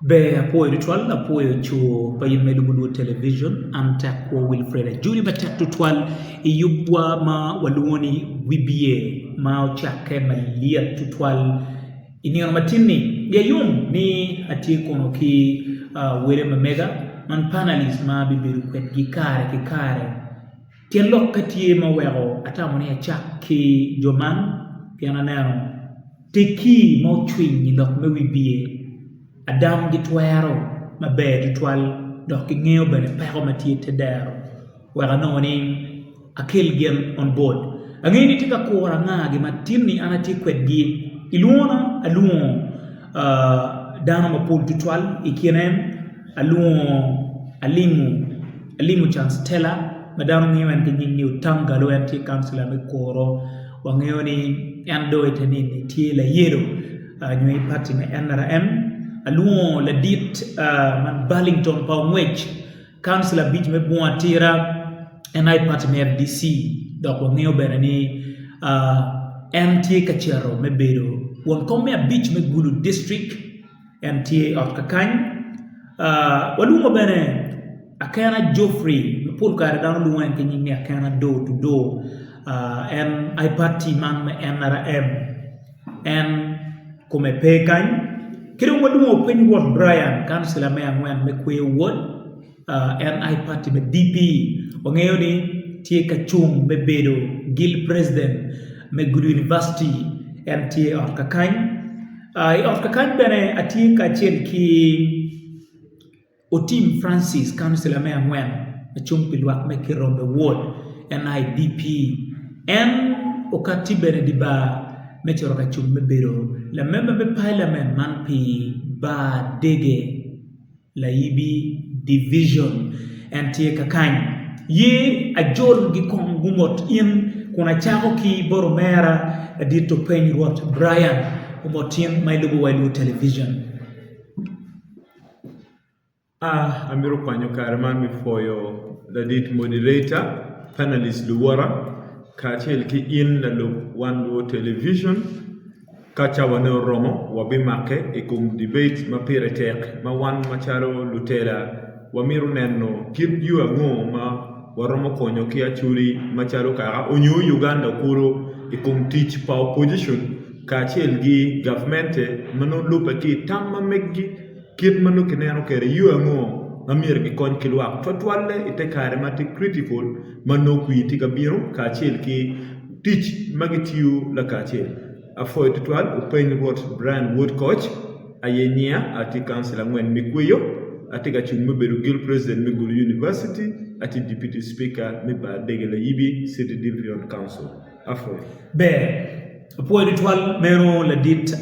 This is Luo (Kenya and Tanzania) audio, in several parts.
Be apoyo twal apoyo chu payin medugudu television anta kwa Wilfred Juri batak tutwal iyubwa ma waluoni wibiye ma ochake malia tutwal inion matini ya yum ni ati kono ki wele mamega man panelist ma bibiru kwet kikare tien lokati ma wego atamoni ya chaki joman piana nero teki mo chwinyi lok me wibiye Adam gitwero maber ditwal dok ngeo bene pego matie tedero wera noni akel gen on board angeni tika kora ngagi matini anati kwedgi iluona aluo dano mapul ditwal ikinen aluo alimu chance tela madano ngeo en kinyi utangalo anti councilor me koro wangeo ni ando etenini tie la yero nywe party me NRM aluo la dit man Burlington Pawmwech councilor beach me buatira NI party me FDC donc ngeo bene ni MTA kachero me bedo won komme beach me gulu district MTA of Kakany waluo bene akana Joffrey me pul kare dano luo en kinyi akana door to door NI party man me NRM en come pekany kiri wadumo penny ward Brian councilor me angwen me kwe ward NI party me DP ongeo ni tie kachung me bedo guild president me good university MTA of Kakany of Kakany bene atie kachel ki Otim Francis councilor me angwen me chung pilwak me kirombe ward NIDP en okati bene diba metero kachung me bedo la member be parliament man pi ba dege la yibi division NTA Kakany ye ajol gi kon gumot in kuna chako ki boromera dito penny what Brian umotin my lugu wailu television amiro kwanyo karman mi foyo the dit moderator panelist luwara katel ki in la wando television kacha wane romo wabimake ikum debate mapire tek ma wan macharo lutera wamiru neno kip yu ango ma waromo konyo ki achuri macharo kara onyu Uganda kuro ikum teach pa opposition katel gi government mano lupa ki tamma meggi kip mano kineno kere yu ango amir gi kon kilwak totwalle ite kare mati critical mano kuiti kabiro kachel ki teach magitiu la kachel afoy totwal open what brand wood coach ayenia ati councilor ngwen mikweyo ati gachung meberu guild president megulu university ati deputy speaker meba degela yibi city division council afoy be apoy ditwal mero la dit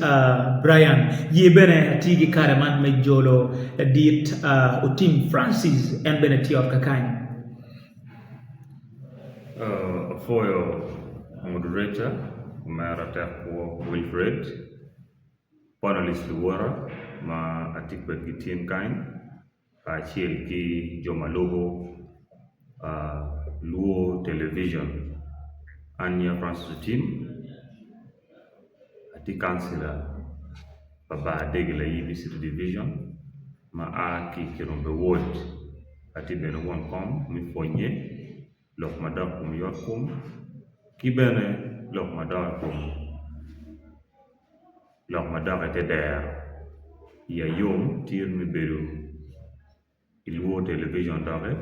Brian yebene atigi karaman me jolo la dit Otim Francis en beneti of Kakany afoy moderator Mara Tapo Wilfred panelist luwara ma atikbet ki team kain chiel ki joma logo luo television Anya Francis team ati councilor baba degela yibi city division ma aki kirombe ward ati bene won kom mi fonye lok madam kum yorkum ki bene lok madam ate der ya yom tir mi beru ilwo television dare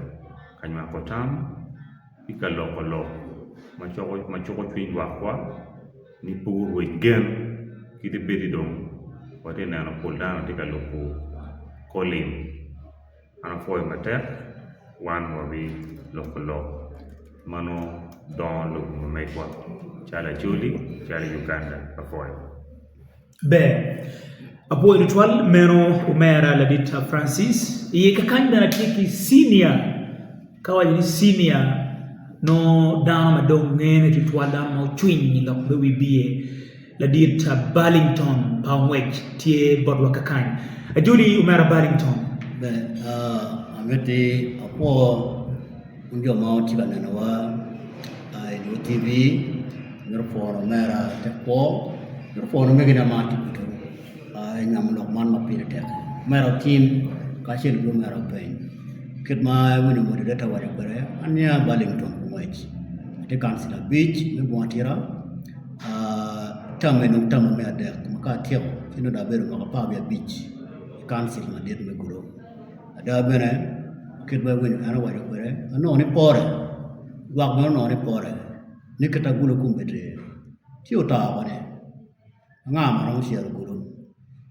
kanyma kotam ikaloko ma choko twin wakwa ni pour wegen ki de bedi dong wate na no poldana de kaloko kolim ana foy mater wan wabi lokolo mano don lo mekwa chala chuli chala Uganda afoy be apoy ditwal mero umera la dit Francis ye Kakany na tiki senior kawa senior no down madong ngene ditwal down mo twin lok be wibiye la dit Burlington Pawmwech tie bodwa Kakany ajuli umera Burlington be ameti apo ndio mao tibana wa TV nirforo mera tepo nirforo megina mati kutu nyam lok man mapire tek mero team kachil go mero pain kit ma wini moderator wari bare anya Wellington kumwech te council beach me bwatira tamme no tamme me ade maka tiyo kino da beru maka pa bia beach council ma det me guro ada bene kit ba wini ana wari bare no ni pore wak mo no ni pore ni kita gulo kumbete tiyo ta wane ngama no siar guro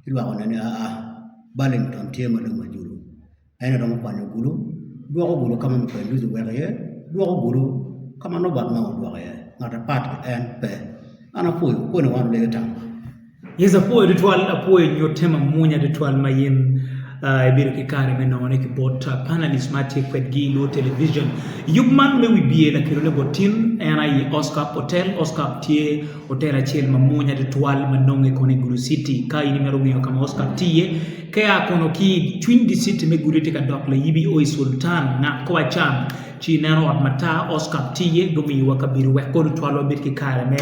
ilwa wane ni Wellington tiyo ma dum majuru ene do mo panyo gulu do gulu kama mo pendu zo were do gulu kama no bat ma do were ngata pat en pe ana puyo ko ne wan le tam yeza puyo ditwal apuyo nyotema munya ditwal mayin ebiro kikare me none ki bot panelist mati kwet gi lo television yugman me wibiye na kirole botin ena yi Oscar tie hotel achel mamunya ditwal manonge kone Gulu City kai ni mero ngiyo kama Oscar tie kaya kono ki twin di city me gurite ka dokle yibi oi sultan na kwa chan chi nano at mata Oscar tie domi wakabiru weko ditwal wabit kikare me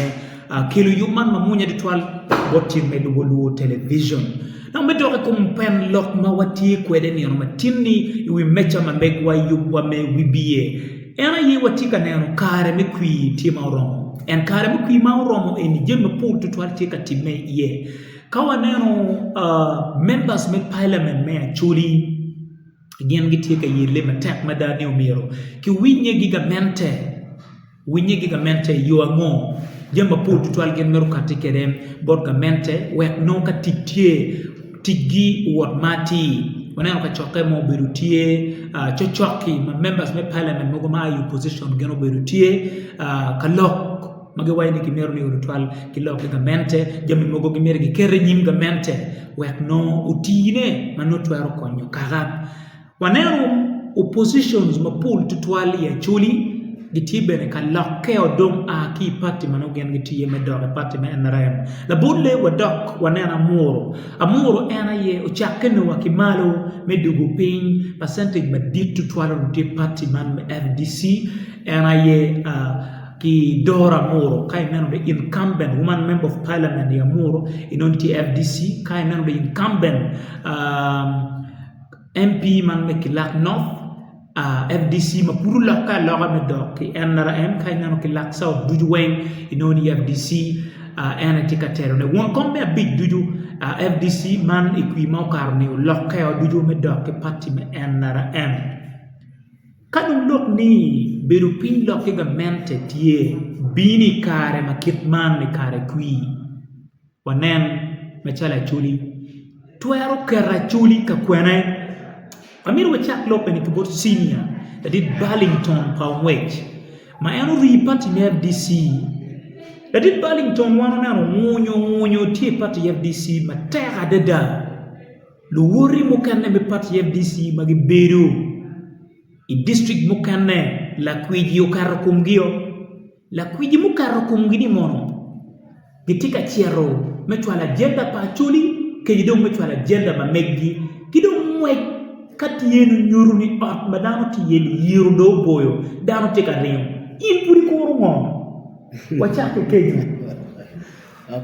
kilu yugman mamunya ditwal botin me lugo television na umetoka kumpen lok mawati kwede ni ono matini iwi mecha mamegwa yubwa me wibie ena ye watika neno kare me kwi tie mauromo en kare me kwi mauromo eni jemme pul tutwal tika time ye kawa neno members me parliament me Acholi gen gitika yile matek madani umiro ki winye gigamente yuango jemba pul tutwal gen meru katike dem borgamente wek no katitie tigi wot mati waneno ka choke mo berutie chochoki ma members me parliament mo ma yu position geno berutie kalok magawai ni kimeru ni urutwal kilok gamente jami mogo gimere gi kere nyim gamente wek no utine manotwaro konyo kagap waneno oppositions mapul tutwal ya Acholi gitibene kalok keo dom ki party manogen gitiye medore party me NRM la budle wadok wanena amuro ena ye uchakene wakimalo medugu pin percentage madit tutwala ruti party man me FDC ena ye ki dora muro kai meno the incumbent woman member of parliament ya muro inonti FDC kai meno the incumbent MP man me kilak north FDC mapuru laka loga medoki NRM kai nano ki lak south duju weng inoni FDC tika tero ne won kombe a big duju FDC man ikwi mau karni loka yo duju medoki party me NRM kadum lok ni beru pin loki gamente tie bini kare makit man ni kare kwi wanen machala Acholi tuero kera Acholi ka kwene Amir wachak lope ni kibot senior that did Burlington Palmwech. Ma eno party ni FDC. That did Burlington wano nano ngonyo tie party FDC ma terra deda. Luwori mukane me party FDC magiberu. I district mukane la kwiji ukaro kumgio. La kwiji mukaro kumgini mono. Gitika chiaro metwala jenda pa Acholi kejidong metwala jenda ma meggi. Kidong mwek kati yenu nyuru ni ot madano ti yenu yiru do boyo dano te karim impuri ko ngom wachake keji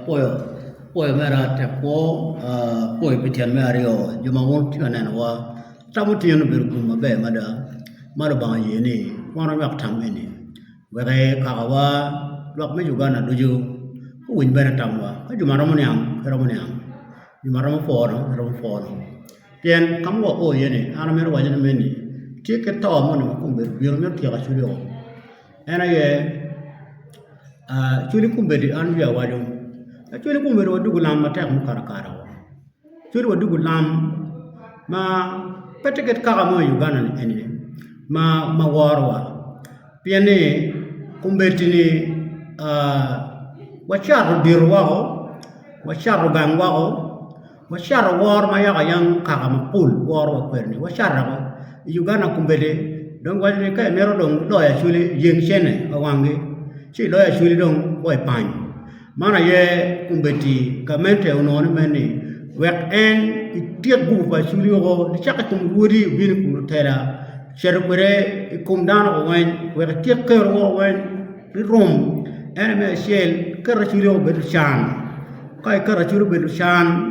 poyo mera te poyo pitian me ario juma won ti nana wa tamu ti yenu beru kuma be mada ba yeni wana yak tameni were kawa lok me juga na doju win bena tamwa juma ramonyam juma ramo foro Tian kamu oh ye ni, anak mereka wajib meni. Dia kita mana kumber, biar mereka tiada curi oh. Ena ye, curi kumber di anu ya wajib. Curi kumber wadu gulam mata aku kara. Curi wadu gulam, ma petiket kara mo Uganda ni ini, ma warwa. Piane kumber ini wacar dirwao, wacar gangwao. Washara war mayaga yang kagamapul war wa kwerni washara Uganda kumbele dong wajne kay mero dong loya chuli yeng chene awangi chi loya chuli dong boy pan mana ye kumbeti kamente unone meni wek en itiek gu ba chuli go chaka kum wuri bin kum tera sher kwere kum dano wen wek tiek ker go wen rom en me shel kar chuli go bedu chan kai kar chuli bedu chan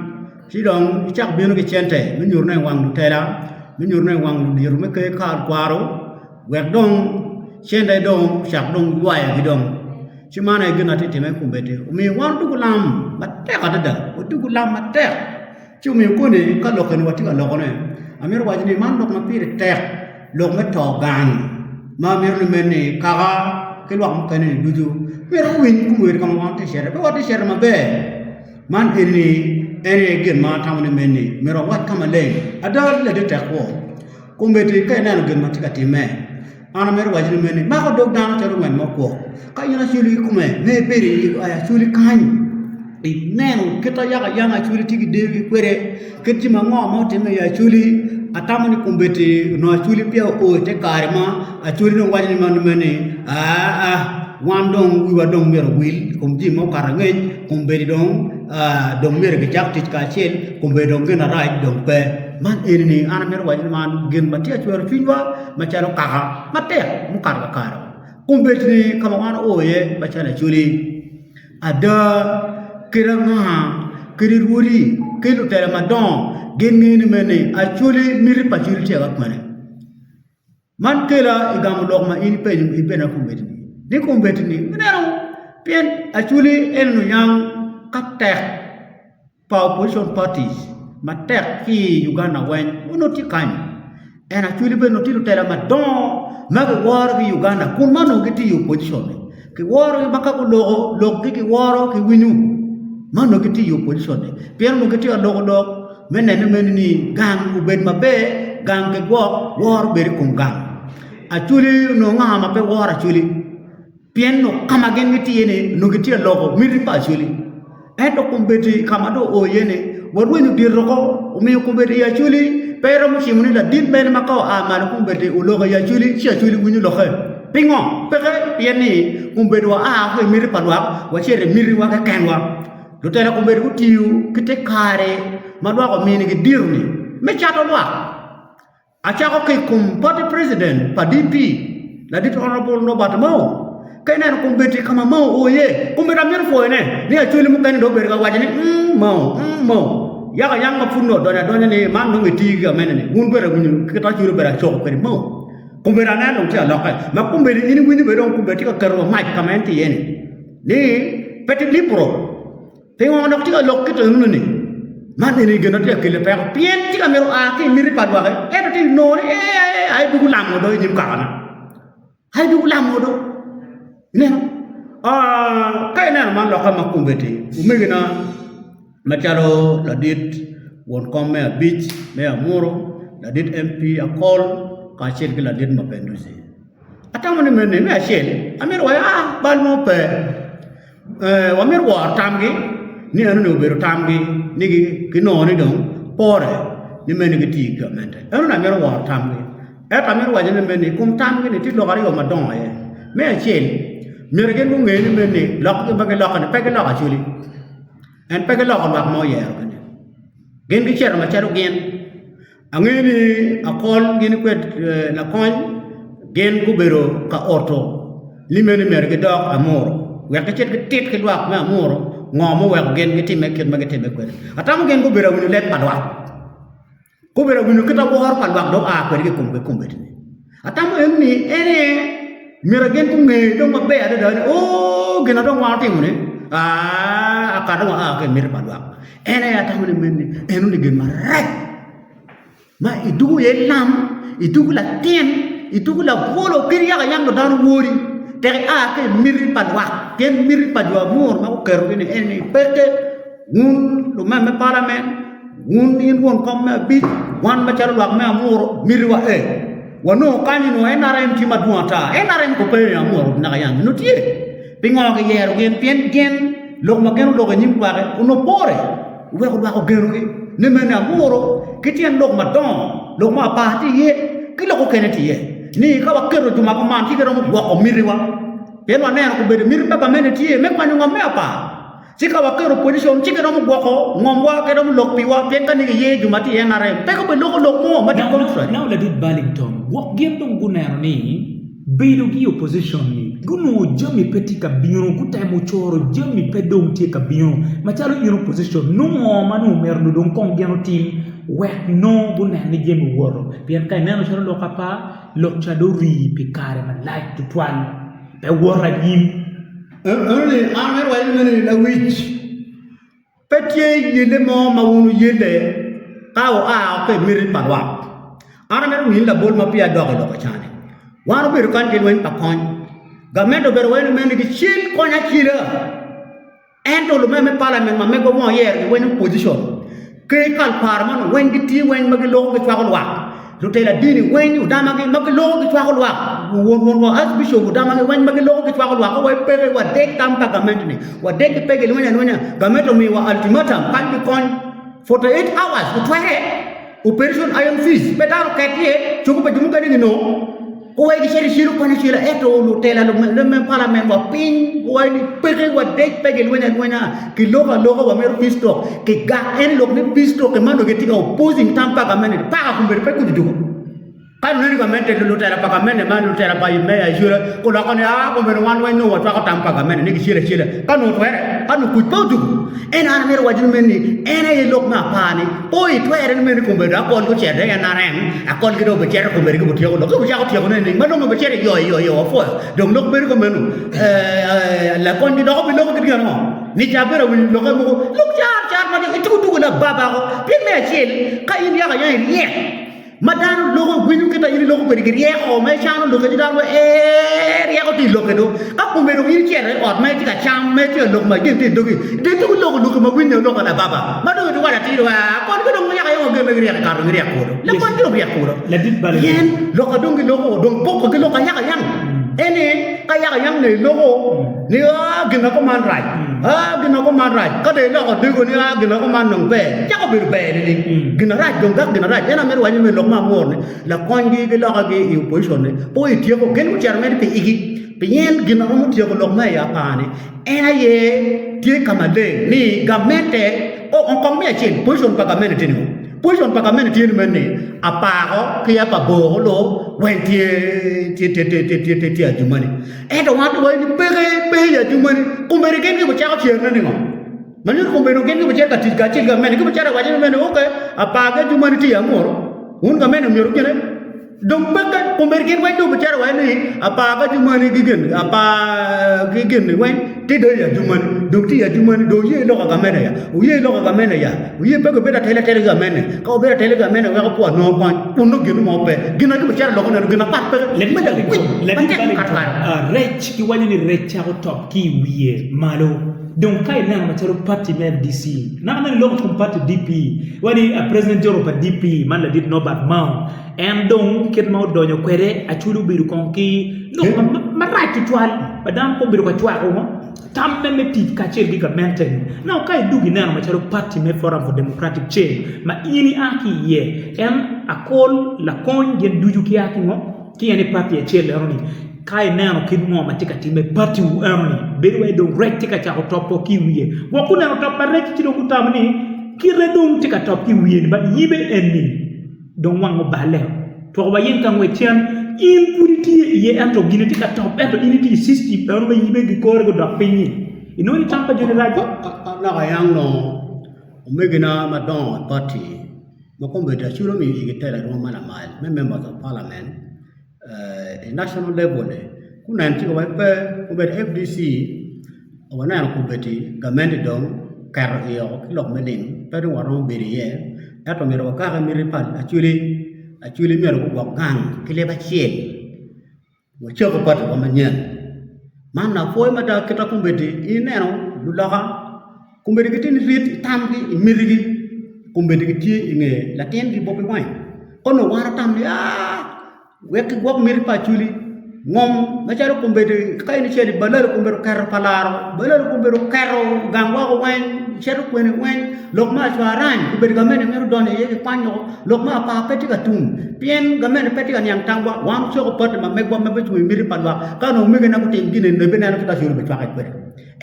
si dong chak bieno ke chente mi nyur na wang du tela mi nyur na wang du dir me ke kar kwaro wek dong chente dong chak dong waya gi dong si mana gina ti me kumbete mi wan du lam matte kada du lam matte chu mi ko ni ka loken wati ka lokone amir wajini man dok na pire tek lok me to gan ma mir ni meni kaga ke lok kan ni duju mir win ku mir kam wan te shere be wati shere ma be man ene gen ma tam ni meni mir wat kam le ada le de tek wo kumbete kai na gen ma tika ti me ana mir wajini meni ma ko dok dan te ru men mo ko ka yana suli ku me pere aya suli kan neno kita yaga chuli tigi devi kwere kiti mango mo teme ya chuli atamani kumbete no chuli pia o te karma a chuli no wajini manu mene wandong wiwa dong mer wil kumji mo karangen kumbete dong dong mer ke jak tit ka chel kumbete dong gena right dong pe man ini ana mer wajini man gen matia chwer finwa macharo kaka mate mu kar karo kumbete ni kama wana o ye machara chuli ada kira ruri kilo tere madon geni mene actually miri pachuri te gak mane man kila igam lok ma ini pe na kumbeti ni kumbeti ni nero pien actually enu yang kaptek pa opposition parties matek ki Uganda wen unoti kan en actually be noti tere madon ma war ki Uganda kun mano giti opposition ki war maka ko log ki war ki winu man no kiti opposition pian no kiti dog menen ni gang ubed mabe gang ke go war ber kum gang actually no nga ma be war actually pian no kama gen kiti yene no kiti logo miri pa actually to kumbeti kama do o yene war wenu dir ko o mi kumbeti actually pero mo simuni da din ben makao a ma kumbeti o logo actually si actually winu lo khe pingo peke pian ni kumbeti wa a ko miri pa wa chere miri wa ka kenwa lu tele ko mberi ko tiu kite kare madwa ko mini ke dirni me chato lwa acha ko ke kum party president pa DP la dit honorable no batmo kenen ko mbeti kama mau oye ko mbera mer fo ne ni a chuli mu kan do ber ga wajani mau ya ga yang ma funno donya ni man no ngiti ga menene mun bera gunyu kita churu bera chok ko mau ko mbera na no cha lokal ma ko mberi ini gunyu be don ko mbeti ka karo mai kamenti yene ni petit libro pengo nok tika lok kita nuni man ini gena dia kele pe pien tika mero a ke miri padwa ke to ti no ni ai du lam do nyim kana ai du lam do ne kai na man lokal makumbeti umegena macharo la dit won komme a beach me amuro la dit MP a call ka chen ke la dit mapendusi atamo ni mene me a chen amero wa bal mo pe wa mer wa tamgi ni anu no bero tamgi nigi kino ni dong pore ni meni giti government anu na mero wa tamgi eta mero wa jene meni kum tamgi ni ti lo gari o madon ye me chen mere gen ngi ni meni lok ba ke lok ni pe ke lok achuli en pe ke lok ba mo ye ro ni gen gi cher ma cher gen angeni akol gen kwet na kon gen ku bero ka orto li meni mere ge dok amoro we ka chet ke tit ke lok ma amoro ngomo we gen giti meket magete be ko atam gen ko bera winu let padwa ko bera winu kita ko har padwa do a ko ri ko be atam enni ene mira gen ko nge do mabbe ada da o gen do wa ti mune akada wa ke mir padwa ene atam ni menni enu ni gen marai ma idugu ye lam idugu la tien idugu la volo kiriya yang do dan wori tere a ke miri padwa ken miri padwa mur ma ko keru ni eni pete ngun lo ma me parliament ngun in won kom ma bi wan ma charu wak ma mur miri wa wano kanyi no NRM ti madwata NRM ko pe ya mur na yang no tie pingo ke yeru gen lo ma gen lo nyim wa uno pore we ko ba ko geru ki ne me na muro kitien lo ma don lo ma pa ti ye ki lo ko keneti ye ni ka wa kero tuma ko man ti kero mo ko miri wa pen wa ne ko be miri pa mene ti me kwa ngo me apa sika wa kero position ti kero mo ko ngomwa kero mo lokpi wa pen ka ni ye jumati NRM pe ko be lo mo ma ti ko now let it Burlington what game dong gunero ni be do gi opposition ni Guno jami peti kabino kuta muchoro jami pedong tie kabino machalo ino position no manu merdo don kongiano team wek no guna ni jemi woro pian kai nano charo lo kapa lo chado ri pikare ma like to twan pe wora yim only amer wa ni la witch petie yele mo mawunu yele kawo a ke miri padwa amer wi la bol ma pia dogo do chane wano bir kan ken wen pakon Gamendo ber wen men di chil konya chila ento lo meme parliament ma mego mo yer wen position ke kal parman wen di ti wen magilo ke twagol wa lo tela dini wen udama ke magilo ke twagol wa won as bisho udama ke wen magilo ke twagol wa ko we pere wa dek tam parliament ni wa dek pege lo wen gamendo mi wa ultimatum kan bi kon 48 hours to twere operation iron fist pedaro ketie chuko pe jumu gani no Oai di seri siru kona sila eto lu tela lu men parliament wa pin oai ni pege wa dek pege lu wena ki loga wa meru pisto ki ga en log ni pisto ke mano ke tika opposing tampa ka mene pa ka kumber pe ku dugo kan ni ka mente lu tela pa ka mene man lu tela pa me ya sura ko la kone a ko meru wan no wa ka tampa ka mene ni ki sila kan no twere kan ku pa dugo en ana meru wa jinu meni ena ye log ma pa ni oi twere ni meni kumber da kon ko chere NRM akon ki do be chere kumber ki butiyo lo ko ja ko tiyo ne mano mo be chere yo fo donc log ber ko menu la kon di do ko lo ko diga no ni jabere wi lo ko mo lo char ma de tu na baba ko pi me chel ka yin ya ga yan ye madan lo ko gwinu kita yin lo ko be ye o me chan lo ko di dar ye ko ti lo ko do ka ko me ro yin chere o me ti ka cham me ti lo ma gin ti do ki de tu lo ko ma gwinu lo ko na baba ma do do wa ti do kon ko do ya ga yo ge me ri ka ro ri ko do la kon do ya ko do la dit bale yen lo ko do ngi lo ko do poko ke lo ka ya ga yan ene ka ya ga yan ne lo ko ni a gina ko man rai gina ko man rai ka de lo ko de ko ni a gina ko man nong be ja ko bir be ni gina rai dong gak gina rai ena mer wa ni me lo ma mo ne la kon gi ke lo ka ge yu position ne po i tie ko gen ko char me pe igi pe yen gina ko mo tie ko lo ma ya pa ni ena ye tie kamade ni gamente o on kom me chin position pa gamente ni position pa gamente ni men ni apa ko ke ya pa bo lo wen tie jumani eto wa to ni pe ya jumani kumbere ken ko cha ko tie na ni ngo mani kumbere ken ko cha ka ti ga men ko cha wa men okay apa ga jumani ti amor un ga men mi ru kene dong baka kumbere ken wa do cha wa ni apa ga jumani gigen apa gigen ni wen ti do ya jumani do ti ya jumani do ye lo ga men ya u ye lo ga men ya u ye pe ko be da tele ga men ka be da tele ga men wa ko no kwa un no genu mo pe gina ko cha lo ko na gina pat pe le bale rech ki wani ni rech ko top ki wiye malo donc kay na ma tero parti même d'ici na na lo ko parti DP wani a president joro pa DP man la dit no bad man en donc ket ma do nyo kwere a chulu biru kon ki lo ma right to twal badam ko biru ko twa ko tam me tit ka cher gi ka maintain now kay dugi na ma tero parti me forum for democratic change ma ini aki ye en akol la kon gen duju ki aki ngo ki ene parti e cher le roni kai nano kid mo matika time party u amni bedo e don rek tika cha top ki wiye wo ku nano top rek ti do kutam ni ki redum tika top ki wiye ba yibe enni don wango bale to ba yen kan we tian in purity ye anto gine tika top eto unity system don ba yibe gi ko go do penni inoni tampa jone rajo na ga yang no omegina madon party mo ko be ta chulo mi gi tela do mala mal members of parliament national level kuna nti ko pe ko be FDC wana ko beti gamende dong kar yo lok mening pe do waron be ye ato mi ro ka mi ripal actually mi ro ko gang kile ba chien mo cho ko pat ko manyen man na foi ma da kita ko beti ineno du la ko be ki tin rit tam ki mirigi ko be ki ti nge la ten di bopi mai kono wara tam ya wek gok mir pa chuli ngom ma charo kumbe de kay ni cheli balal kumbe kar palaro balal kumbe karo gangwa ko wen chero ko ni wen lokma chwaran kumbe gamen mer don ye panyo lokma pa peti ka tum pien gamen peti ka nyang tangwa wam choko pot ma megwa ma betu mir palwa kano mege na ko tin gine ne bena ko ta juru be twaka ko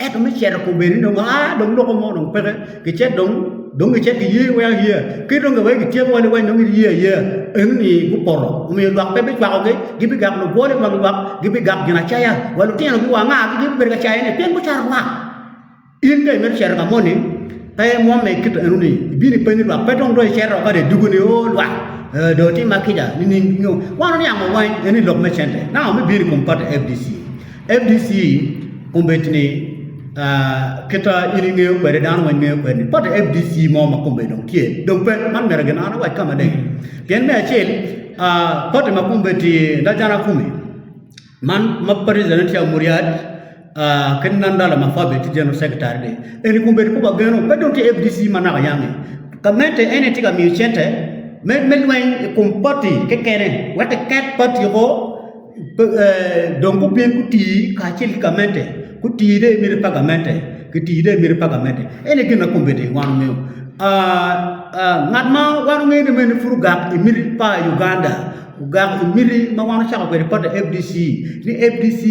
eto mi chero kumbe ni no dong loko mo dong pere ke chet dong dong ke chet ye we here ke dong we ke tiek wale we dong ye en ni ku poro me lwak pe ba ke gibi gak no bole ba lwak gibi gak gina chaya walu tieno ku wanga gibi ber ga chaya ne pen ku char wa in ke mer cher ga moni tay mo me kit enu ni bi ni pen lwak pe dong do cher ga de dugu ni o lwak do ti makija ni ngo wana ni amo wa eni lok me chente na me bi ni kompat FDC kumbetini kita ini ngeu pada dan wan ngeu pada pada FDC mau makum bedong kie dong pe man mereka na wa kama deng ken me chel pada makum beti da jana kumi man ma president ya muriad ken nanda la ma fa beti jeno secretary de eni kumbeti ko ba geno bedong ti FDC mana yangi kamente ene tika mi chente men wen kumpati ke kene wa te ket party ko donc ku bien ku ti ka chel kamente ku ti de mi pagamente ku ti de mi pagamente ene gina kumbete wan meu ngatma wan ngi de men furuga e mi pa Uganda uga mi ma wan cha ko pa de FDC ni FDC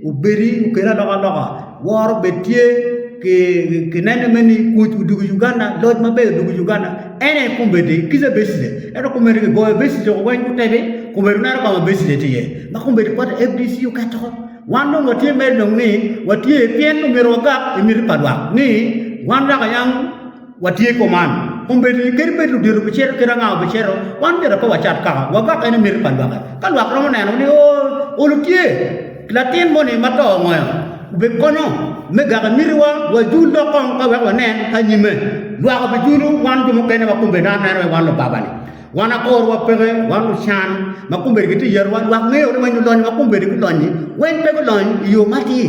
u beri u kera loga war betie ke nene meni ku du Uganda lord ma be du Uganda ene kumbete kiza beside ene kumbete go beside ko wan ku tebe kumbete na ko beside tiye ma kumbete pa de FDC u ka to wando watie mer dong ni watie pien no mero gak emir padwa ni wanda kayang watie koman kumbe ni kerbe du diru becer keranga becero wanda ra pa wacat ka waga ka ni mir padwa kan wa kromo na ni o lutie latin moni mato ngoyo be kono me ga mirwa wa juldo kon ka wa nen ka nyime lwa ka be julu wandu mo kene wa kumbe na na wa lo babani wana kor wa pere wanu chan makumbe giti yerwan wa ngeo ni wanyu lon makumbe giti loni wen pe lon yo mati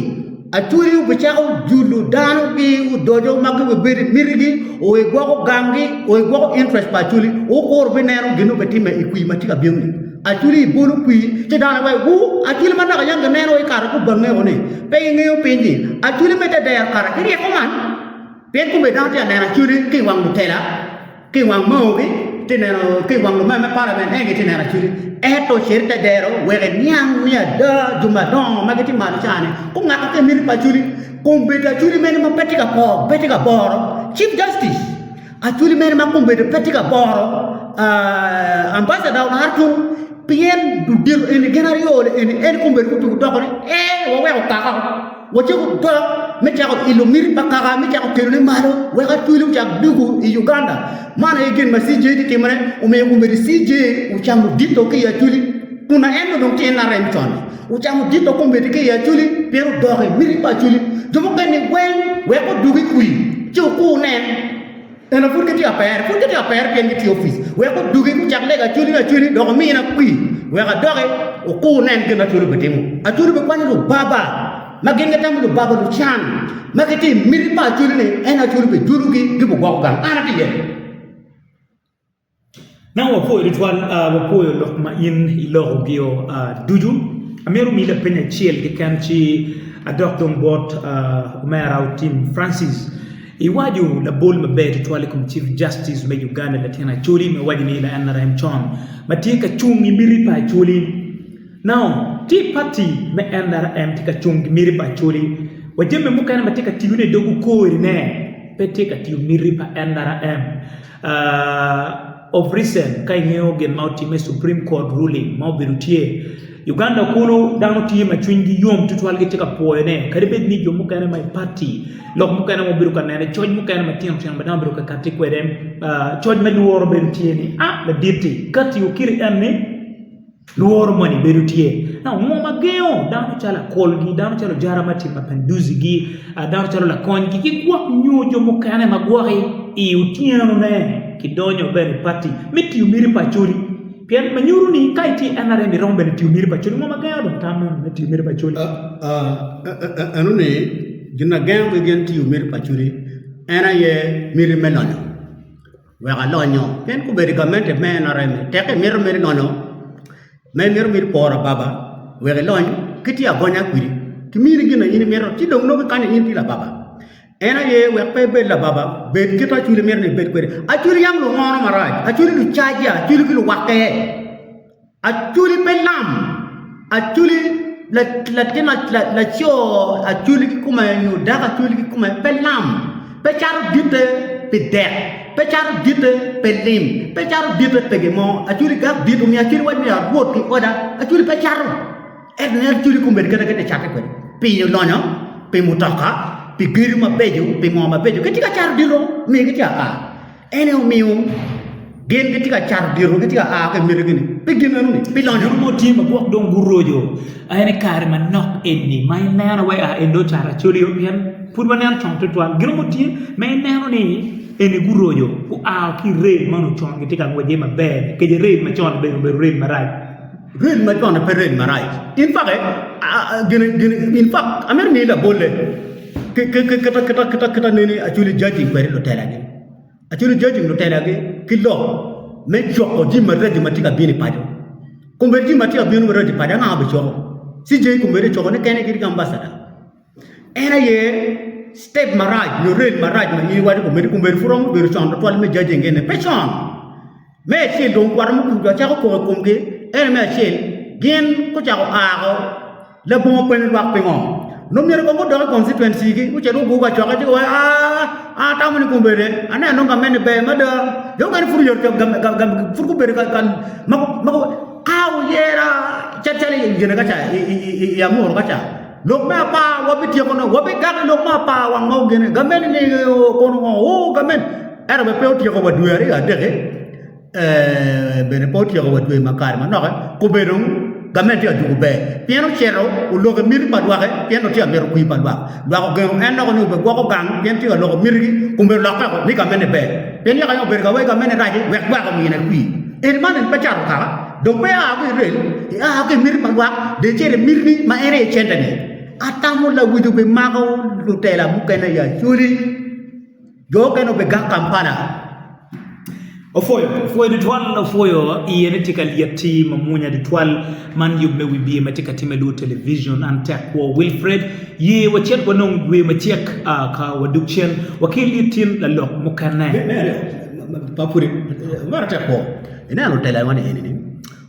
aturi u bechao julu danu bi u dojo magu be mirigi o e gwo gangi o e gwo interest pa chuli o kor be nero ginu betime ikui matika biungi aturi bolu kui te dana wa wu atili mana ka yang nero e kar ku bange one pe ngeo pinji atuli meta da kar kiri ko man pen kumbe da ta na chuli ki wang mutela ki wang mo tinero ke wang ma para men ngi tinera chiri eto chirta dero wele nyang nia da juma don magati mar chane ko ngaka ke mir pa churi kumbeta churi men ma petika boro chief justice a churi men ma kumbeta petika boro ambassador hartum pien du dir en genario en kumbeta ku dokore wo we ko ka wo ci ko do me ci ko ilumir bakara me ci ko kelune maro we ga tuilu ci dugu i Uganda mana igen ma CJ di timare o me ko mbedi CJ u chamu dito ke ya tuli kuna endo donc NRM ton u chamu dito ko mbedi ke ya tuli pero doxe miri pa tuli do mo gani wen we ko dugi kui ci ko nen ena fur ke ti aper ken ti office we ko dugi ku chak lega tuli do mi na kui we ga doxe o ko nen gena tuli betemu a tuli be kwani do baba magenga tamu baba du chan magati miri pa tuli ne ena tuli be durugi gibo gwa gan ana ti ye na wapo ritual wapo lokma in ilo bio duju ameru mi le penya chiel ke kanchi adok dong bot mera team Francis iwaju la bol mabe ritual kum chief justice me Uganda la tena chuli me waji ni la NRM chon matika chungi miri pa chuli now ti party me NRM tika chungi miri pa chuli wajembe mukana matika tiune dogu kori ne petika tiu miri pa NRM of recent kai ngeo gen mauti me Supreme Court ruling mau berutie Uganda kuno dano tie machwingi yom tutwal ge tika poene karibe ni yo mukana my party lok mukana mo biru kana ne choj mukana matien tiang badam biru ka kati kwedem choj me luoro berutie ni la dirti kati ukiri enne luoro mani berutie na mo mageo dano chala kolgi dano chala jaramati mapanduzi gi dano chala la kongi ki kwa nyojo mukana magwari i utiano ne kidonyo ben party miti umiri pachuri pian manyuru ni kaiti NRM rombe ni umiri pachuri mo magado tamno miti umiri pachuri anu ni gina gang we gen ti umiri pachuri ana ye miri melano we ga lonyo pen ku beri gamente me NRM teke miri nono me miri pora baba we ga lonyo kiti agonya kwiri kimiri gina ini mero ti dong no kan ini la baba ena ye we pe la baba be kita chuli mer ni be kwere achuli yang lo ngono maraj achuli lu chaja achuli lu wake achuli pe lam achuli la tena la cho achuli kuma yu daga achuli kuma pe lam pe char dite pe der pechar dite pelim pechar dite pegemo achuri gak ditu mi achuri wa mi arwot ki oda achuri pechar etner churi kumber kada kada chate ko pi lonya pi mutaka pi girma beju pi mama beju ketika char diro mi ketika a ene mium gen ketika char diro ketika a ke mirgini pi gina ni pi lonya mo tim gok dong gurojo ayene karma nok enni may nana way a endo chara choli yobian pur banan chong tutwan giro mo tim may nana ni ene gurojo ku a ki re manu chong ketika ngwaje mabe ke je re ma chon be re marai Real ma chon pe real marai in fact in fact amer ni la bolle kita nini actually judging kwere lo tela ge actually judging lo tela ge kilo me choko ji maradi matika bini pajo kumberji matika bini maradi pajo nga be choko si je kumbere choko ne kene kiri ambassador era ye step marai yo real marai ma yi wadi kumbere furom be chon to me judging ne pe chon me chi don kwaram ku ga chako ko kumge era me chi gen ko chako a le bon pen wak pe ngom no mi ko do constituency ki ku chero buga choka ji a ta mun ko bere ana no gamen be ma da yo kan furu yor gam furu ko bere kan mako kaw yera chachali gena ka cha ya mo ka cha lok ma pa wabi ti ko no wabi ga lok ma pa wa ngau gena gamen ni ko no o gamen era be pe ti ko ba duere ya de bene po ti ko ba duere makar ma no ko bere gamen ti adu be piano chero u logo mir padwa ke piano ti amer ku padwa dwa ko gem en no be ko gang pian ti logo mir gi ku mer la ka ni gamen be pian ya ka ber ka we gamen ra ji wek ba ka mi na ku en man en pachar ka do pe a ku rel a ke mir padwa de chere mir ni ma ere chenda ni atamu la wudu be ma ko lu tela mu kana ya churi jo ke no be ga kampana Ofoyo ditwal ofoyo iene tika liati mamunya ditwal man yubme wibi matika timelu television antek wa Wilfred ye wachet wanong we machek ka wadukchen wakili tin la lok mukana papuri marata ko ina no tela wani ni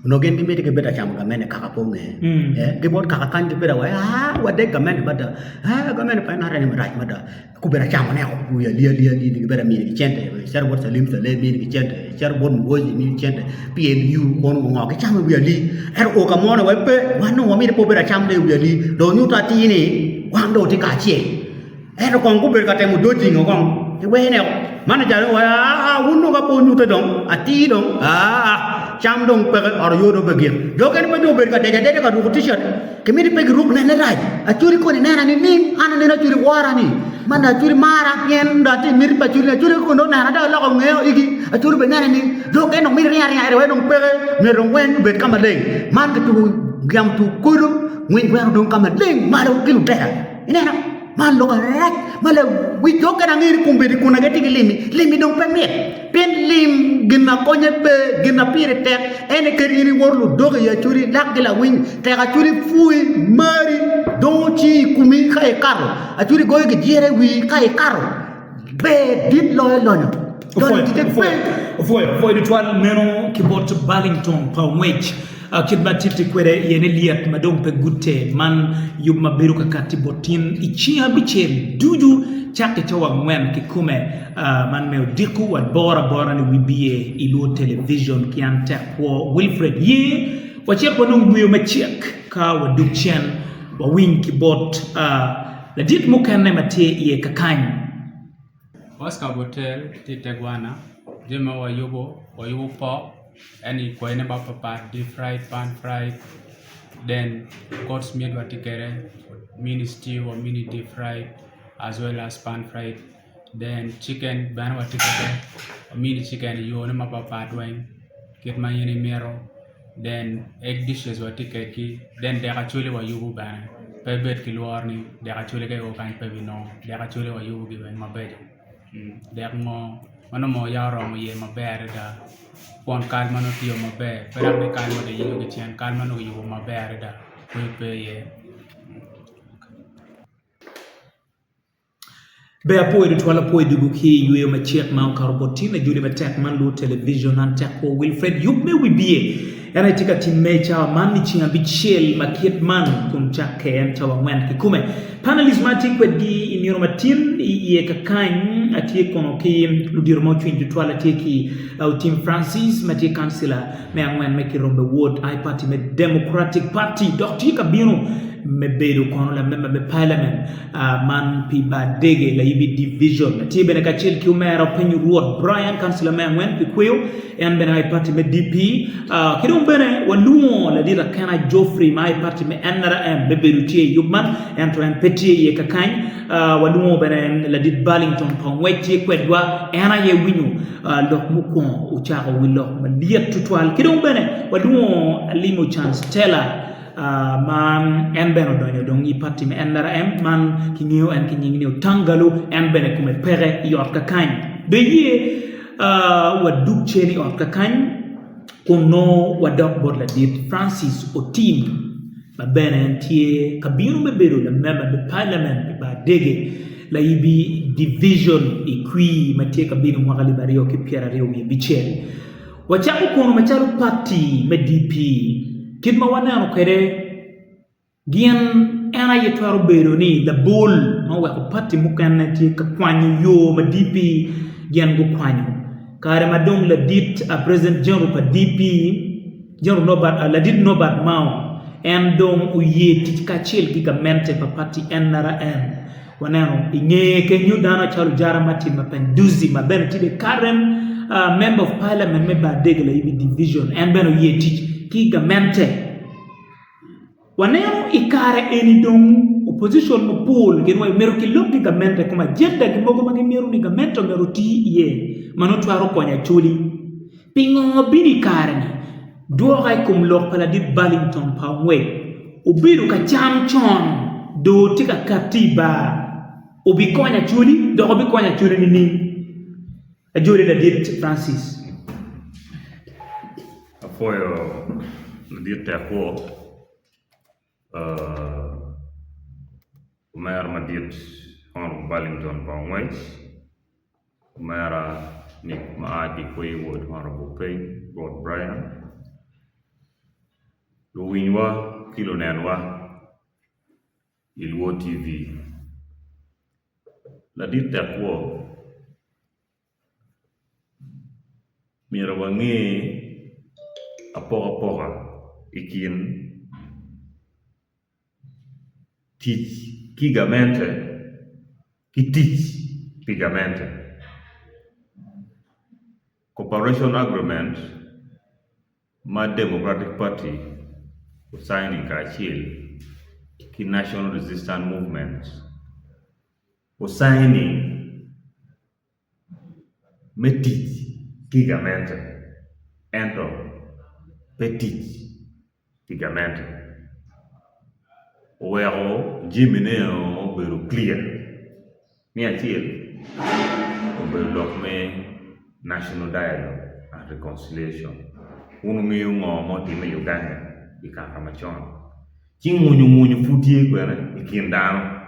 no gen di mete ke beta cham ka mene kaka ponge ke bot kaka kan di beta wa wade ka mene bada ka mene pa na rani marai mada ku beta cham ne ko ya lia ni beta mi ni chente char bot salim sale mi ni chente char bot ngoji mi chente PMU mon ngo ke cham wi li o ka mo na wa pe wa no wa mi po beta cham ne wi li do nyu ta ti ni wa ndo ti ka che kong ku beta ka te mu do ji ngong ke we ne mana jare wa wunno ka po nyu te dong ati dong cham dong pe or yo do begir do kan pe do ber ka de ka ru t-shirt ke mi pe group na raj a churi ko ni na ni ana ni na churi wara ni mana churi mara yen da ti mir pa churi ko no na da la ko ngeo iki a churi be na ni do ke no mi ria we dong pe me rong wen bet ka ma leng man ka tu gam tu kuru ngin wa dong ka ma leng ma do kilu da ina na man lo rat mala wi do ka ngir kumbe di kuna ga tigi limi dong pe met pen lim gina konye pe gina pire tek ene kerini worlu doge ya churi lakila win te ga churi fui mari don chi kumi kai karo a churi goy ge jere wi kai karo be dit loyo ofoyo ditwal meno kibot Burlington Palmwich kidba titi kwere yene liat madong pe gute man yub maberu kakati botin ichia bichel duju chake chawa ngwen kikume man meo diku wat bora ni wibie ilo television kiante kwa Wilfred ye wachia kwa nungu yu machiek ka wadukchen wawin kibot la dit mukane matie ye kakany Oscar Botel titegwana jema wayubo po any koine ba papa deep fried pan fried then course meat watikere mini stew or mini deep fried as well as pan fried then chicken ban watikere mini chicken yo ne ma papa doing get my yeni mero then egg dishes watikeki then they actually wa yubu ban pebet kilwarni they actually go kan pebino they actually wa yubu given my bed they mo mano mo yaro mo ye maber da pon kal mano tiyo maber pero be kal mo de yigo gichen kal mano yugo maber da pe ye be apoy twala poy dugu ki yuyo machiek ma karobotina juri matek man lu television ante ko Wilfred yubme wibie yana tika timme chawa mani chinga bichel makiet man kum chake en chawa ngwen kikume panelist mati kwedi iniro matin iye kakany atie kono ki ludir mo chwin jutwala teki team Francis mati councillor me ngwen me kirombe ward I party me Democratic Party dokti kabino me bedo kono la member me parliament man pi badege la yibi division atie bene kachil ki umera penyu ruot Brian councillor me ngwen pi kweo en bene I party me DP kidum bene walumo la dira kana Joffrey my party me NRM be bedo tie yubman en to en petit ye kakany walumo bene la dit Burlington pongwetie kwedwa ena ye winyu lok mukon uchako wilok maliet tutwal kidum bene walumo limo chance Stella man en beno donyo dongi parti me NRM man kinyo en kinyinyo tangalu en bene kume pere yot kakany be ye waduk cheni yot kakany kuno wadok bod la dit Francis Otim ba bene tie kabinu be bedo la member be parliament ba dege la yibi division ikwi matie kabinu mwagali bario kipiara reo ye bicheli wachaku kono macharu party me DP kidma wana no kere gian ena yetwaro bedo ni the bull ma wa party mukana ti ka kwanyu yo ma DP gian go kwanyu kare madong la dit a president general pa DP general nobat la dit nobat mao en dong uye ti ka chel ki mente pa party NRM wanano inge ke nyu dana chalu jara mati mapenduzi mabene ti de current member of parliament me ba dege la yibi division en beno ye ti ki mente waneno ikare eni dong opposition mo pool genwa mero ki lopi gamente kuma jenda gimogo magi mero ni gamento mero ti ye manoto aro konya chuli pingo bini kare ni duoga kum lok pala dit Burlington pamwe ubiru ka cham chon do tika katiba ubi konya chuli do obi konya chuli ni ajuri la dit Francis apoyo dit ako Mayor Madit on Burlington Pongway, Mayor Nick Maadi Quaywood, Honorable Payne, Lord Brian, Luwinwa, Kilonanwa, Ilwo TV. La dit takwo Mirawangi Apora Ikin teach gigamente ki teach gigamente cooperation agreement ma Democratic Party signing kachil ki National Resistance Movement signing me teach gigamente ento petit gigamente Wero Jimine o beru clear. Mi achil o beru dokme national dialogue and reconciliation. Unu ngiyo mo time Uganda ikaka machon. Ching munyu futie kwere ikindano.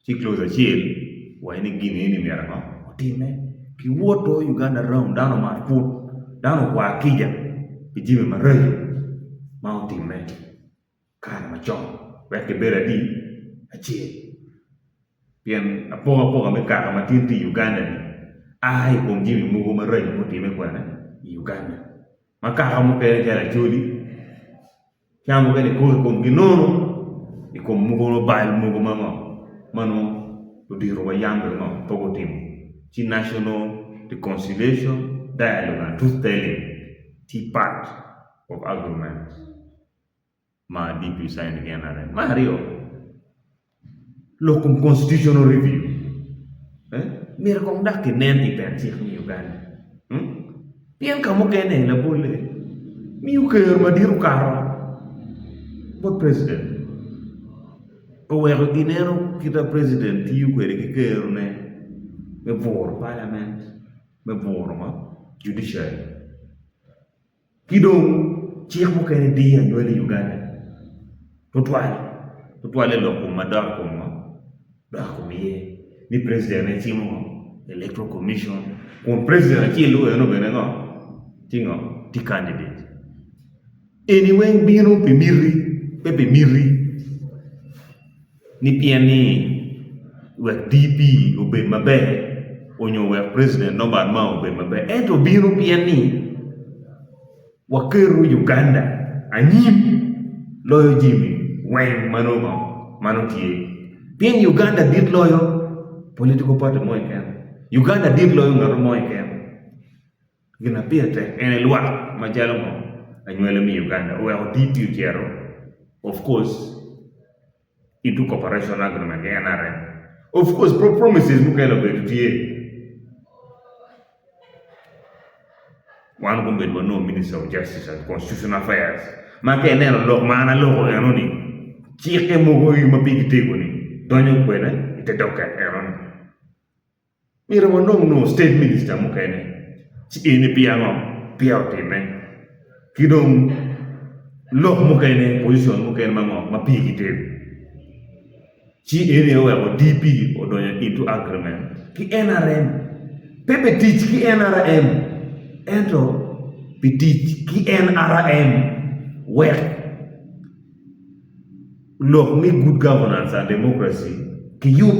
Chiklo za chil wa ini gini ini miarama. Time ki woto Uganda round dano marput dano kwa akija ijime marayo mountain me. Kara machon, weke bera di achie. Pian apoga me kara matinti Uganda ni. Ai kum jimi mugo marai muti me kwana Uganda. Makara mo kaya jara chuli. Kyamu kene ko kum ginono ikum mugo no bail mugo mama. Mano to diro wa yambe no togo tim. Chi national reconciliation dialogue and truth telling. Ti part of agreement. Ma DP sign again and Mario locum constitutional review mira kong dak nenti pensi ni Uganda pian kamu kene la boleh mi uker madiru karo buat president pewero dinero kita president tiu kwere ke ne me vor parliament me vor ma judiciary kidong chiek mo kene dia nyole Uganda Tutwale loko madako ye ni president na chimo electoral commission kon president ki lo no bene no tingo ti candidate anyway biro pe miri ni piani wek DP obed maber onyo wek president no bad ma obed maber ento biro piani wakeru Uganda anyim loyo jimi wen mano tie pien Uganda did loyo political party mo iken Uganda did loyo ngaro mo iken gina piete ene lwa majalo mo anywele mi Uganda we o DP ukiero of course into cooperation agreement NRM of course promises mukelo betu tie one gombe no minister of justice and constitutional affairs make neno lo mana lo enoni chike mogo yi mapigi ni donyo kwene itedoka enoni mira no state minister mukene chi ene piango piautime kidong lo mukene position mukene mango mapigi tego chi ene o DP odonyo into agreement ki NRM pepe teach ki NRM ento pitich ki NRM where look me good governance and democracy ki you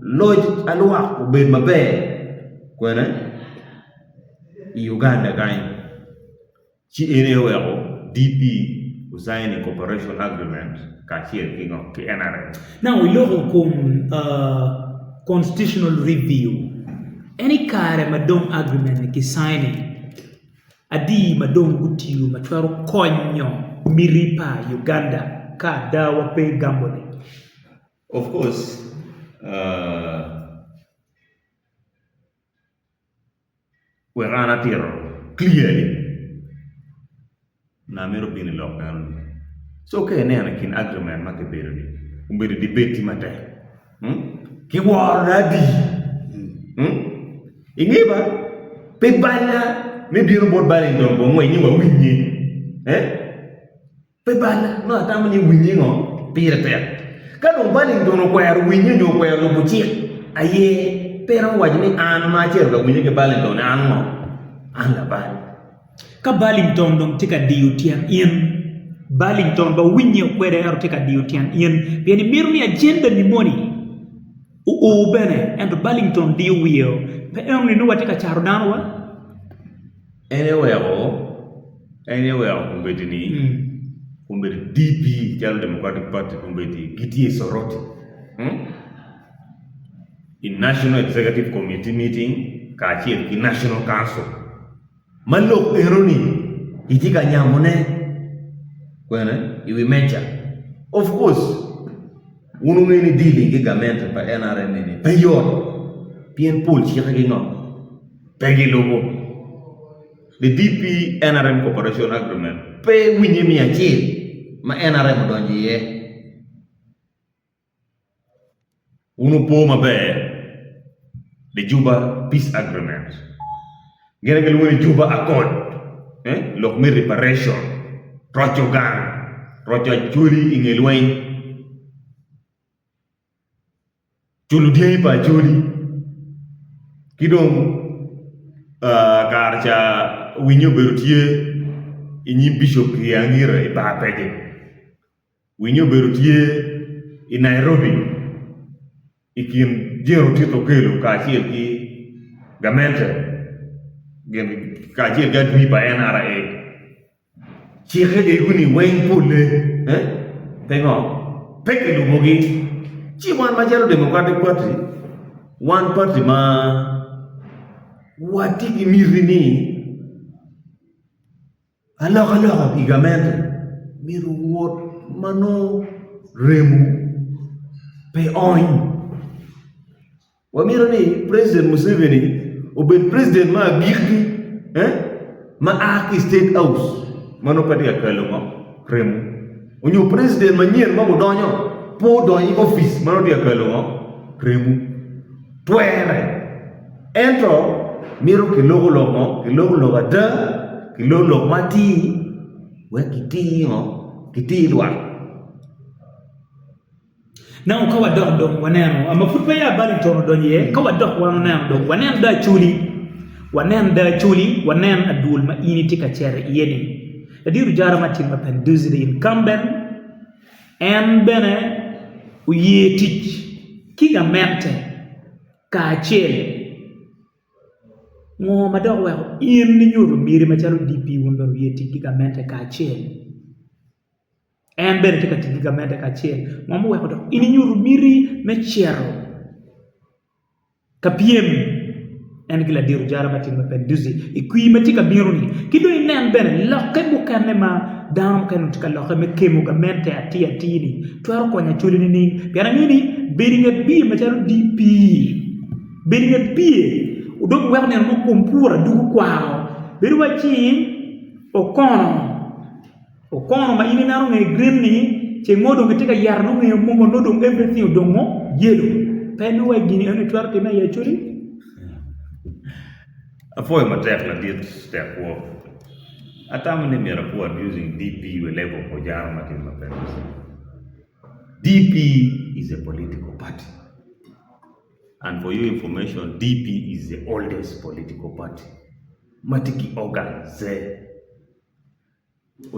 lodge alwa obed maber kwene Uganda kain chi ene o DP sign a cooperation agreement kachiel kingo ki NRM. Now we look constitutional review. Any kare madong agreement ki signing adi madong gutiyu machwaro konyo miripa Uganda ka dawa pe gamboni. Of course, we're gonna tell clearly na mero bini lockdown. So okay, nena kin agreement make berni. Umbere debate mate. Ki waradi. Ingiba pe bala me biro bot bala ndongo ngwe nyi wa winyi. Pe bala no atamani winyi ngo pira te. Kano bali ndongo kwa ya winyi nyo kwa ya lobuchi. Aye pero wajini anu ma cher ga winyi ke bala ndongo anu mo. Anda bala. Ka Ballington dong tika diutian in Ballington ba winye kwere aro tika diutian in bieni miruni agenda ni moni u bene and Ballington di wio pe emni no watika charudanwa anywhere kumbedini kumbedi DP jalo Democratic Party kumbedi gitie soroti in National Executive Committee meeting kachi in National Council Malok eroni itika nyamone kwene iwi mecha of course unungeni dealing gigamenta pa NRM ni payor pien pool chika gingo pegi logo the DP NRM cooperation agreement pe winye mi achil ma NRM donji ye unu po mabe the Juba peace agreement gene ke luwe Juba Accord lok me reparation rocho gang rocho chuli ingelwen chulu diei pa chuli kidong karcha winyo berutie inyi bishop yangira iba pege winyo berutie in Nairobi ikin jero tito kelo ka chiel ki gamente kajier gadwi pa NRA chike eguni wen pole tengo peke lubogi chi wan majaro Democratic Party one party ma watiki mirini aloka igamente miru wot mano remu pe oin wa mirani President Museveni obed president ma girgi ma aki state house mano pati akalo mo kremu onyo president ma nyen ma donyo po donyi office mano dia akalo mo kremu twere entro miro kilogo logo ada kilogo mati we kitilwa Now kawa dog waneno amafutwa ya Ballington donye kawa dog waneno dog wanen da chuli wanen adul ma ini tika chere yeni Adiru Jara Martin Mapinduzi the incumbent and bene uye teach kiga mente ka chel ngo madog wa in ni nyuru miri machalo DP wonder uye teach kiga mente ka chel and bene tika kiga mente ka chel ngo wa ko in nyuru miri mechero kapiem en gila diru Jara Martin Mapinduzi ikui matika biruni kido inen bene lokke bukane ma dam kan tika lokke me kemu ga mente ati ni twaro ko nya chuli ni piana ngini beringa bi machalo DP beringa bi udok werne mo kompura dugu kwao beru wachi okono ma ini naro ngai green ni che ngodo ketika yar no ngai mongo no do everything do mo yelo penu wa gini oni twaro tema ya chuli Afoy matek la dit step work. Atamani mera po abusing DP we level for Jara Martin Mapinduzi. DP is a political party. And for your information, DP is the oldest political party. Matiki organ say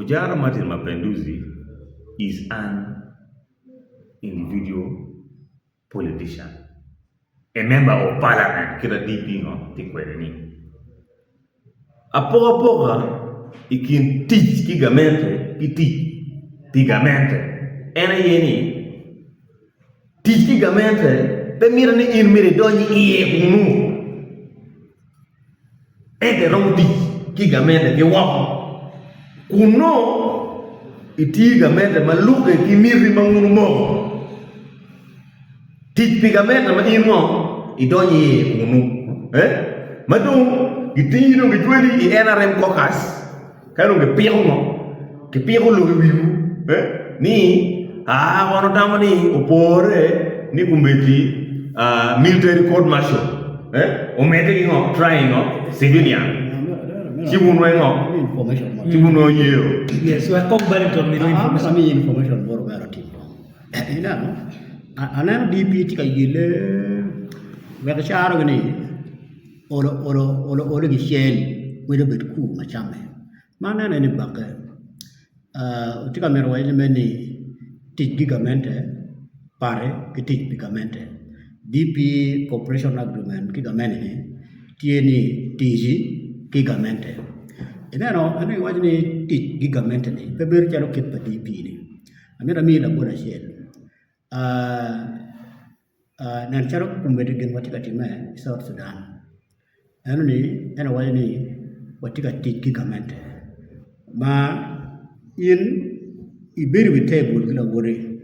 Jara Martin Mapinduzi is an individual politician. A member of parliament, kira DP no, tikwereni. Apoga ikin teach kigamente pigamente ena yeni teach kigamente pe mirane in mire doni iye kunu ede rodi kigamente ke wako kuno itigamente maluke kimiri mangunu mo teach pigamente ma imo idoni iye kunu madung Gitino gitweli NRM caucus kanu ke piego lo wiwu ni wano tamani opore ni kumbeti military court martial omete ngo trying civilian chibuno chibuno yeo yes we come back to me information more about it ina anan DP tika yile wega charo gani olo gishel with a bit cool machame mana nani baka utika merwa ile meni teach gigamente pare teach gigamente DP cooperation agreement gigamente tieni tiji gigamente enano ani wajini teach gigamente ni peber chalo kitpa DP ni amira mila bona shel nan charo kumbete gen watika time South Sudan Anoni, and away what you got teach gigamente. Ma in Iberi with table, you worry.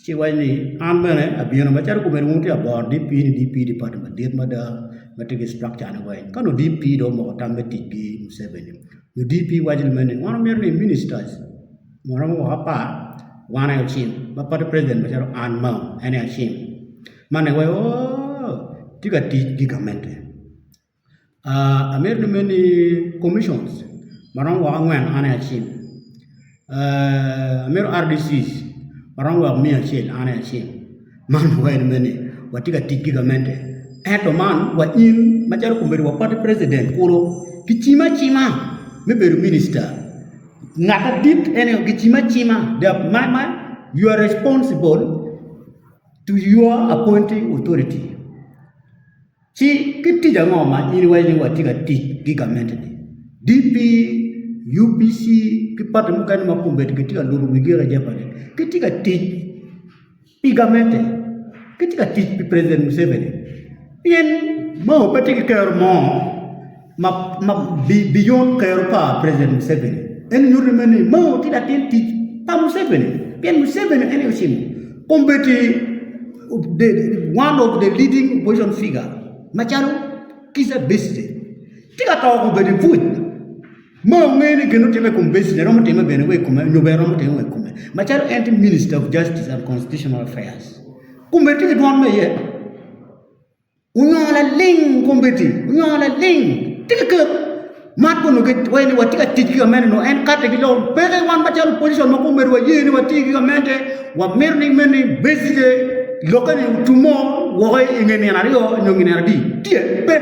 She was ni Anbane, a piano matter community about DP department, dear mother, material structure and away. Can DP do more time with Museveni. The DP was in one merely ministers. Moramo Hapa, one I seen, but the president was Anma, and I seen. Man away, oh, you got teach gigamente. American many commissions, Marang Wangwan Anachim, Amer RDCs, Marang Wang Miachil Anachim, Man when many, what take a gigamente. At a man, what in Machakumber were party president, Kuro, Kichima Chima, maybe minister. Not a deep any of Kichima Chima, my man, you are responsible to your appointing authority. Si kiti jangoma ini wajini watika gigamente DP UPC kipata mukani mapumbeti ketika luru wigira Japani ketika gigamente ketika President Museveni yen mau patiki care ma beyond care pa President Museveni en yuri meni mau tidak pa Museveni pian Museveni eni usimu kumbeti one of the leading opposition figure Macharo kisa Besigye. Tika tawa ko bedi food. Mo ngeni genu teme kum Besigye romo teme bene we kuma no be romo teme we kuma. Macharo anti Minister of Justice and Constitutional Affairs. Kumbeti don me ye. Unyola ling. Tika mat ko no get we ni watika tiki amene no en kate gilo pere wan Macharo position mo kumberu wa ye ni watiki amene wa merni meni Besigye lokani tumo woy ingene nario nyongine radi tie be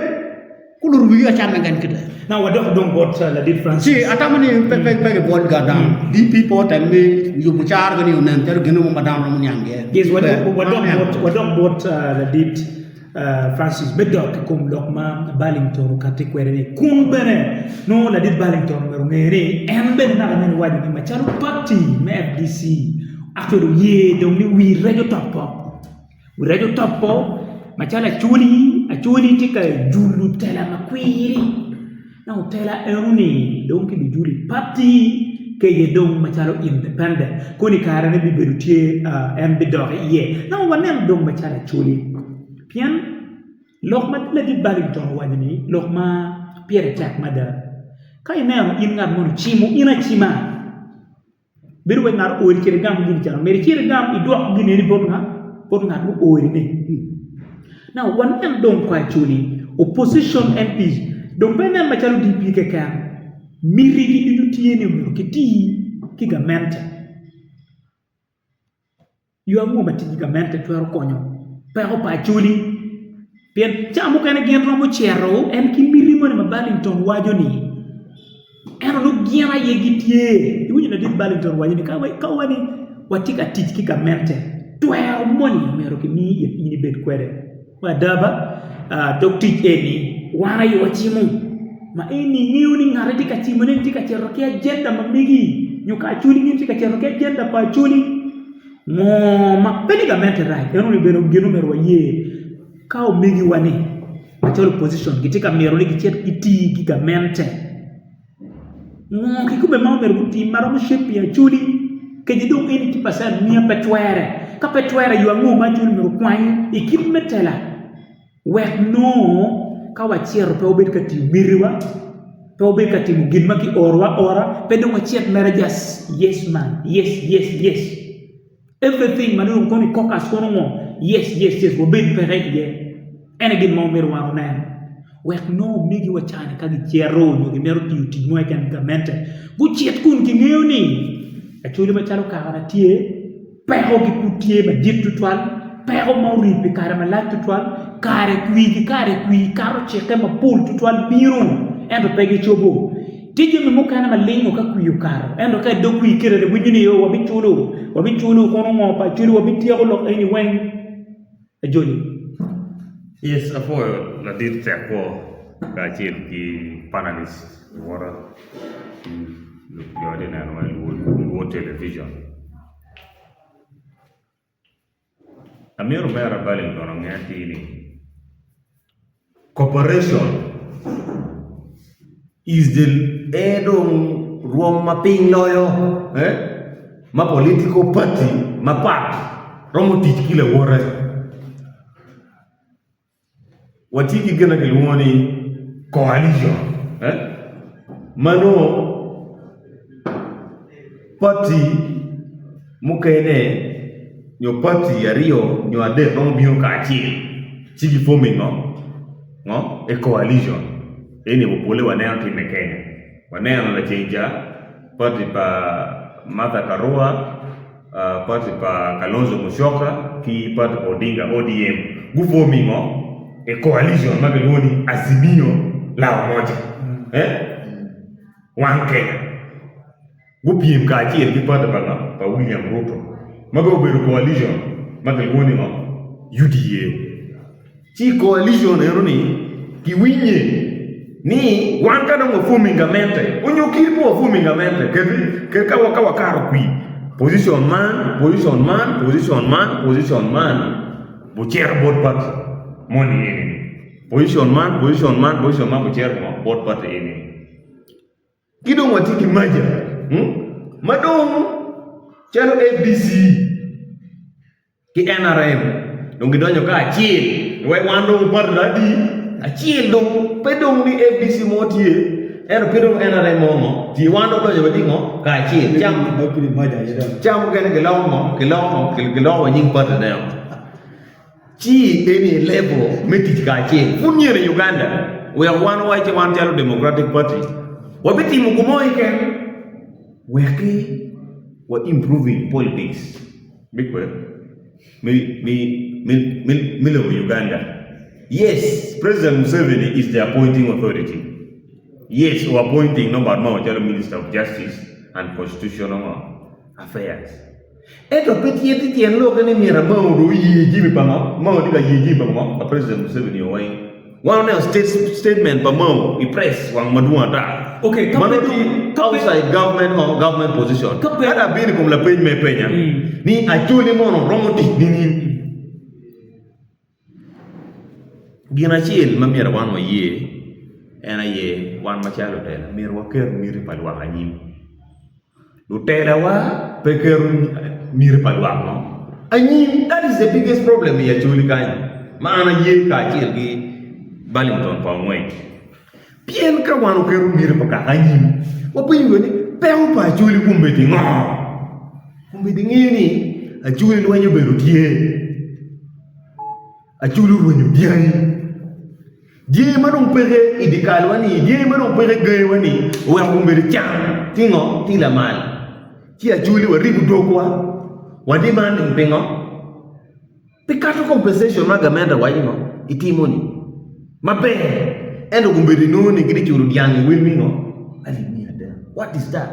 kulur wi achame gan kita Now, what don't vote Ladid Francis? Si atamani pe bon gadam. Di people tami you buchar gani unan ter ginu madam ramun yange. Yes, what don't vote Ladid Francis Bedok kum lokma Ballington kati kwere kun bene no Ladid Ballington merungere embe na gamen wadi ni macharu party me FDC actually ye dongli we radio top machala achuli tika julu tela makwiri na utela eruni donki bi juli party ke ye dong machalo independent koni karane bi berutie embe dore ye na wanem dong machala chuli pian lokma la di Ballington wajini lokma Pierre Jack mada kay na in ngar mon chimu ina chima biru ngar ori kire gam gini chano meri kire gam i dok gini ri bon ngar mu ori ne now one em dong kwa chuli opposition MPs dong benen machalo DP ke kan miri di du tiene mu ke ti ki gamente yo amu mati gamente twero konyo pero pa chuli pien chamu kana gen romo chero en ki miri mo ma Ballington wajo ni eno no giana yegitie iwunya na dit Ballington wajo ni kawani watika tiki gamente twero money mero ke mi yini bet kwere wadaba dokti eni wana yo chimu ma eni niuni ngare tika chimu ne tika chero ke agenda mamigi nyuka chuli ni tika chero ke agenda pa chuli mo ma peligamente right eno ni bero genu mero ye kao migi wani achol position kitika mero ni kichet kiti gigamente kikube mau mero kuti maro shape ya chuli kejidong eni tipasa mia petwere ka petwere yu angu ma chuli mero kwani ikimetela wek no ka wachiero pe obet kati miriwa pe obet kati mugin ki ora pe dong wachiet merajas yes man yes everything manu koni kokas kono mo yes wo ben pere ye enegin mo mer wa nan wek no migi wachane ka gichiero nyo gi meru ti mo kan gamente gu chiet kun ki ngeuni achuli ma chalo ka kana tie pe ho gi putie ma ditu twal pe ho mauri pe kare ma latu twal kare kui karo cheke ma pul twal biro endo pe gi chobo tije mi mukana ma lengo ka kuyu karo endo ka do kui kire de bunyini yo wabi chulu kono mo pa chulu wabi tiego lo any wen ajoli yes afo la dit teko ka chil ki panelist wara yo de na no television amiro mera Ballington ngati ni cooperation is the edong ruang maping loyo ma political party ma part romo tikile wore watiki gena ke woni coalition mano party mukene nyo party ario nyo ade romo bio ka chigi forming no e coalition eni wopole wanao time Kenya wanao la chenja party pa Martha Karua party pa Kalonzo Musyoka ki party pa Odinga ODM forming e coalition mageloni azimio la umoja one Kenya gupiem ka chiel ki party pa William Ruto magoberu coalition mageloni UDA chi coalition eroni ki winye ni wankana mo fumingamente onyo kipo fumingamente ke ka wakaro kui position man bucher board party money eni position man bucher board party eni kidong watiki maja madong chalo FDC ki NRM dongi donyo ka chiel we wando par ladi achiel dong pedong ni FDC motie ero pedong NRM mo ti wando do yodingo ka achiel cham do kili maja yeda cham gene gelawo nying pata na chi any level meti ka achiel funyere Uganda we are one white one jalo Democratic Party wabiti mugumoi ken weki wa improving politics bigwe Uganda. Yes, President Museveni is the appointing authority. Yes, we're appointing number more Minister of Justice and Constitutional Affairs. Eto peti yeti tien lo kene mira mau yiji mi pama mau diga yiji pama President Museveni owai one statement pa mau I press wang madua da okay outside government position ada bini kum la page me penya ni Acholi mono romoti ni gina chiel mamira wan wa ye ena ye wan machalo tela mir wa ker mir palwa anyim Lutela wa pekeru mir palwa no anyim that is the biggest problem ya Acholi kan maana ye ka chiel gi Ballington pa ngwe bien ka wan keru mir pa ka anyim wa pingo ni pew pa Acholi kumbeti ngo kumbeti ngini Acholi lo wanyo beru tie Acholi lo wanyo diai Jee manong pere idikal wani, jee manong pere gay wani, wang kumberi chang, tingo, tila mal. Ci Acholi wa ribu dokwa, wa demanding pingo. Pikato compensation ma gamenda wa yingo, itimoni. Mabe, endo kumberi nuni gidi churu diangi wilmingo. Ali mi ada. What is that?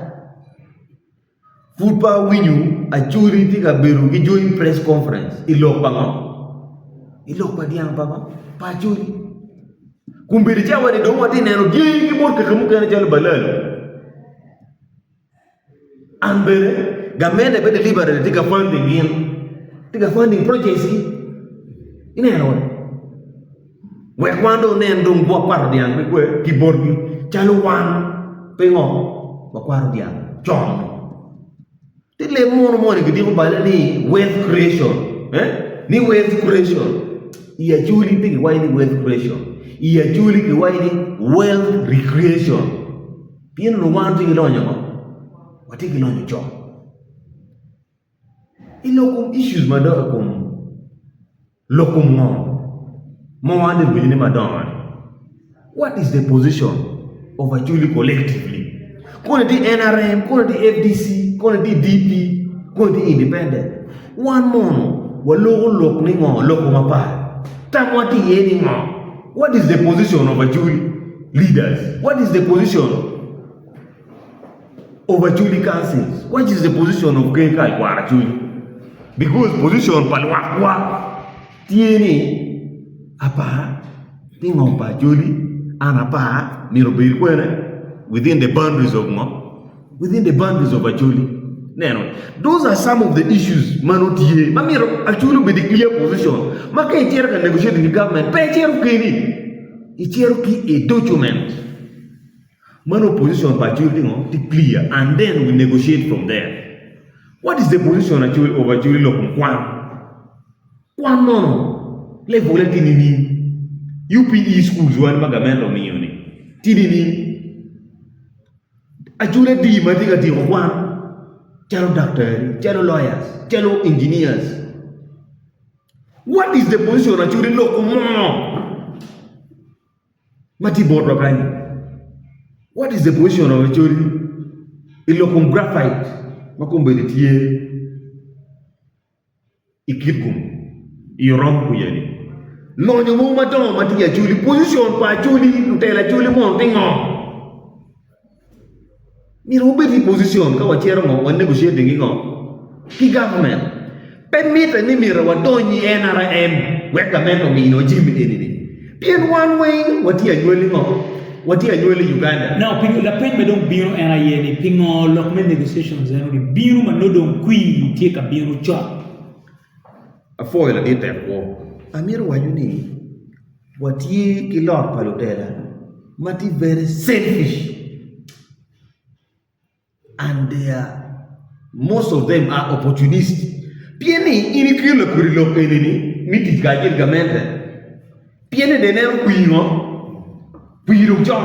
Fupa winyu, Acholi tika beru ki join press conference. Ilok pango. Ilok pa diang pama. Pa Acholi. Kumbiri jawa ni domo di neno gigi morka kamu kana jalo balal ambere gamende be deliberate tika funding projects ine no we kwando nendo ngwa kwaro diang be kwe keyboard jalo wan pengo ba kwaro diang chong tile mono gidi ko balal ni wealth creation ni wealth creation ya Acholi tiki why ni wealth creation iya Acholi ki waini wealth recreation pien no wanti ilonyo wati ilonyo cho ilokum issues madara kum lokum ngo mo wande bini madara what is the position of Acholi collectively kone di NRM kone di FDC kone di DP kone di independent one mono walogo lok ni ngo loko mapa tamwati yeni ngo. What is the position of Acholi leaders? What is the position of Acholi councils? What is the position of Kenkai kwa Acholi? Because position palwakwa tieni apa tingo pa Acholi anapa mirobir kwene within the boundaries of Acholi. Neno, those are some of the issues manotie. Mamiro Acholi be the clear position. Maka ichero can negotiate in the government. Pe ichero kini. Ichero ki a document. Mano position by Acholi no to clear and then we negotiate from there. What is the position of Acholi lokum kwan no. Le voleti nini. UPE schools one magamento miyoni. Tinini. Acholi di matiga di kwan. Chalo doctor, chalo lawyers, chalo engineers. What is the position of Acholi lokum? Mati board wakani. What is the position of Acholi? Ilokum graphite. Makumbe tiye. Ikitkum. Irom kuyani. Lonyo mo madon mati Acholi. Position pa Acholi. Nutela Acholi montingo. Mirobe di position ka wachero mo wan negotiating ngo ki government permit ni mira wadonyi NRM wekamento mino jimbi ni pien one way wati anywele Uganda now pingo la pen me don biro NRM ni pingo lokmen negotiations ni biro man no don kui tie ka biro cho afo la dite ko amiro wayuni wati ki lord palotela mati very selfish. And most of them are opportunists. Pieni ini kilo kurilo penini miti gajil gamente. Pieni denero kuiro jo.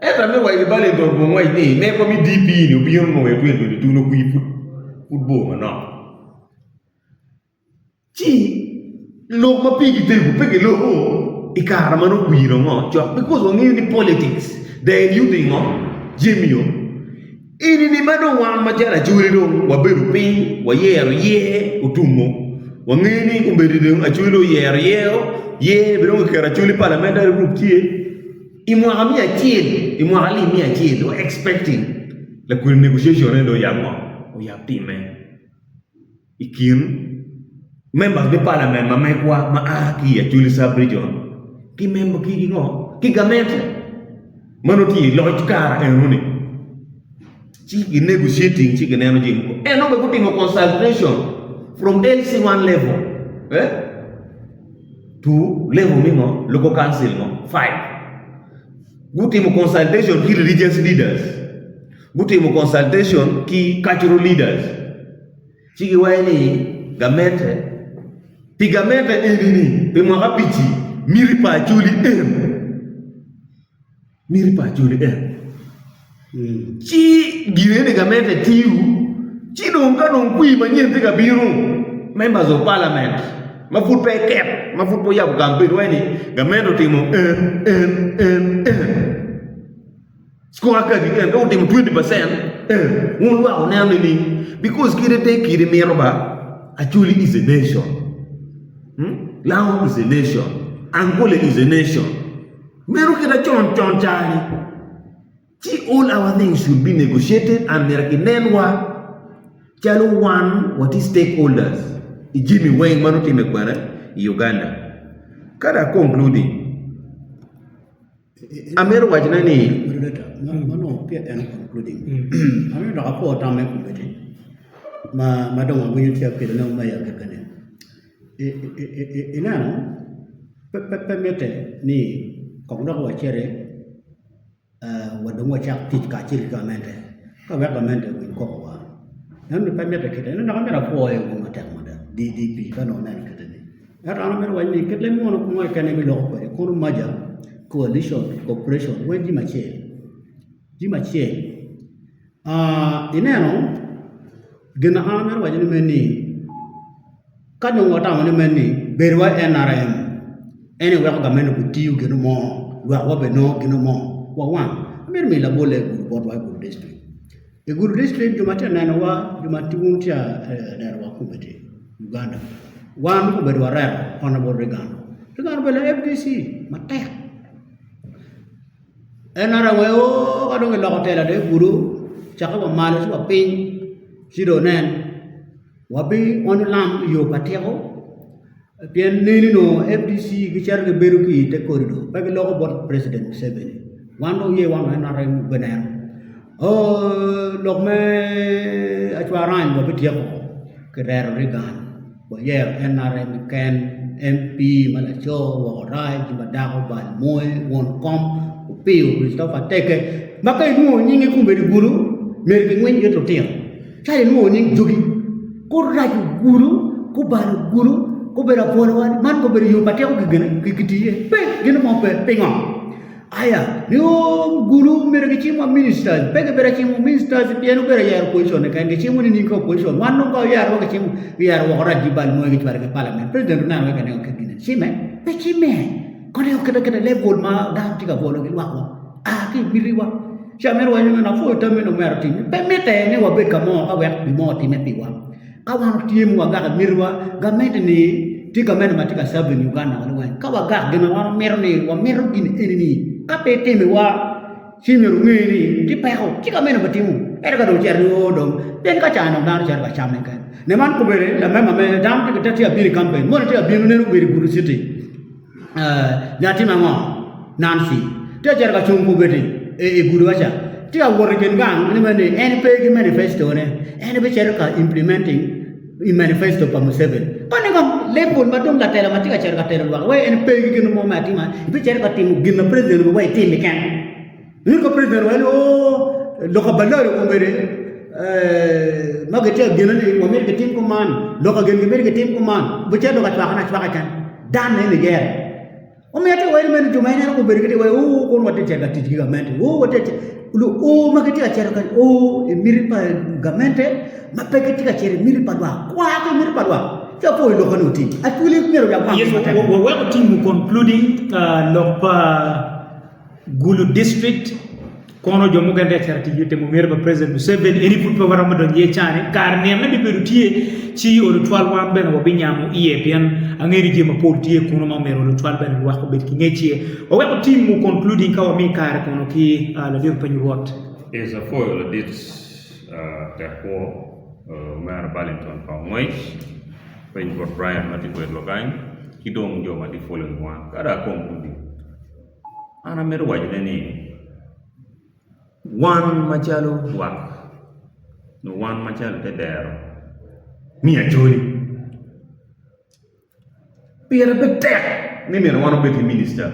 Eta me wa ibale do mo wa ni me ko mi DP ni obiyo no e tu no kui football no. Chi lo ma pigi te pigi lo ikara mano kuiro mo jo because when in politics they you thing Jimmy ini ni mado wan majara Acholi do waberu pin wa yero ye utumo wangini kumberi do Acholi yero ye bero kera Acholi parliamentary group tie imwami achiel imwali mi achiel or expecting la kur negotiation ndo yango o ya time ikin members of parliament ma mekwa ma aki Acholi sub region ki member ki ngo ki government manoti lodge kara enuni chi negotiating chi ganeno jimko no be putting a consultation from LC1 level to level mingo local council no 5 guti mo consultation ki religious leaders guti mo consultation ki cultural leaders chigi waini gamente pigamente enini pe mo kapiti miri pa Acholi chi girene gamente tiu chi donga non qui manyente kabiru members of parliament mafut pe kep mafut po yabu campaign waini gamente timo score ka di kan timo 20% un wa ona ni because kire meroba Acholi is a nation Lao is a nation Angola is a nation meru kida chon chani all our things should be negotiated and merakinenwa chalo one what is stakeholders Jimmy Wayne manuti mekwara Uganda kada concluding Amero wajina ni no pia and concluding Amero da ko ta me ku beti ma do ma bunyu tia ke no ma ya kakane ina no pe mete ni kong da wa chere wadongo chak tit ka chiri ka mente ka wa ka mente win ko wa nan pe mete ke na ka mera po e mo ta mo da DDP ka no nan ke ni ara na mera wa ni ke le mo no ko ka ne mi lo ko ko maja coalition cooperation when di mache ina no gena ha mera wa ni meni ka no wata mo ni meni berwa NRM ene wa ka mena ku tiu gena mo wa be no gena mo one me la bole good wa district a good district jumata nana wa jumatuntia na wa kumete Uganda one ko bedwa rare honorable regando bela FDC matek enara weo kadong lo hotel de guru chaka wa mala su pin sido nen wabi on lam yo patero bien nini no FDC gichar ke beruki te corridor pa lo bot president Museveni Wano ye wano NRM benar. Lok me acuaran bo betiak kerer regan. Bo ye NRM ken MP malacho wo rai jimadako bal moy won kom upiu Christopher teke. Maka nu nyingi kumbe di guru merke ngwen yeto tiang. Chai nu nying jogi. Ko raju guru, ko bal guru, ko bera polwan man ko beri yo patiak gene kikiti pe gene mo pe pengong. Aya, yo guru mere kichimo ministers, pege bera chimo ministers piano bera yar position kan kichimo ni ko position. Wanu ko yar ko kichimo yar wo ra dibal mo ki tware ke parliament. President na wa kan ko kine. Sime, pe chime. Ko ne ko kada level ma da tika bolo ki wa. Ki biriwa. Chamero wa na fo tame no mer tim. Pe mete ne wa be kamo ka wa bi mo tim pe wa. Ka wa tim wa ga mirwa ga mete ni tika mena matika sabu ni Uganda wala wa. Ka wa ga gena wa mer ni wa mer gini enini. Kape teme wa chimiru ngini ti peo ti ka mena batimu era ka do cherni o dom den ka chana na cher ka chamne ka ne man ko bere la mema me dam ti ka ti abiri campaign mo ti abiri ne ru beri guru city nyati ma ngo nansi ti cher ka chung ko beti e guru acha ti a wor gen gang ne mane NP ki manifesto ne ene be cher ka implementing in manifesto pa Museveni pane kam level madong la tela matika cher ka tela wa we NP ki no mo mati ma be cher ka timu gina president mo way tim kan ni ko president wa lo ka balaro ko bere magati gina ni mo mer ke tim ko man lo ka gen mer ke tim ko man be cher lo ka twa kan dan ne ger o me ate wa men to mai na ko bere ke wa o ko mo te cher ka ti government o wote lu o magati cher ka o miri pa government mapeke tika chere miri padwa kwa ke miri padwa chapo ilo kanuti atuli mero ya yes we continue concluding lopa Gulu district kono jomo gande charti yete mo merba president Museveni eni fu pe warama don ye chane kar ne na bi beru tie ci o toile wa ben wo binyamu iye pian angeri jema pol tie kuno ma mero o toile ben wax ko bet ki ngechie o wa team mu concluding ka mi kar kono ki la dem pa ñu wot is a foil dit ko maire Ballington fa moy pen ko Brian mati ko lo gain ki dom jo mati following one kada concluding ana mero wajde ni one machalo wak no one machalo te der mi Acholi Pierre betek ni mero one beti minister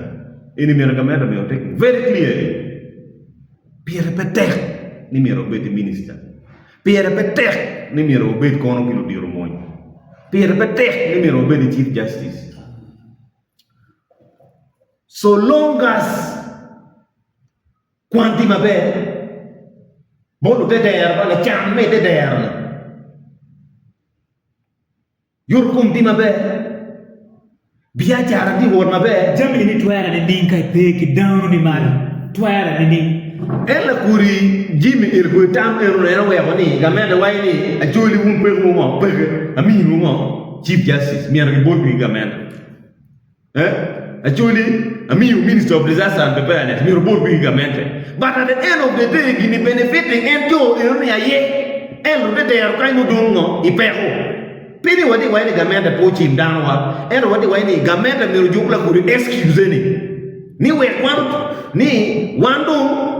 ini mero kamera me take very clearly Pierre betek ni mero beti minister Pierre betek ni mero beti kono kilo di romoy Pierre betek ni mero beti chief justice so long as quanti mabe bolu te der ba le cham me te der yur kum di mabe biya jara di wor mabe jamli ni twara ne dinka peki down ni mal twara ni ela kuri jimi il ko tam ero ne we woni gamede wayni Acholi wum pe mo pe ami mo chief justice mi ara bol bi gamede Acholi Ami Minister of Disaster and Preparedness, mi report big government. But at the end of the day, gini benefiting ento ironi aye, elo de der kai no dungo ipeho. Pini wadi wani government pochi mdanwa, elo wadi wani government mi rujukla kuri excuse ni we kwantu ni wando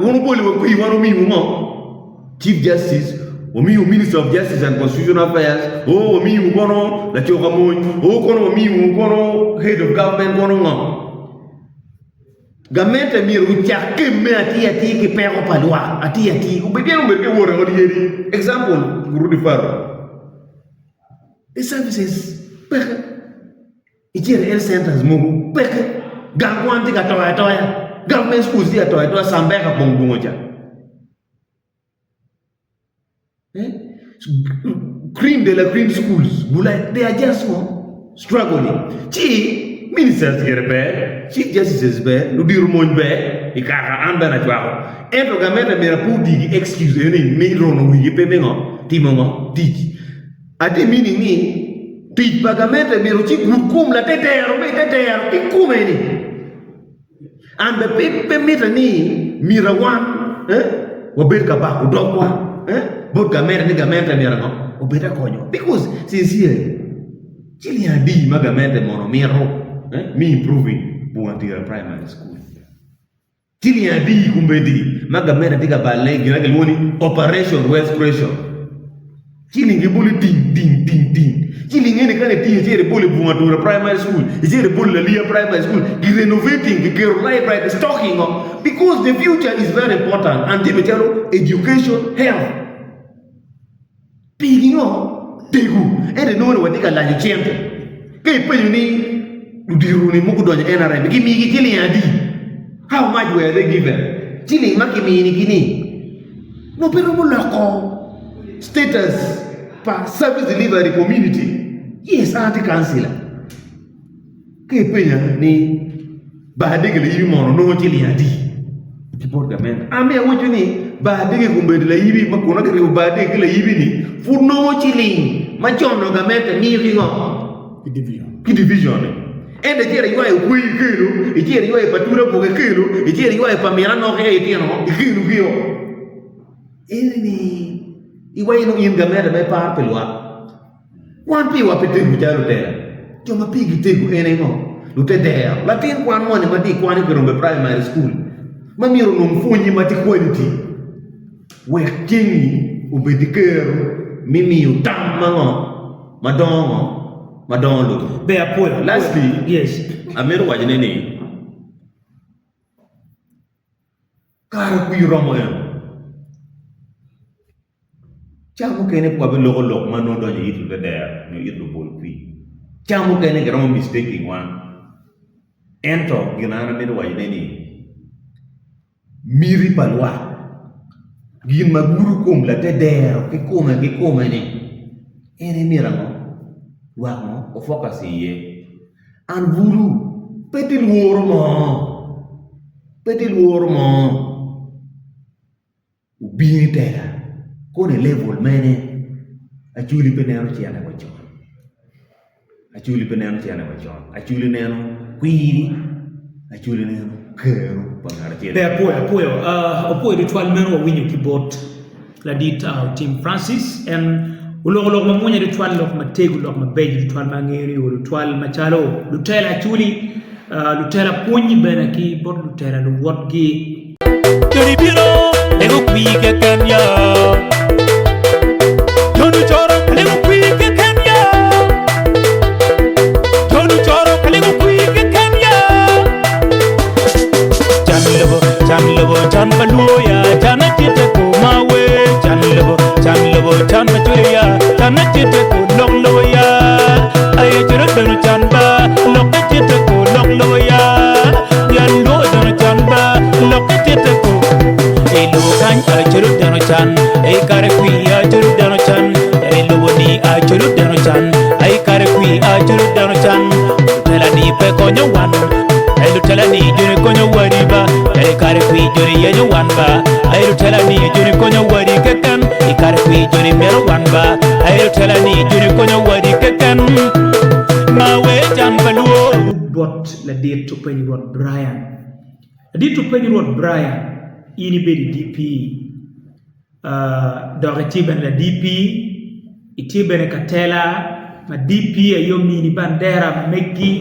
unuboli wakui wano mi mo Chief Justice Omi Minister of Justice and Constitutional Affairs, Omi Ugono, la Chokamoy, Kono Omi Ugono, Head of Government Kono. Gamete mi rucha kemme ati ki pero palwa ati ubediano mbeke wora ngodi yeri example guru di faro the services peke ijere health centers mugu peke gangwanti ka toya government schools dia toya sambeka bongbongo ja cream de la cream schools bulai they are just struggling ministers here be chief justices be lu diru moñ be ikaka anda na jwako ento gamete mera pudi excuse ni mi rono wi pe mengo timongo tiji ati meaning ni tij pagamete mero chi gukum la tetero be tetero ikume ni ambe pe meta ni mirawan wabet ka ba udokwa bot gamete ni gamete mera ngo obeta konyo because sincere chili adi magamete mono mero me improving Buantira Primary School. Tili adi kumbedi magamera tika balai gira kelwoni Operation West Pressure. Tili ngibuli ting. Tili ngene kane ting jere bole Buantira Primary School, jere bole Lalia Primary School, renovating the girl library stocking up because the future is very important and the education health. Piging on tegu and no one will take a large champion. Ke ni Udiruni muku donya NRM kimi kili adi. How much were they given? Chili makimi ni kini. No pero mulako status pa service delivery community. Yes, anti councillor. Ke penya ni bahadege le yibi mono no chili adi. Support government. Ame awoju ni bahadege kumbedi le yibi makona kere bahadege le yibi ni fu no chili. Machono government mi ringo. Ki division. Ende jere yuwa kui kilo, jere yuwa patura poke kilo, jere yuwa pamira no ke etino, kilo kilo. Ene ni iwa ino ingamera me pa pelwa. Wan pi wa pete mujalo tela. Joma pigi tego ene no. Lute dea. Latin kwan mo ne mati kwani kerombe primary school. Mamiro no mfunyi mati quality. We kingi ubedikero mimi utamma madongo madonlo be apoyo lastly yes amero wajene ni kara ku romo en chamu kene ko be logo mano do yi yitu der no yitu bol pi chamu kene garo mistaking one ento ginana be wajene ni miri palwa gin maguru kum la te der ke kuma ni ene mirango wamo o focus ye an buru petit wor mo ubi tera kone level mene achuli peneno chiana wachon achuli peneno chiana wachon achuli neno kwiri achuli neno kero pangara chiana Be apoyo ritual meno wa winyo kibot la dit Team Francis and ulog mamunya ritual lok mategu lok mabeji ritual mangeri o ritual machalo lutela achuli lutela punyi bena ki bot lutela lu wotgi Jori biro lego kwike Kenya Jonu choro lego kwike Kenya Jonu choro lego kwike Kenya Chan lebo chan baluya chan chite ko mawe chan lebo chan bachuya chan chite ko long loya ay chiro donu chan ba long chite ko long loya yan lo donu chan ba long chite ko ay lo kan ay chiro donu chan ay kare kwi ay chiro donu chan ay lo ni ay chiro donu chan ay kare kwi ay chiro donu chan tela ni pe konyo wan ay lo tela ni jure konyo wariba ay kare kwi jure yenyo wan ba ay lo tela ni jure konyo wari kekan ay kare kwi jure mero wan ba ay lo tela ni jure konyo wari kekan mawe jan baluo bot la dit to penny rod Brian la dit to penny rod Brian ini be di DP dore ben la DP itibene katela ma DP ayo mini bandera meggi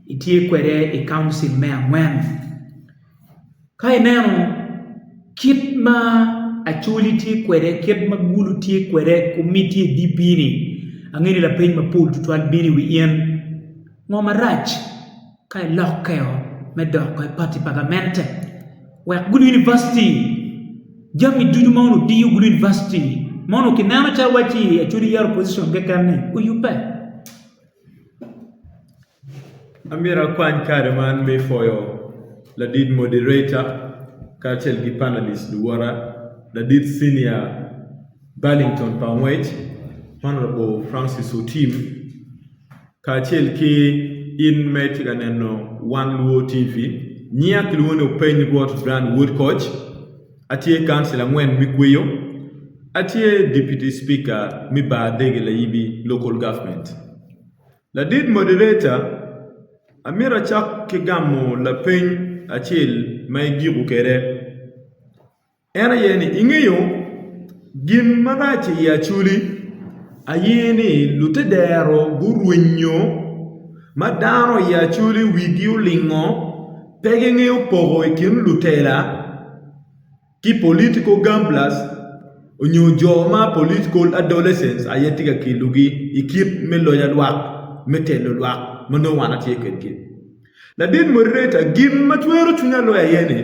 itie kwere e council me angwen kai neno kit ma actually tie kwere kit ma gulu tie kwere committee DP ni angeni la peny ma pool tutwal bini wi ien mo marach kai lokeo me dok kai party parliamente wa good university jami dudu mono diu good university mono kinana cha wachi actually your position gekane uyupe Amira Kwan Karaman me for your la did moderator Kachel gi panelist Duwara la did senior Burlington Pamwait Honorable Francis Otim Kachel ki in metriganeno One Luo TV Nia Kilwono Penny Watt Brand Wood Coach Atie Councillor Ngwen Mikweyo Atie Deputy Speaker Miba Degela Yibi Local Government la did moderator Amira chak kigamo la peny achil may gibu kere era yeni ingeyo gin marachi ya chuli ayeni lutedero gurwenyo madaro ya chuli wigiu lingo pegengeo pogo ikin lutela ki political gamblers onyo joma political adolescents ayetiga kilugi ikip meloya lwak metelo lwak mono wana tie kedke la din moderator gin matwero chunya lo yene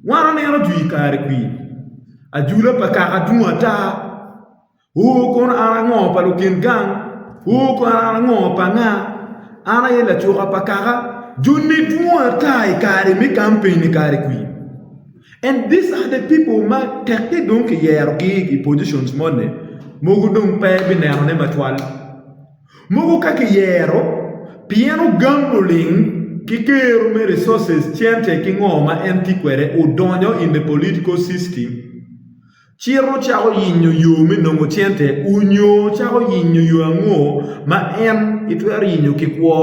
wana ne ro dui kare kwi ajula pakaka duata o kon ara ngo palukin gang o kon ara ngo panga ana yela chuka pakaka junni duata kare mi campaign kare kwi and these are the people ma tekte donc hierarchy positions money mogu dum pe binero ne matwal mogu kake yero piano gambling kikero me resources chiente kingoma entiquere udonyo in the political system chiro chao yinyo yume nongo chiente unyo chao yinyo yuango ma en itwer yinyo kikwo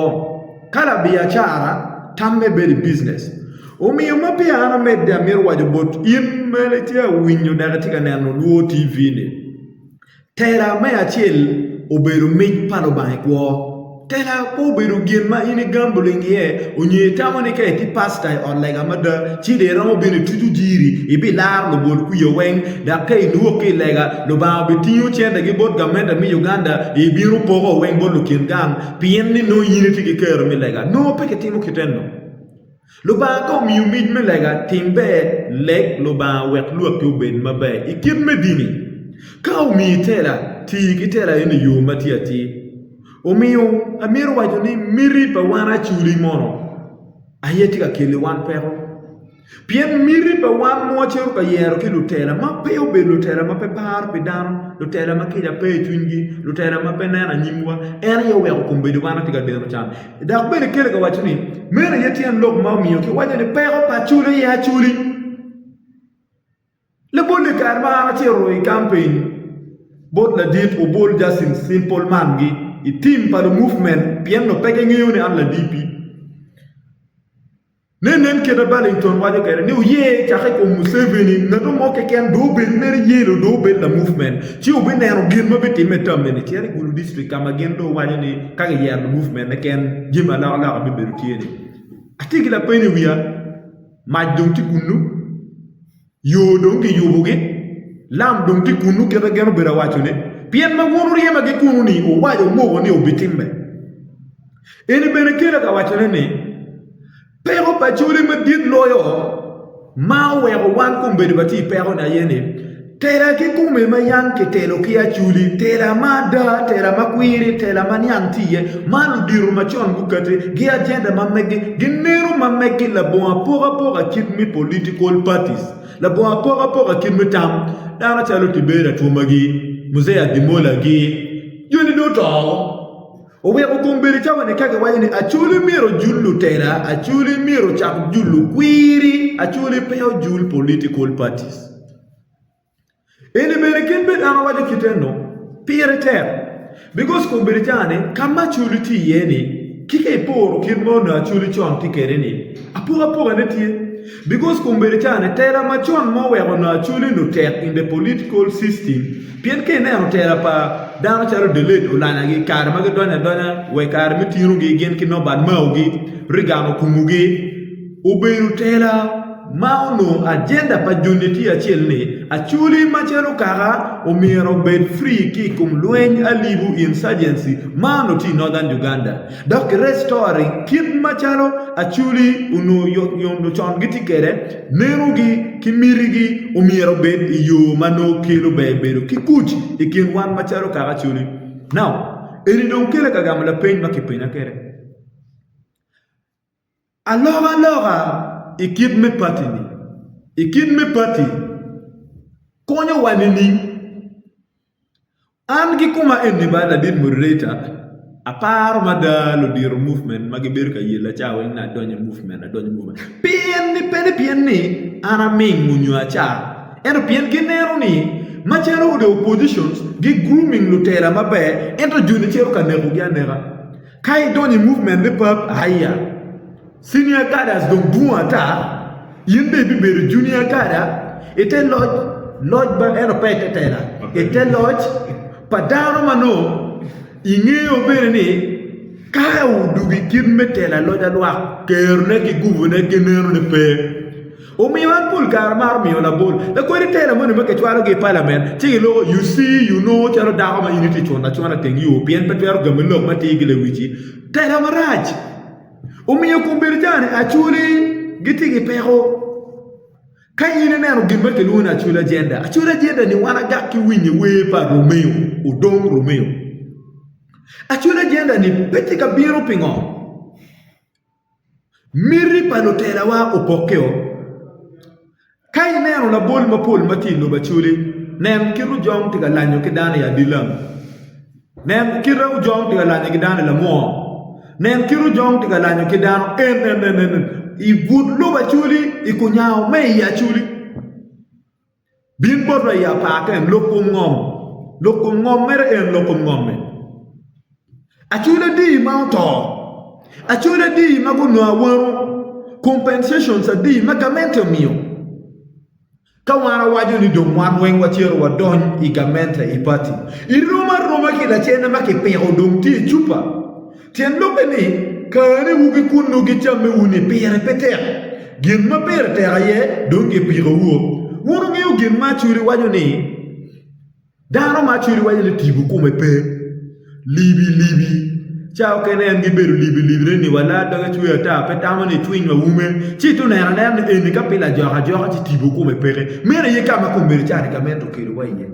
kala biashara tamme beri business omiyo mapiana medde amir wajo bot in meletia winyo dagatika neno Luo TV ne tera me achiel oberu mij pano bang kwo tela ko beru gien ma ini gambling ye onye tamone ke ti pastor on lega mada chide ramo bene tuju jiri ibi lar lo bol ku yo wen da kay nuo ke lega lo ba be tiyo chende gi bot gamenda mi Uganda e biru pogo wen bol kin gang pien ni no yini ti ke mi lega no peke timo kitendo lo ba ko mi umid me lega timbe leg lo ba wek lu ko ben mabe ikin medini ka mi tela ti kitela ini yo matiati omiyo amiro wajo ni miri pa wana chuli mono ayeti ka kele wan pero pien miri pa wan mocheru ka yero ki lutela ma peo be lutela ma pe par pe dan lutela ma kija pe chungi lutela ma pe nana nyimwa era yo we ko mbe wana tiga de no chan da be kele ka wacho ni mera yeti an lok ma miyo ki wajo ni pero pa chuli ya chuli le bonde ka karma chero I campaign both la dit o bol just in simple man gi I team par movement pien no peke ngiyo ni am la DP nen ke da Ballington waje kare ni ye cha ko Museveni na do mo ke ken do be ner yelo do be la movement ci o be nero gin ma be timetam ni tiere gulu district kama gen do waje ni ka ge yer movement ne ken jima la be beru tiene atigi la pene wiya ma dum ti kunu yo do ngi yobuge lam dum ti kunu ke da genu be ra wacho ne pien ma wonu ye ma ge kunu ni o waje mo ni o bitimbe eni bene kera ka wacho ne pero Acholi me dit loyo ma wero wan kumbe de bati pero na yene tera ki kume ma yang ke telo ki Acholi tera mada tera makwiri tera manyantiye malu diru machon bukate gi agenda mamegi gineru mamegi la bon pour kit mi political parties la bon pour kit mi tam dara chalo tibera tumagi muzea dimola gi yoni do to Owe okumbiri chawa ne kage waye ni Acholi miro jullu tera, Acholi miro chak jullu kwiri, Acholi peo jul political parties. Ene bere kenbe ana waje kiteno, pire ter. Because kumbiri chane, kama Acholi ti yeni, kike poro kinmo na Acholi chon tikere ni, apura netie. Because kumbiri chane, tera machon mo wero na Acholi no ter in the political system, pien ke ne no tera pa, dano charo delayed ulana gi kar magi donya we kar mi tiru gi gen ki no bad maugi rigamo kumugi uberu tela mauno agenda pa juniti achiel ni Acholi machero kara o miro bed free ki kum lueny alibu insurgency mano ti northern Uganda dok restoring kid macharo Acholi uno yondo chon giti kere neru gi kimiri gi o miro bed yo mano kilo beberu kikuchi ikin wan macharo kara Acholi now eri don kele kagamla pain makipena kere alors ikid me party ni ikid me party konyo wanini angi kuma endi bala din moderator aparo madalo dir movement magiber ka yela chawe na donye movement pien ni ana ming munyu acha eno pien ginero ni machero de oppositions gi grooming lutera mabe ento juni chero ka nego gya nera kai donye movement de pap aya senior cadres don't do ata yinde bi beru junior cadre ete lodge ba eno pete tera ete lodge padaro mano ingeo bere ni ka udugi kirme tela lodge alwa kerne ki gouverneur genero ne pe o mi wan pul karmar mi ona bol da ko tela mo ne make chwaro ge parliament ti lo you see you know charo da ma unity chona tengi o pien petero gamelo ma ti gile wichi tela maraj o mi ko berjane Acholi gitigi pero kayine neno gimbete luna Acholi agenda ni wana gaki winyi we pa Romeo odong Romeo Acholi agenda ni petika biro pingo miri palotela wa opokeo kayine neno la bol mapol matilo Acholi nem kiru jong tiga lanyo kidana ya dilam nem kiru jong tiga lanyo kidana la mo nem kiru jong tiga lanyo kidano I would love Acholi ikunyao me ya Acholi bin bodra ya paka en lokum ngom mere en lokum ngom me Acholi di mauto Acholi di maguno awaro compensations di magamento mio kawana waju ni do mwan wen wachero wadon igamente ipati iroma kila chena make pero dum ti chupa tien lopeni kare wugi kunno gi chamme woni pere peter gin ma pere teraye donge piro wono ngi gin ma churi wajo ni daro ma churi wajo ni tibu kuma pe libi chao kene ngi beru libi ni wala daga chuya ta pe tamani twin wa wume chitu na na ni kapila joha ti tibu kuma pere mere ye kama kumbere chani kamento kiro waje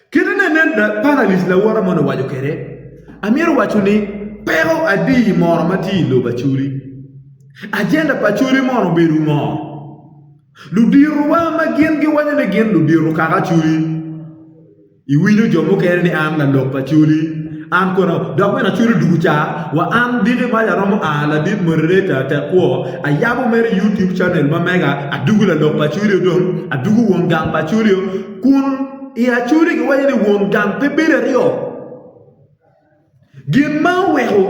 kidene nenda paralysis la wara mono wajo kere amiro wacho ni pero adi moro matilo Acholi agenda Acholi moro beru mo ludiru wa magien gi wanya ne gen ludiru ka Acholi iwinyo jomo kere ni am na lok Acholi an kono dok mena churi ducha wa an dide ma ya romo ala dit moderator ta ko ayabo mere YouTube channel ma mega adugu la dok pa churi don adugu won gang pa churi kun ya churi ki wayni won gang pe bere rio gin ma weho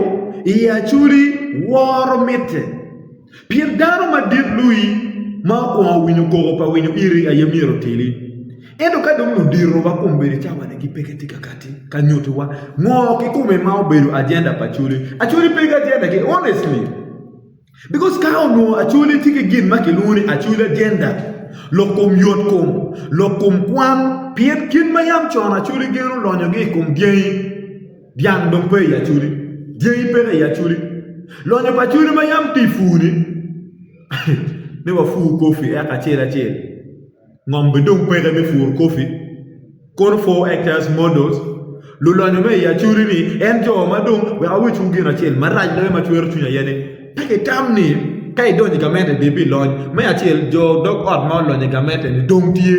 ya churi woro mete pien dano ma dit lui ma ko winyo ko pa winyo iri ayemiro tili endo ka dum diro ba kumbere chama ne gipeke tikakati kanyoto wa ngo kikume ma obedo agenda pachuli pega agenda ke honestly because ka ono achuli tike gin makeluni achuli agenda lokom yotkom lokom kwan pien kin mayam chona achuli gero lonyo ge kom diang dom pe ya chuli diei pe ya chuli lonyo pachuli mayam tifuni ne wa fu kofi aka chela ngombe dong pega me fur kofi kon 4 hectares models lo lonyo me ya churi ni enjo ma dong we awi chungi na chel maraj na ma chwer tunya yene pake tamni kai don gamete de bi lon me ya chel jo dog od ma lonyo gamete ni dong tie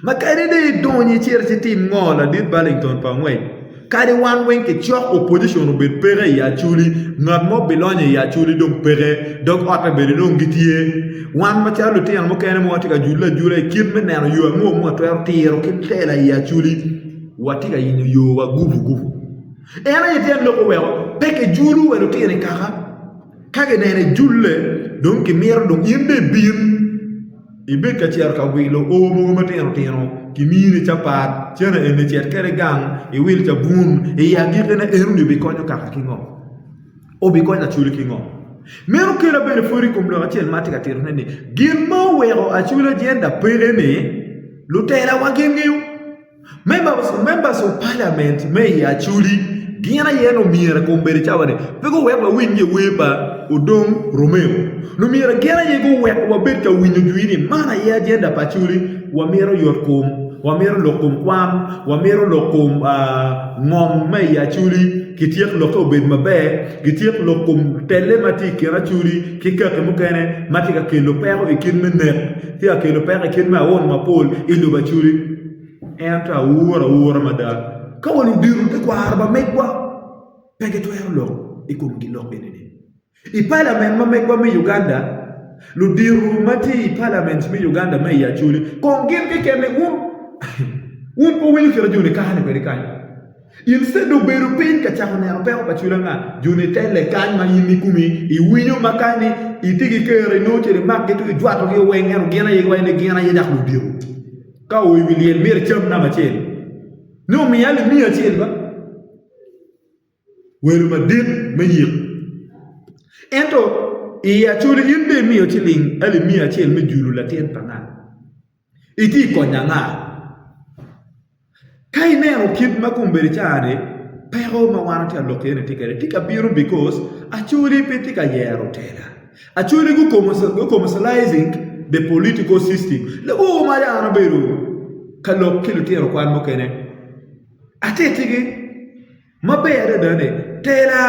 ma kai de don ni cher tim ngola dit Ballington pa ngwe kadi wan wen ke chok opposition be pere ya churi ngat mo bilonye ya churi dong pere dog od be dong gitie wan ma chalo tiyan mo kene mo watika jula kin me nero yo mo to tiro kin tela ya chuli watika yin yo wa gufu era yeten loko wewo peke julu welo tiyan kage nene julle donc miro donc yimbe bir ibe ka cher ka wilo o mo ma tiro ki mini chapat chena ene cher kere gang e wil cha bun e ya gikena erunde be konyo kaka kingo o be konya chuli kingo mero que la belle fori comme le ratiel matika tirnene gilmo wero achula agenda perene lutera wagengiu members of parliament me achuli gina yeno mira kombere chawane pego weba winje weba odong romeo no mira gina yego weba berka winjo juini mana ye agenda pachuli wa mero yorkom wa mero lokom kwam wa mero lokom ngom me achuli kitiek loko bed mabe kitiek lokom telemati kera churi kika mukene matika kelo pero ikin menek tia kelo pero ikin ma won mapol ilu ba churi enta ura mada kawalu diru te kwa arba megwa pege to yalo ikum gilok enene I parliament ma megwa me Uganda lu diru mati I parliament me Uganda me ya churi kongin ke kene po wilu kera juni kahane kweli kanya instead of beru pain ka chako na pero pachulanga juni tele kan ma yimi kumi I winyo makani itigi kere no chere market to jwato ke wengero gena ye wene gena ye daklu diru ka o wilien mer cham na machel no mi yali mi achel ba weru ma dit me yik ento I achuli inde mi achiling ali mi achel me julu la ten panga iti konyanga kai nero kid makumbere chane pero ma wana tia lokene tika biru because achuli petika yero tena achuli go commercializing the political system le o ma ya na beru kalok kilo tero kwan mokene atetigi mabere dane tela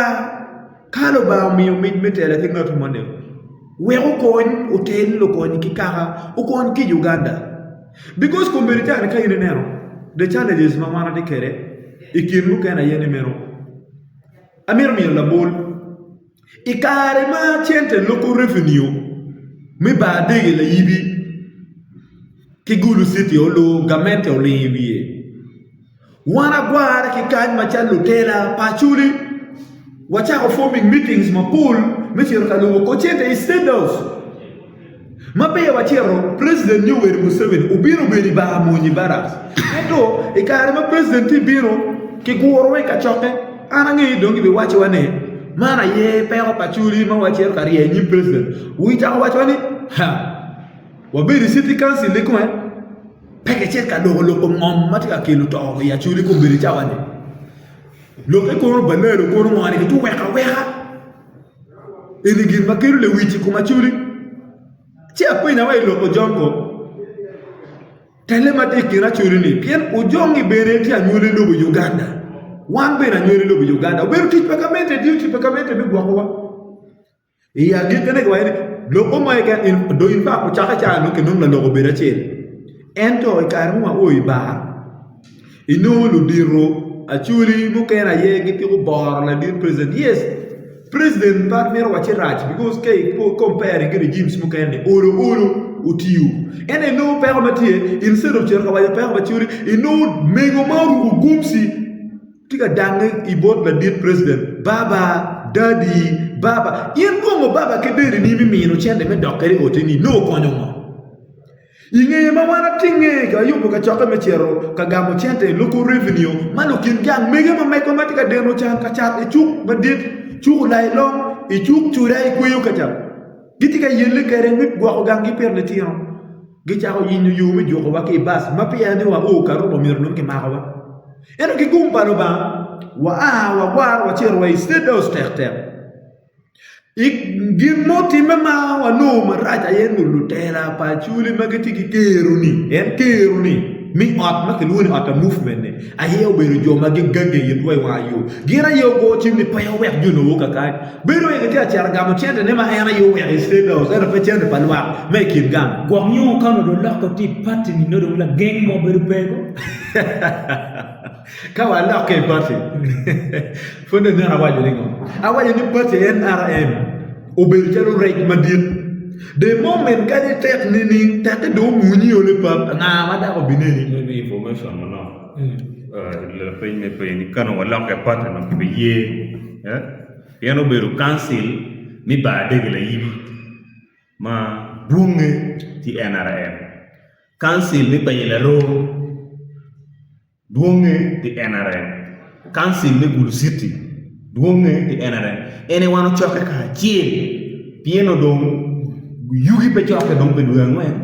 kalo ba mi metela tinga to mane we ko kon hotel lo kon kikara o kon ki Uganda because kumbere chane kai nero the challenges mamana de kere ikiru kana yene mero amir mi la bol ikare ma chente local revenue mi ba dege la yibi ki gulu city olo gamente o lewie wana gwara ki kan ma challo tela pachuli wacha ko forming meetings ma pool mi tiro kalu ko chente state house mabe ya wachero president Yoweri Museveni ubiro beri ba monyi baras eto ikare ma president biro ki goro ka choke anangi dongi be wachi wane mana ye pero pachuli ma wachero kariye nyi president uita wachwani ha wabiri city council le kwa peke cheka dogo ngom matika kilo to ya chuli ko biri chawane loke ko banero ko ngwani tu weka ili gimba kilo le wichi kuma chuli ti apo ina wa iloko jongo telemati kira churini pien ujongi bere ti anyole lobo Uganda wan bere anyole lobo Uganda beru ti pakamente be gwa iya gitene kwa ni loko mai ka in do in fa ko chaka cha no ke non la logo bere chen ento ikaru ma oiba inu lu diro Acholi mukena ye giti ko bor la dir president. Yes, president part mero wachi rach because kay comparing regimes mukene oro utiu. Ene no pero matie instead of cherka waya pero machuri ino mengo maru gumsi tika dange ibot la dir president. Baba, daddy, baba. Yen kongo baba kederi ni mi no chende me dokere oteni no konyo mo. Inge ma wana tinge ka yubo ka choka mechero ka gamo chente local revenue malo kin gang mege ma meko matika deno chan ka chat e chuk badit chuk lai long e chuk churai kuyo ka chat gitika yelle kere mi gwa ko gangi per le tiro gicha ko yinu yumi joko wa ke bas ma pia ne wa o ka robo mir non ke ma wa eno ki gumpa no ba wa chero wa state house ter ik gin moti mema wa no maraja yenu lutera pa chuli magati ki keruni mi ot ma ke luni ot movement ne aye oberu jo magi gange yedwe wa yo gira yo go chimni pa yo wek juno ka ka bero ye ga char gamo chende ne ma era yo wek state house era pe chende palwa me kin gam Gwa nyo kano do lako ti party ni no do la gang mo beru pego. Kawa la ke party fonde na awaje ni ngom awaje ni party NRM oberu chalo rek madit the moment ka ni tek ni ta do muni ole pap na mada ko bineni maybe information mo no le pay me pay ni kano wala ke pat no ke ye yano beru council ni ba de la yibi ma bunge ti NRM council ni pay la ro bunge ti NRM council ni Gulu City bunge ti NRM ene wano choke ka chie pieno dong yugi pe choke dong pe duang wen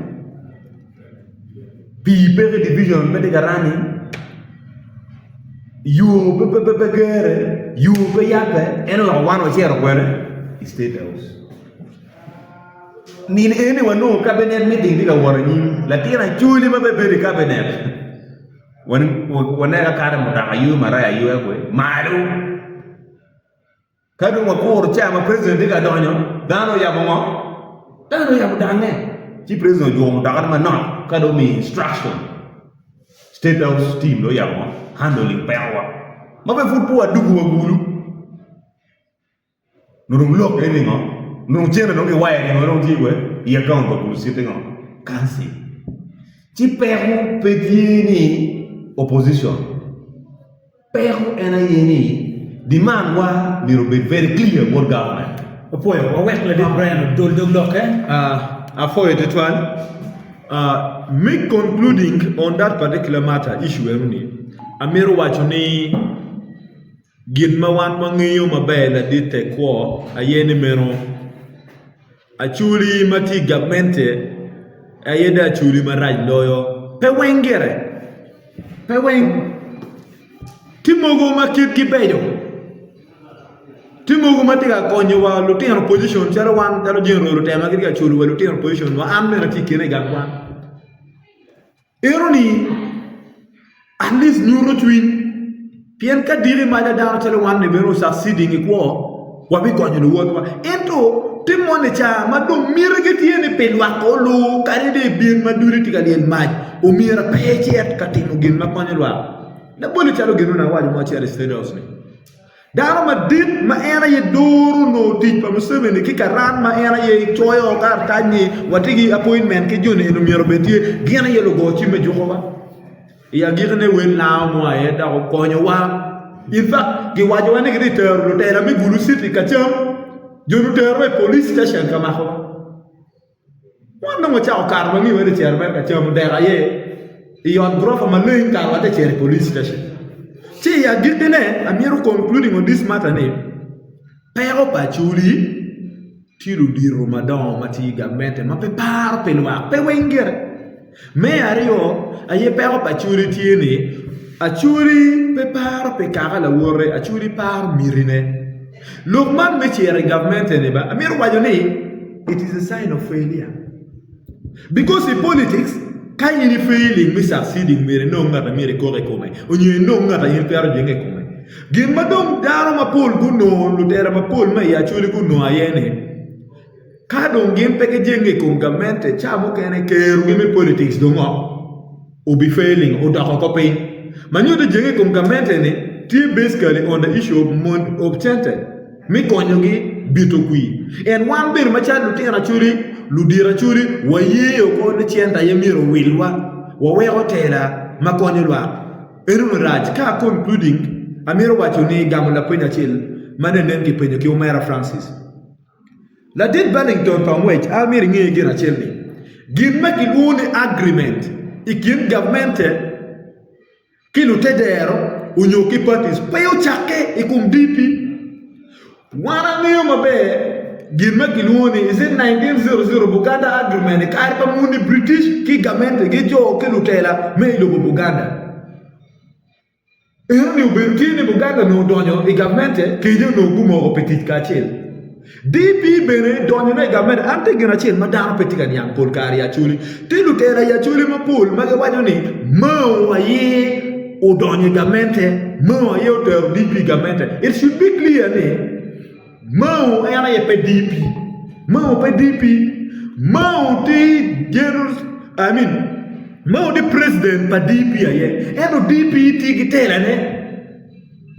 pi pe division pe de garani yu pe gere yu pe yape ene wano chero kwere state house ni ene wano cabinet meeting diga warani latina chuli ma pe cabinet wanega kare mutaka yu maraya yu ekwe malu kadu makur chama president diga donyo dano yabu dange chi president jo mutaka ma no kadu mi instruction state house team lo yabu handling power mabe fupu adugu wagulu nurung lok ene ngo nurung chena no ke wire ngo nurung jiwe ya account ko site ngo kansi chi peru pedini opposition pero ena yeni demand wa miro be very clear what government Opoyo wa wek la de Brian do lok afoye tetwan me concluding on that particular matter issue eruni amiro wacho ni gin ma wan mangiyo mabela dite ko ayene mero achuli mati governmente ayeda achuli maraj loyo pe wengere Peweng timogo makit kibejo timogo matiga konyo wa lutino position charo wan charo jero rutema kiga chulu wa lutino position wa amme na tikene gangwan eroni at least nyuro twin pien ka diri maja dawo chalo wan ne bero succeeding ikwo wa bi konyo no wa ento timone cha madum mirageti ne pelwa ko lu kare de bien maduri tiga den maj o mira pechet katino gin ma konyo da bolu chalo ginu na waju mo chere stados ni daro ma dit ma era ye doru no ti pa Museveni ki karan ma era ye choyo kar tani watigi appointment ke jone no miro betie gina ye logo chi me jowa ya gine wen na mo ye da ko konyo wa in fact ki waju wane ki ter lo tera mi Gulu City ka cham jonu ter police station kama ho wanda mo chao kar ma mi wede cher ba ka cham de ga ye yon grofa ma lein kar wa de cher police station chi ya gidene amiro concluding on this matter ne pero pachuli tiru di Ramadan mati gamente ma pe par pe loa pe wenger me ario aye pero pachuli tiene achuri pe par pe kara la wore achuri par mirine lokman me chere government ne ba amiro wajone it is a sign of failure because in politics kan yini failing mi succeeding mere no ngata mere kore kome onye no ngata yin pero jenge kome gin madom daro ma pol guno lu dera ma pol ma ya chuli guno ayene ka don gin peke jenge kon gamente chamo kene keru mi politics do ngo o bi failing o da ko pe Manyo de jenge kum government ne tie basically on the issue of chanted. Me konyogi bitokui. And one beer macha lutira churi, ludira churi, waye ko ne chenta yemiro wilwa, wawe hotela, makonyelwa. Eru raj ka concluding amiro wachuni gamula penya chil, mane nengi penya ki Omera Francis. La dit Bennington pamwech amir ngi gira chelni. Gin makiluni agreement ikin government kilutedero unyoki parties payo chake ikum DP. Wana niyo mabe girma kiluni is in 1900 Buganda agreement kari pa muni British ki government ki jo kilutela me lo Buganda. Ni ubirutini Buganda no donyo i government ki jo no gumo o petit kachel. DP bene donyo na government ante gina chel madano petit kan yang pol kari ya chuli. Tilutela ya chuli mapul mage wanyo ni mo aye o donyo government mo aye o ter DP government. It should be clear ne Mao ana ye PDP. Mao PDP. Mao the general Mao the president pa DP aye. Eno DP tigi tela ne.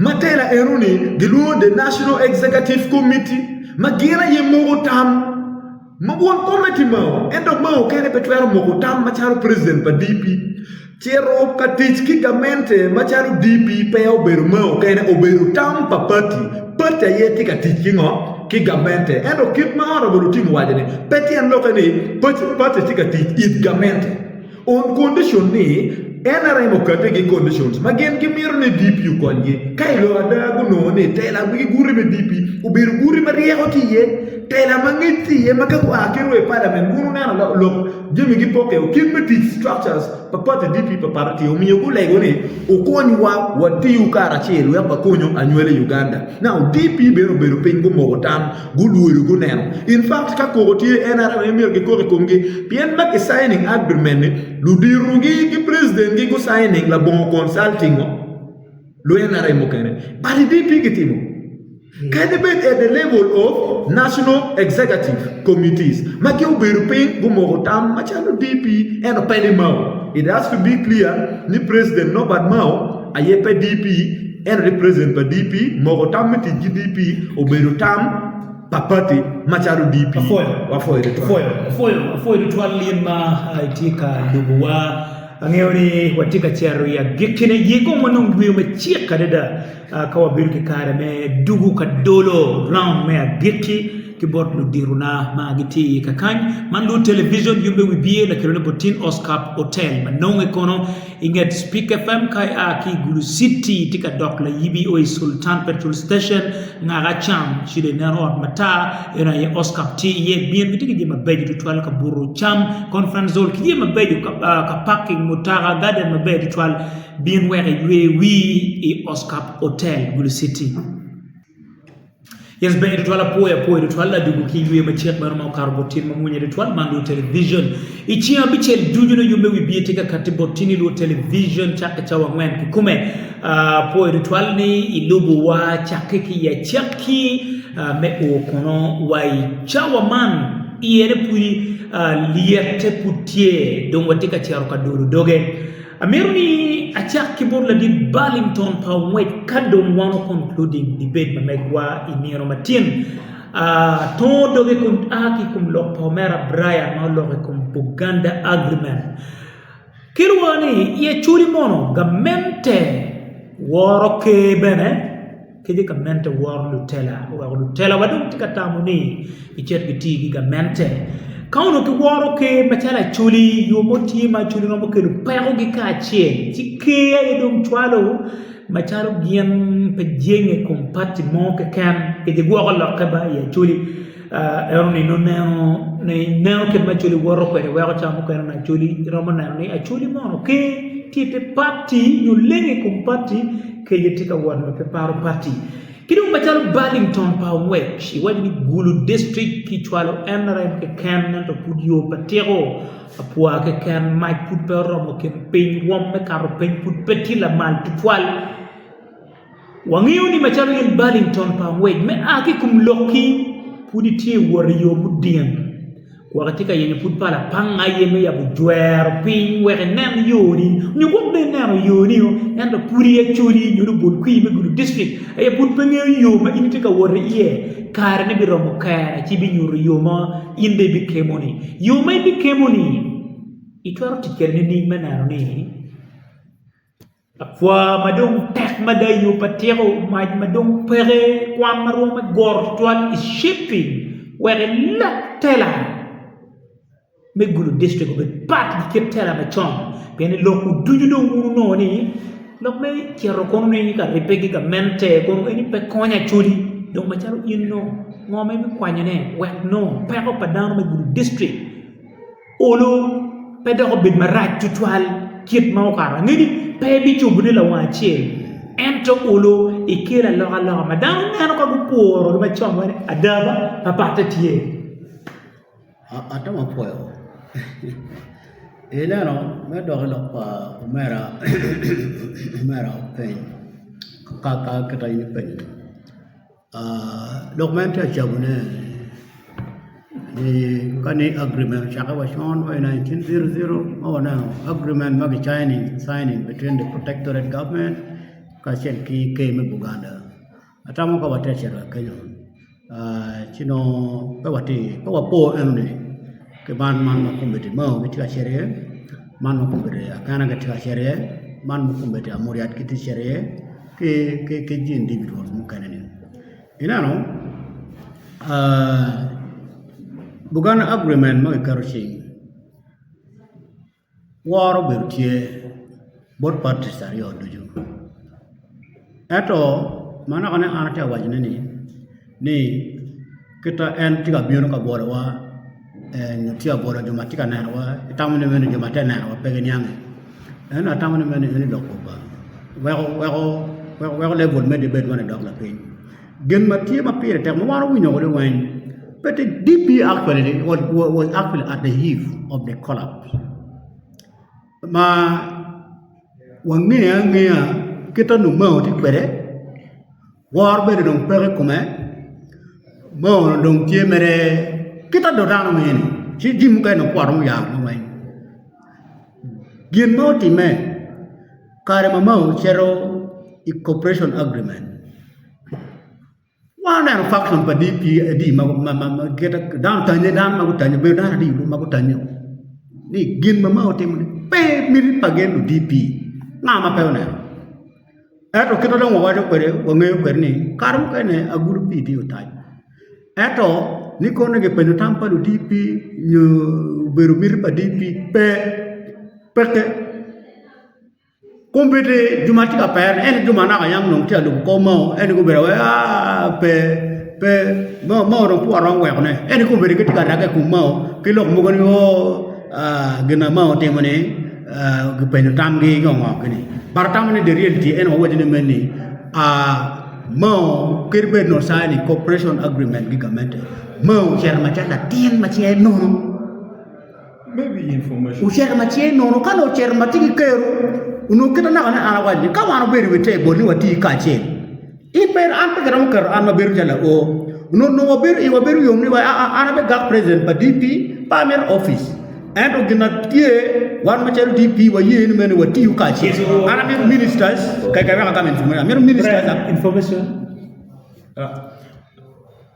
Matela eruni gilu the National Executive Committee. Magira ye mogotam. Mabon committee Mao. Endo Mao kene petwero mogotam macharo president pa DP. Chero katich ki gamente macharo DP pe oberu Mao kene oberu tam pa party. But I take a teaching on Kigamente and of keep my honorable team widen. Petty and locally, but take a teach it gamente. On condition ni, NRM category conditions. Again, give me on a deep you con ye. Kailo Adaguno, tell a big guri DP, Ubiruguri Maria Hotie, tell a mangiti, Makaku, Parliament, Guruna, look, Jimmy Gipoke, keep me teach structures, Papa DP, Paparati, Umiogu Legone, Okonywa, what do you carachil, we have Baconyo, annually Uganda. Now, DP Beru Pingo Mogotam, Gulu Gunan. In fact, Kakoti, NRM, Gikorekungi, Pienmak is signing agreement, Ludirugi, President. Gigo signing la bon consulting lo NRM kene but the DP kitimo can debate at the level of national executive committees make you be paying go mogotam machalo DP and penny Mao. It has to be clear the president no bad Mao ayepe DP and represent by DP mogotam meti GDP oberutam papati machalo DP afoyo twalien ma itika duwa Angeoni watika charo ya gikine yego manungwe mechia kadada kawa biruki kare me dugu kadolo round me giki kibort lu diruna magiti kakany mandu television yumbe wibiye la kirone botin Oscar Hotel manonge kono inget Speak FM kai aki Gulu City tika dok la yibi oi Sultan Petrol Station ngaga cham shide nero mata ena ye Oscar T ye bien bitiki jema beji tutwal ka buru cham conference zone ki jema beji ka parking mutara garden mabeji tutwal bien were wi e Oscar Hotel Gulu City. Yes, be ritual poe ritual la dugu ki yue machiat marama karbotin mamunye ritual mandu television ichia bichel jujuno yumbe wibieteka katibotini lu television chake cha wangwen kikume poe ritual ni ilubu wa chake ki ya chaki me okono wai chawaman iere puri lierte putie don watika chiaroka duru doge Amiruni achak kibor la di Burlington pa wait kadon wano concluding debate mamegwa iniro matin to doge kun aki kum lo Omera Brian ma lo kum Buganda agreement kirwani ye churi mono gamente woro ke bene kidi gamente woro lutela wadum tikatamuni ichet giti gamente Kauno ki waro ke machala chuli yomoti ma chuli no ke pero gi ka chien chike edum twalo machalo bien pe jenge compartiment ke kan ke de gwa la ka ba ya chuli eroni no ne ke ma chuli waro ko de waro chamu ko na chuli romo na ni a chuli mono ke ti pe party no lenge comparti ke yetika wan pe paro party Kidu machalo Burlington pa wech wajini Gulu district kichwalo NRM ke ken nanto pudio patero apua ke ken mic put peromo ke pin wom me karo pin put petila mal tutwal wangiyo ni machalo in Burlington pa wech me aki kumloki pudi tie wariyo mudian wakati ka yeni put pala panga yeme ya bujwer pin were nem yoni ñu ko be nem yoni yo endo puri Acholi ñu bol kwi me gulu district ay put pe yo ma inti ka wor ye kar ne bi romo ka ci bi ñu yo ma inde bi kemoni yo may bi kemoni itwaro tikerne ni menaro ni fois madong tek madayo patero madong pere kwa maroma gor toile is shipping where la tela me gulu district be pat di tela ma chon ben lo duju do ngunu no ni lo me kero kono ni ka repegi ka mente kono ni pe konya Acholi donc ma charo inno ngome mi kwanya ne wek no pero padano me gulu district olo pedero bid maraj toile kit ma okara ngini pebi chubuni la wache ento ulo ikira loga madam nano ka guporo ba chomwa adaba papata tie atama poyo elano me do lo pa mera pen ka kata ini pen dokumenta chabune ni kani agreement chaka was on by 1900 agreement magi signing between the protectorate government kasel ki keme Buganda atamo ka wate chera Kenya chino pa wate pa wapo ene ke man makumbete ma bitika chere man makumbete akana gatika chere man makumbete amoriat kiti chere ke individuals mukanene inano Buganda agreement mo ikaroshi waro bertie both parties are yo doju eto mana kana anata wajine ni kita en tiga biono ka bora wa tia bora juma tika na wa tamune men juma tena wa pegen yang en atamune men ni dokko ba wa level me de bed wana dok la pin gen ma tie ma pire te mo waro winyo de wan. But the DP actually was actually at the eve of the collapse. Ma wangia kita nu mau ti pere war be dong pere come mau dong tie mere kita do dano men ci jim kay no kwarum ya no way gien mau ti me kare ma mau chero i cooperation agreement wana faction pa DP di ma kita dan tanya be dan di ma tanya ni gin ma mau tem pe miri pagen DP na ma pe ona eto kita dong wa jo pere wa nge per ni karum kene aguru pi di utai eto ni ko ne ge pe tampa du DP ñu beru miri pa DP pe ke kumbete jumati ka per en jumana ka yang nong tia lu ko mo en ko bere pe mo ro pu arong we ne en kumbete ke tika raga ku mo ki lok mo ko yo gena mo te mo ne ge pe no tam ge ngo ngo ni par tam ne de reality en o wajine menni mo kirbe no sign cooperation agreement government mo cher ma cha la tien ma che no maybe information cher ma che no kano cher ma ti keru uno kita na kana ana waji ka wana beri wete boni wati ka che I per an pe gram kar an beru jala o no beru yom ni wa ana be gak president pa DP pa mer office and o gina tie wan ma chelu DP wa yen men wati ka che ana mer ministers ka wa ka men fumera mer ministers information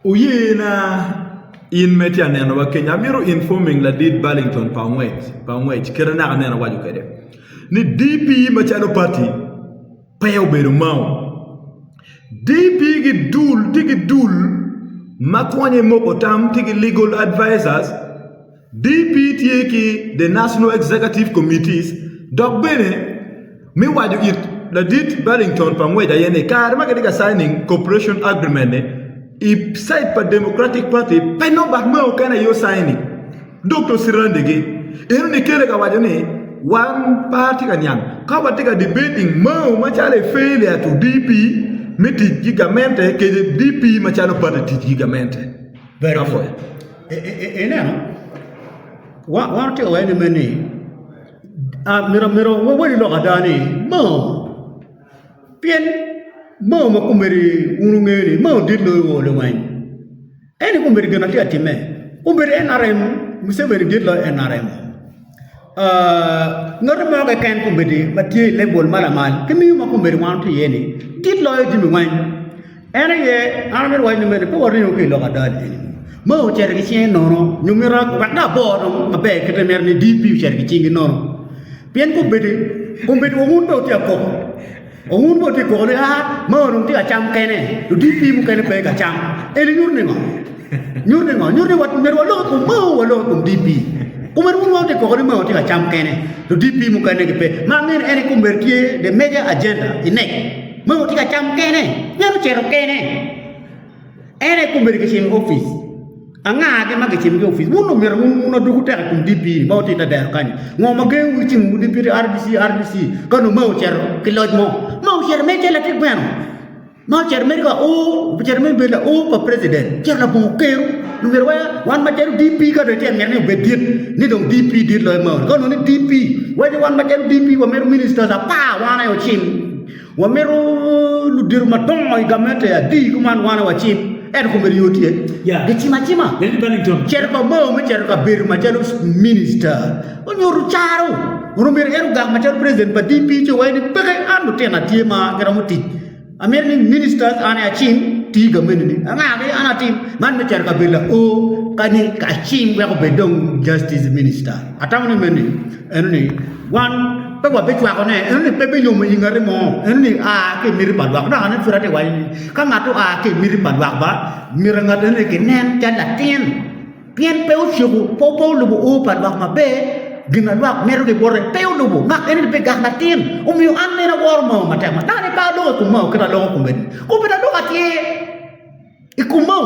uyena in metia neno wa Kenya miro informing la did Burlington pangwech kera na neno waju kede ni DP machano party payo beru mau DP tigi dul makwanye moko tam tigi legal advisors DP tieki the national executive committees dok bene mi waju it la did Burlington pangwech ayene kar magadiga signing cooperation agreement I side pa Democratic Party peno bak mo kana yo signing Dr. Sirandege enu ni kele ka wajone one party kanyang ka batika debating mo machale failure to DP miti gigamente ke DP machalo party gigamente very good ena wa te wa ni meni miro wo lo adani mo pien mo makumeri unungeri mo dillo wo le wany eni kumberi gana ti atime kumberi NRM Museveni did lo NRM. Ngor mo ga kan kumbedi mati lebol malamal kimi mo kumbedi wan to yeni did lo jimi wan ene ye anamir wa ni mere ko wari ko lo ga dal mo cher gi chen no nyumira ko da bo no mabe kete mer ni DP cher gi chingi no pien kumbedi wo mun to ti ko o mun bo ti ko le ha mo no ti a cham kene du DP mu kene pe ga cham ele nyurne wat mer wa lo ko mo wa lo ko DP Kumer mun wante ko ni mo ti ka cham kene to DP mu kane ke pe ma ngene ene convertir the major agenda inek mo ti ka cham kene nyaro chero kene ene convertir office anga ke ma ke chim office mun no mer mun no dugu ta ko DP mo ti ta der kan ngo ma ge wu chim mu DP RDC kanu mo chero ki loj mo chero me jela ti bueno mo chero me ko o chero me be la o pa president chero la bon keru numero wan macam DP ka do tiang ni bedit ni dong DP dit loy mau ko ni DP wan macam DP wa meru minister sa pa wana yo chim wa meru lu dir ma dong ay gamete ya di kuman wana wa chim ko meru yoti ya de chima Lady Bennington cer ko mo me cer ka ber ma cer minister o nyoru charo ro mer ga macam president pa DP ci way ni peke andu tena tiema gramuti amer ni ministers ana chim tiga menini anga ke ana tim man me cer ka bela o kani ka chim we ko bedong justice minister atamu ni meni enni wan pe wa be chwa ko ne enni pe be yo mo ingare mo enni a ke miri padwa na ana firate wa ni ka ngato a ke miri padwa ba miranga ne ke nen ta la tien pien pe o chugo popo lu o padwa ma be gina luak meru ke bore pe o lu mak enni pe ga na tien o mi an ne na wor mo ma ta ma na ne pa do ko mo kra lo ko ben ko be da do ka tie ikumau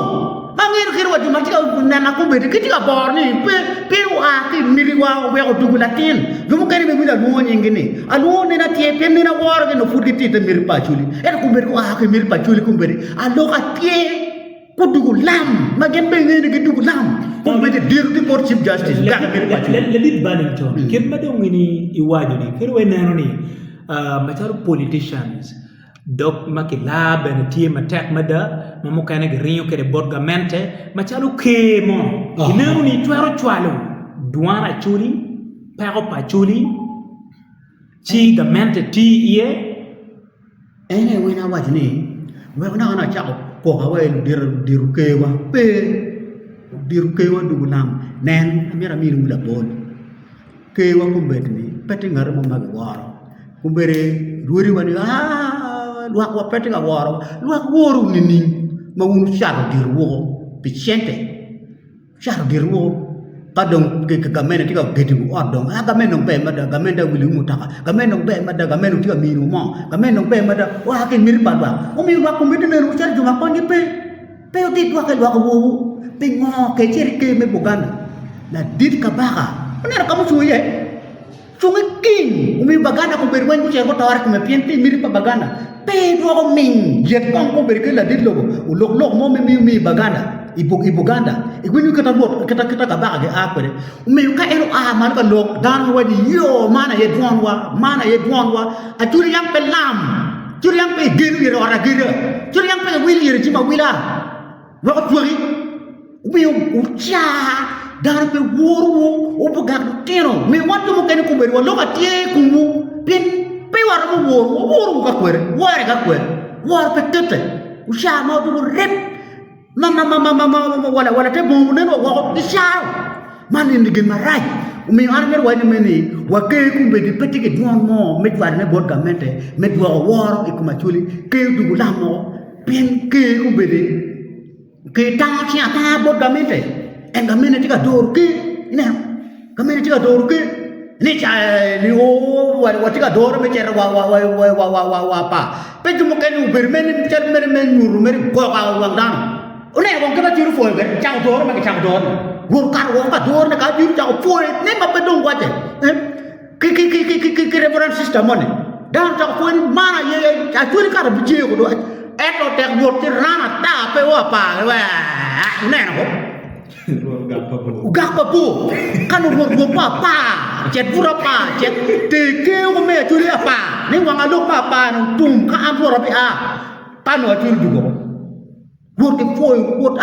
mangir kirwa di mati nana ko be kiti ka bor ni pe wa ki miri wa we ko dugu latin gumu kari be bila luo nyingine aluo ne na tie pe mina wor ke no fudi ti te miri pa chuli ko be ko ke miri pa chuli ko be alo ka tie ko dugu lam magen be ne ke dugu lam ko be dir di for chief justice ga miri pa chuli Lady Bennington ken ba do ngini iwajo ni kirwe nano ni mataru politicians dok makila ben tie matek mada mamukane grinyo ke borgamente machalu kemo inero ni twaro chwalo duana chuli pero pachuli chi gamente ti ye ene wena wajni we na ana chako ko ka we diru kewa pe diru kewa dugulam nen amira mi ngula bon kewa ko betni peti ngar mo mag waro ko bere ruori wani luak wa peti ga waro luak woru nini mawunu charo diru pichente charo diru kadong ke gamene tiga gedimu odong gamene be mada gamene wili mutaka gamene be mada gamene tiga minu mo gamene be mada wa ke mir padwa o mi wa ko medene ru char juma ko ni pe o dit wa ke wa ko wo pe ngo ke cher ke me buganda na dit ka baka ona ka mo suye sungi king umi baganda ko berwan ko cher ko tawar ko me pienti mir pa baganda pe do ko min jet ko berke la dit logo o lok mo mi baganda ibu ganda igwini kata bot kata ka baga ge akore me ka ero man ka lok dan wadi yo mana ye dwanwa aturi yang pelam turi yang pe giru ye ora giru turi yang pe wili ye jima wila wa turi me ucha dan pe woru o buga tero me watu mo ken ko ber wa loka tie kumu pin pe war mo woru ka kwere war pe tete ucha ma du rep mama wala te mo ne no wa di sao man ni gen marai umi an mer wa ni meni wa ke kumbe di petike duon mo met wa ne bot gamente met wa wor ikuma chuli ke du la mo pin ke kumbe di ke ta chi ta bot gamente en gamente tika dor ke ina gamente tika dor ke ni cha ni o wa tika dor me cher wa pa pe tu mo ke ni ber men cher men nyuru mer ko ka wang dan One wong kena juru foi ben chang dor ma chang dor wong ka dor na ka juru chang foi ne ma pe dong waje ki reference system ne dan chang foi mana ye a juru ka bi je ko do eto tek yot ti rana ta pe wa pa wa ne no gak pa bu kan wor pa jet pura pa jet te ke ko me juru apa ni wang aluk pa no tum ka am pura pe a pa no juru du ko word ke foi word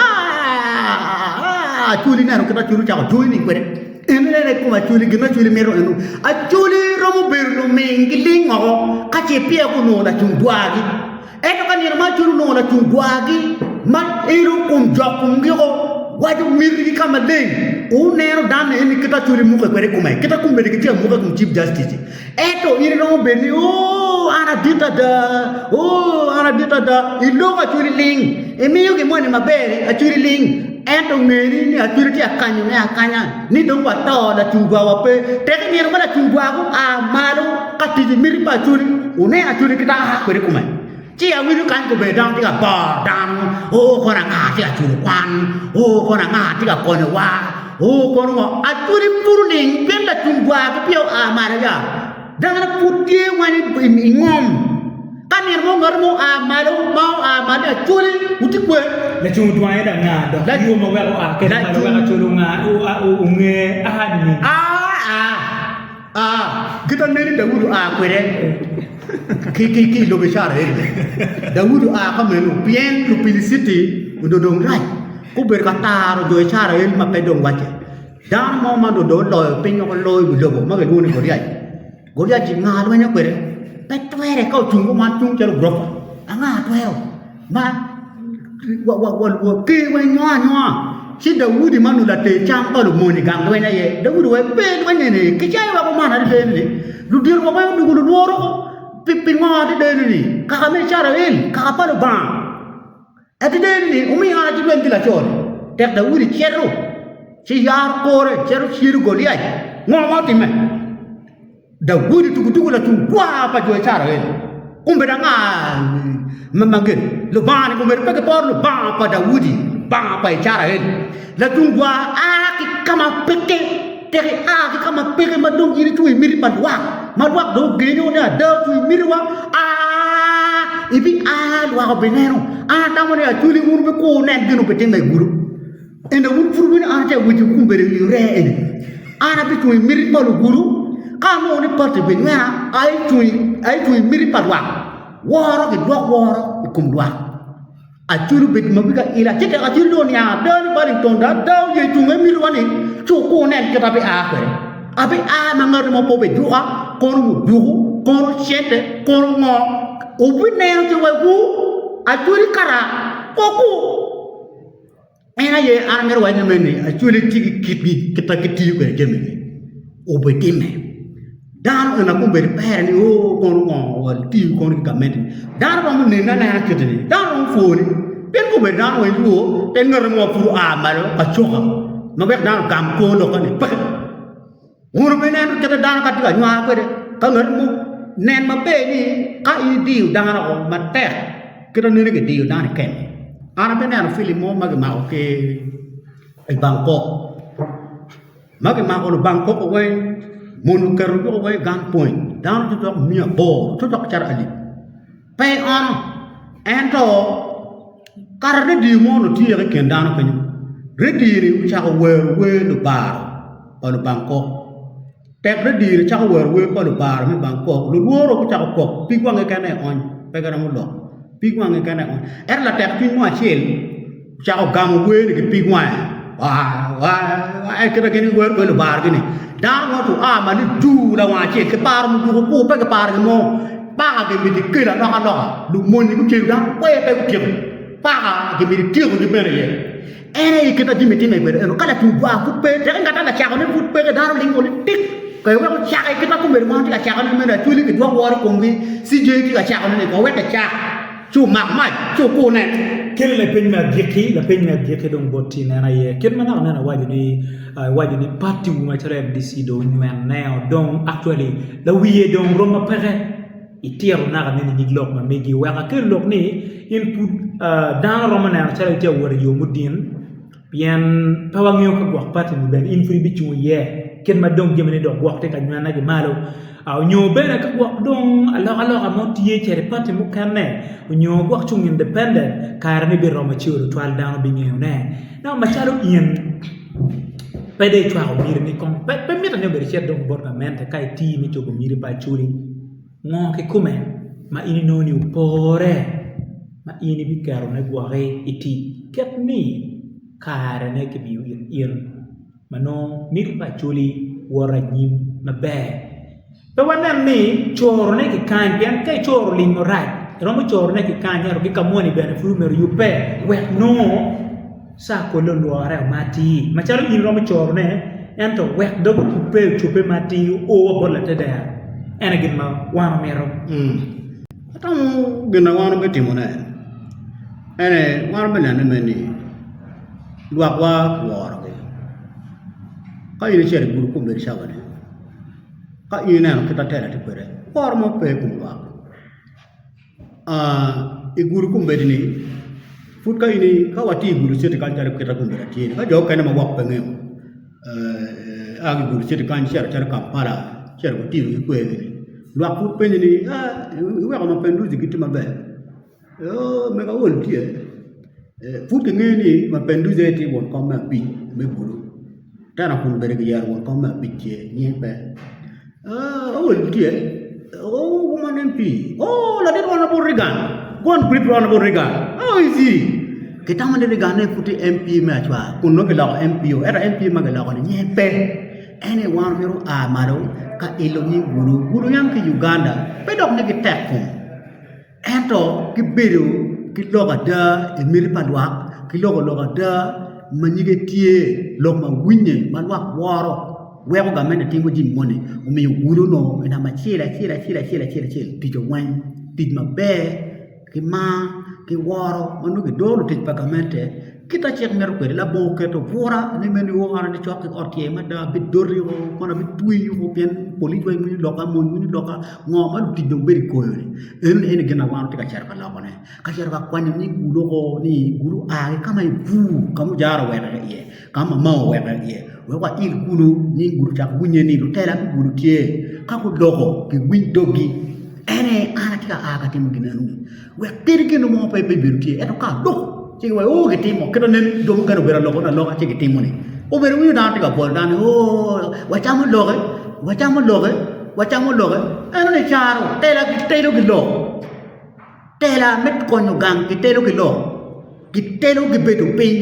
Acholi na kita churu cha Acholi ni kwere ene kuma Acholi gina Acholi mero enu Acholi romo berno mengiling ngo kache pia kuno na chungwagi eto kanir ma churu no na chungwagi ma iru kum jokum giko waju mirgi kama ding unero dan ene kita Acholi muka kwere kuma kita kumbe kita muka kum chief justice eto iri romo berni ana dita da ilo Acholi ling emiyo ke mwana mabere Acholi ling eto ngeri ni Acholi ti akanya ni dong wato da chungwa wape teke ni ngala chungwa ko amalo katiji miri pa Acholi une Acholi kita ha kwere kuma chi awiru kan ko be dang ti ka ba dang kona nga ti Acholi kwan kona nga ti ka kone wa kono ngo Acholi puru ning penda chungwa ko pio amalo ya dangana putie wani ingom kanir mo ngarmo amalo mau amalo Acholi utikwe la chung tuan da nga do la yo mo wa ke ma lo wa chulu nga unge ahani kita neri Dawudu kwere ki lo bechara Dawudu kamenu bien publicity undo dong rai ku ber kata ro do chara ma pe dong wache dan mo ma do lo pinyo ko lo bu lo ma ke lu ni Goliath ji nga lo nya kwere pe twere ko chung ko ma chung chelo grof nga twero ma wa ke wa nyo si Dawudi manu la te cham ko lo moni gang lo nya ye Dawudi wa pe lo nya ne ke chai wa ko ma na de ni lu dir ko ba du lu woro pipi nga de ni ka me chara el ka pa lo ba ati de ni umi ana ji ben dila chon tek Dawudi chero si yar kore chero shiru Goliath ngo ma ti me Dawudi tuku la chungwa pa jo chara el kumbe da nga mamangin lo ba ni kumbe pe ke por lo ba pa Dawudi ba pa chara el la chungwa ki kama peke tere ki kama peke madong iri chui miri madwa do genyo na da chui miri wa ibi wa ko benero tamo ne Acholi muru be ko nen gino pe tenga guru enda wun furu ni te wuti kumbe re yure en bi chui miri pa lo guru kamo ni parti benga ai chui miri padwa woro ke dwa woro kum dwa Acholi bet mabika ila tete Acholi do nya dan bali tonda daw ye cunga miri wani chu ko nen ke tabe kwere abi mangar mo po be duha kono mu duhu kono chete kono ngo obi ne to wa gu Acholi kara koku ena ye arnger wa ne meni Acholi tigi kitbi kita kiti ko jeme obi time dan na ko be pere ni kono ngo wal ti kono gamet dan ba mun ne na kitni dan on fori ben ko be dan wa lu ten ngar mo fu amalo achoka no be dan gam ko lo kan pak nguru be nen kita dan ka tiga nywa ko de ka ngar mu nen ma be ni ka i diu dan ko ma te kita ne ke diu dan ken ana be nen film mo ma ma ke ai Bangkok ma ke ma ko Bangkok ko we monu karu ko we gang point dan to mi bo to cara ali pe on ento karne di mo no ti ke dan ko ni rediri cha ko we no bar on Bangkok tek rediri cha ko we ko no bar mi Bangkok lu woro ko cha ko pi kwa nge kane on pe ga mo do pi kwa nge kane on la tek pi mo achel cha ko gam we ni pi kwa ai kira gini we no bar gini dan mo tu ma ni du la wa che ke par mu du ko pe ke par mo pa ke mi di kira no lu mo ni ku che dan pe ku ke pa ke mi di ke ku di mere ye ene kita di meti me ber eno kala tu ba ku pe te ngata na cha ko ne ku pe ke dan lingo ni tik ko we ko cha kita ku ber mo ti ka cha ko ne me na tu li ke do wo ko ngi si je ti ka cha ko ne ko we ta cha chu mak mai chu ku ne kele le peñ ma bieki dong botti nena ye ken mana nena wadi ni parti wu ma tere FDC do nyen neo dong actually la wiye dong roma pere itiero na ne ni glok ma megi wa ka lok ni input dan roma na tere te wor yo mudin bien pawangyo ko wax parti ni ben infri bi ci ye ken ma dong jemene do wax te ka nyana gi malo aw nyo bena ka wax dong alors mo tiye tere parti mu kanne nyo wax chung independent karne bi roma ci wor toal dan bi ngew ne na ma chalo yen pede chwa ko miri ni kom pe mita ne beri chet dong borgamente kai ti mi to miri ba churi ngo ke kumen ma ini noni upore ma ini bi karo ne gware iti ket ni kare ne ke biu yen mano mir pa chuli wora nyim mabe pe wannan ni choro ne ke kan pian kai choro limo right romo choro ne ke kan yaro ke kamoni bene fu mer yupe we no sa ko lo luare mati machalo in romo choro ne ento we do ko chupe mati o bola te da ena gin ma wana mero atang gina wana be timone ene wana be nan meni luak wa wor ke ka ini chere guru ko ber shabane ka ini na kita tera te pere wor mo pe ko luak e guru ko ber ni fut ka ini ka wati guru chere kan tera kita ko ber ti ka jo kana ma wak pe ngem agi guru chere kan chere kampala chere ko ti ko e luak fut pe ni we ko ma pe ndu jigiti ma be me ka wol ti fut ke ngeni ma pe ndu je ti won ko ma pi me guru tana kun bere ke yar won ko ma pi ti ni pe wol ti woman MP la det wana borigan gon prit wana borigan easy kita mande regan ne puti MP ma chwa kun no ke la MP era MP ma ke la ko ni pe ene wan mero maro ka elo ni guru yang ke Uganda pe dok ne ke tek ko ento ki beru ki loga da e miri padwa ki loga da manyige tie log ma winye man wak woro wego ga mene tingo jin mone o me guru no ina ma chira tijo wan tij ma be ki ma ki woro manu ke dolo tij pagamente kita cek mer ko la bon ke to pora ni men wo ara ni chok ko tie ma da bit dorri ko kona bit tui ko pen police way mu loka mon mu loka ngoma du tij do beri ko yori en gena wan te ka cer ka la ko ne ka cer ka kwani ni guru ko ni guru a kama bu kamu jara we ye kama ma we ye we wa il guru ni guru chak bunye ni do tela guru tie ka ko dogo ki win dogi ene ana tika aga tim ginanu we tirke no mo pe biru tie eto ka do ci way o ke timo kedo nen do ngano bera logo na logo ci ke timo ni o beru yu dan tika bol dan wa chamu loge eno ne charo tela ki lo tela met ko no gang ki telo ki lo ki telo ki betu pin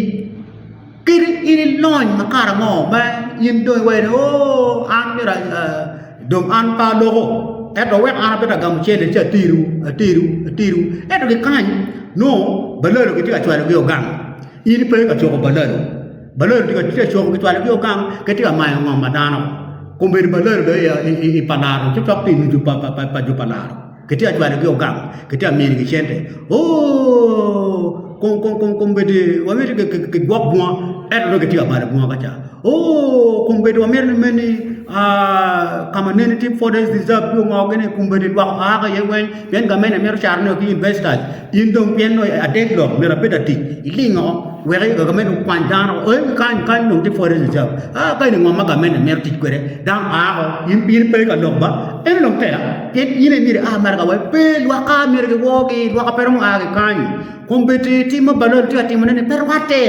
kiri ini loin makara mo ba yin do we an mira dom an pa logo eto wet ana beta gam chede cha tiru eto ke kan no balero ke tika chwalo ke gang ini pe ka choko balero tika choko ke chwalo ke gang ke tika mai ngom madano kombe balero de ya i panaro chok tin ju pa ju panaro ke tika chwalo ke gang ke tika miri ke chente kombe de wa miri ke gwap bua eto ke tika bare bua ka cha kombe de wa miri meni kama nene tip for this deserve yo ngogene kumbede wa aga yewen ben gamene mer charno ki investors indong pieno adek lo mera pedati ilingo were ga gamene kwandano kan no tip for this deserve ka ni ngoma gamene mer tit kwere dan ago impir pe ka lobba en lo tela ket yine mire mar ga wa pe wa ka mer ge wogi wa ka perong aga kan kumbede timo balor timo nene perwate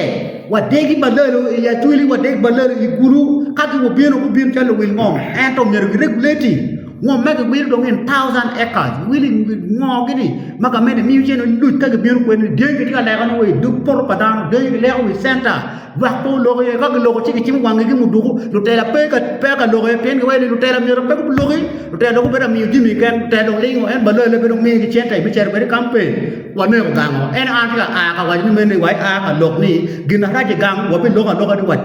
wadegi balero ya tuli wadegi balero iguru kaki wo bieno ko bien telo wil ngom ento mer regulating ngom mega wil do ngin 1000 acres wil ngogini maga mene mi jeno lut kage bieno ko ni dengi tika la gano we du por padano dengi le we center wa ko logo ye kage logo tiki tim wangi gi mudugo lu tela pe ka logo ye pen we lu tela mi pe ko logo lu tela ko bera mi gimi ken telo lingo en balelo be do mi gi chenta be cher be kampe wane ko gango en an tika ka wa ni mene wa ka log ni gina raje gang wa be logo ni wa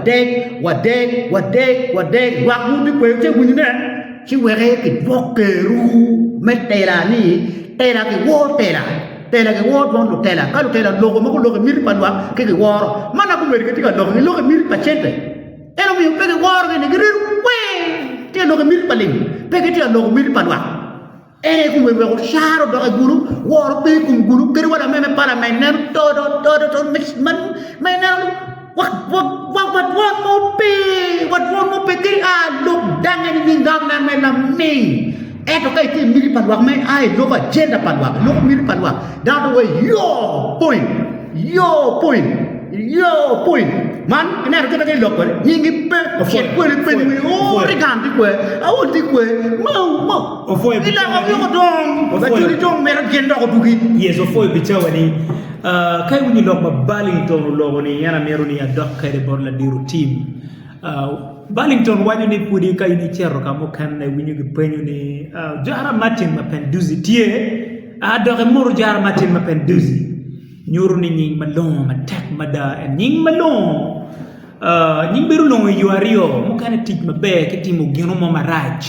deg wa mu di ko che bunyi ne chi were ki bokeru metela ni tela ki wo tela ke wo don tela ka tela logo mo ko logo mir panwa ke woro mana ko mer ke tika logo mir pachete eno mi pe ke woro ke ni grir we te logo mir palim pe ke tika logo mir panwa ene ko me ko sharo do guru woro pe ko guru per wala meme para menen todo man menen what more pe kiri look dangan ni ngam na me na me eto kai ti miri padwa me ai look agenda padwa look miri padwa that way your point man ina ro ka look ko ni ngi pe ko pe ni o regan ti ko ti ko mo o foi ila ko yo dong ba ti dong me agenda ko dugi yes o foi bichawa ni Kai wini log ma Burlington logo ni yana meru ni adok kai de bor la diru team. Burlington wanyu ni pudi kai ni chero kamo kan na wini ki penyu ni Jara Martin mapenduzi tie adok muru Jara Martin mapenduzi nyuru ni nying malong matek mada nying malong nying beru long yuario mukane tik mabe kitimo gino mo maraj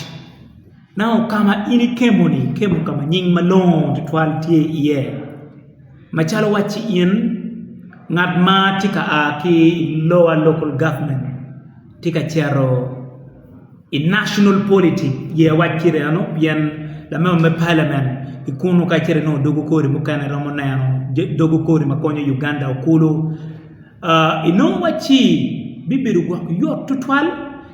now kama ini kemo kama nying malong tutwal tie iye machalo wachi in ngat ma tika aki lower local government tika chero in national politics ye wachire ano bien la meme parliament ikunu ka chere no dogo kori mukana ramona yano dogo kori makonyo Uganda okulu ino wachi bibiru kwa yo tutwal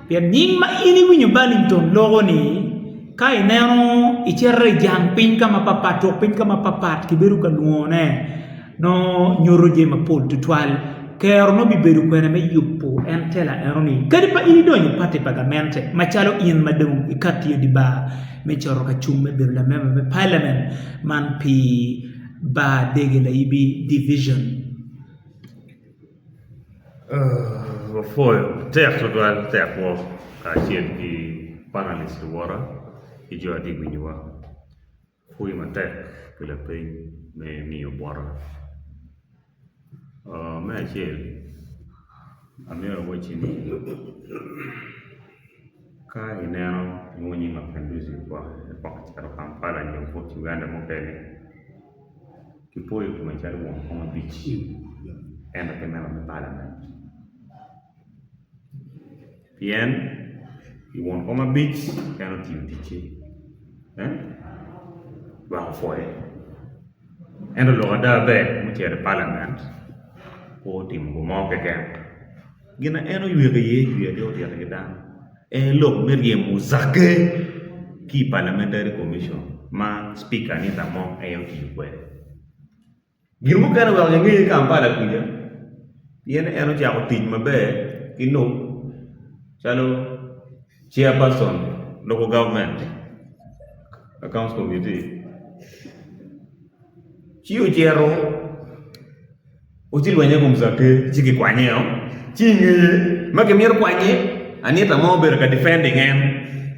bien nyingma ini winyo Burlington logo ni kai neno ichere jang pin kama papat kiberu ka luone no nyoroje mapol tutwal kero no biberu kwene me yupo entela eroni kadi pa ini donyo pate pagamente machalo in madung ikati di ba me choro ka chumme beru la meme me parliament man pi ba dege la ibi division foi certo do tempo a gente panelist wara e jo adi binwa foi matek pela pen me mio bora me achel amero wachini ka ineno ngoni mapenduzi kwa pakitaro Kampala nyongo Uganda mopene kipoyo kumechari won kama beach enda kemela me parliament bien won kama beach kana tiuti ba foi enda lo da be mutiere parliament o tim go mo ke gina eno yuege ye do dia ke dan lo merie muzake ki parliamentary commission ma speaker ni tamo ayo ki kwe girmo kana wa ngi Kampala kuja yen eno ja ko tin mabe kino chalo chairperson local government accounts committee chiyo jero ujil wanya kumzake chiki kwanyeo chingi make mier kwanye anita mo ber ka defending en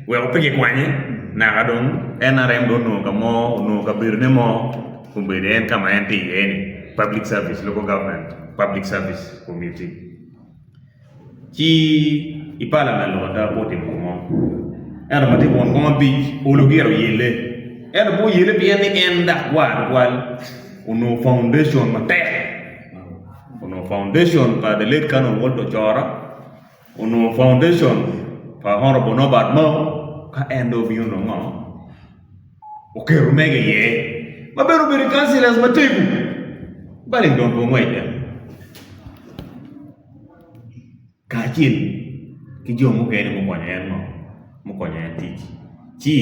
we opege kwanye na gadon NRM don no kamo no ka birne mo kumbere en kama enti en public service local government public service committee chi ipala na lo da poti mo era mati bon ko bi olugero yele era bo yele bi en enda wal uno foundation mate uno foundation pa the late canon Waldo Chora uno foundation pa honorable Norbert Mo ka endo bi uno ngo okero mege ye maberu beri councilors matibu bali don ko ngweje kachin ki jomo kene mo kwanya no mo kwanya tich chi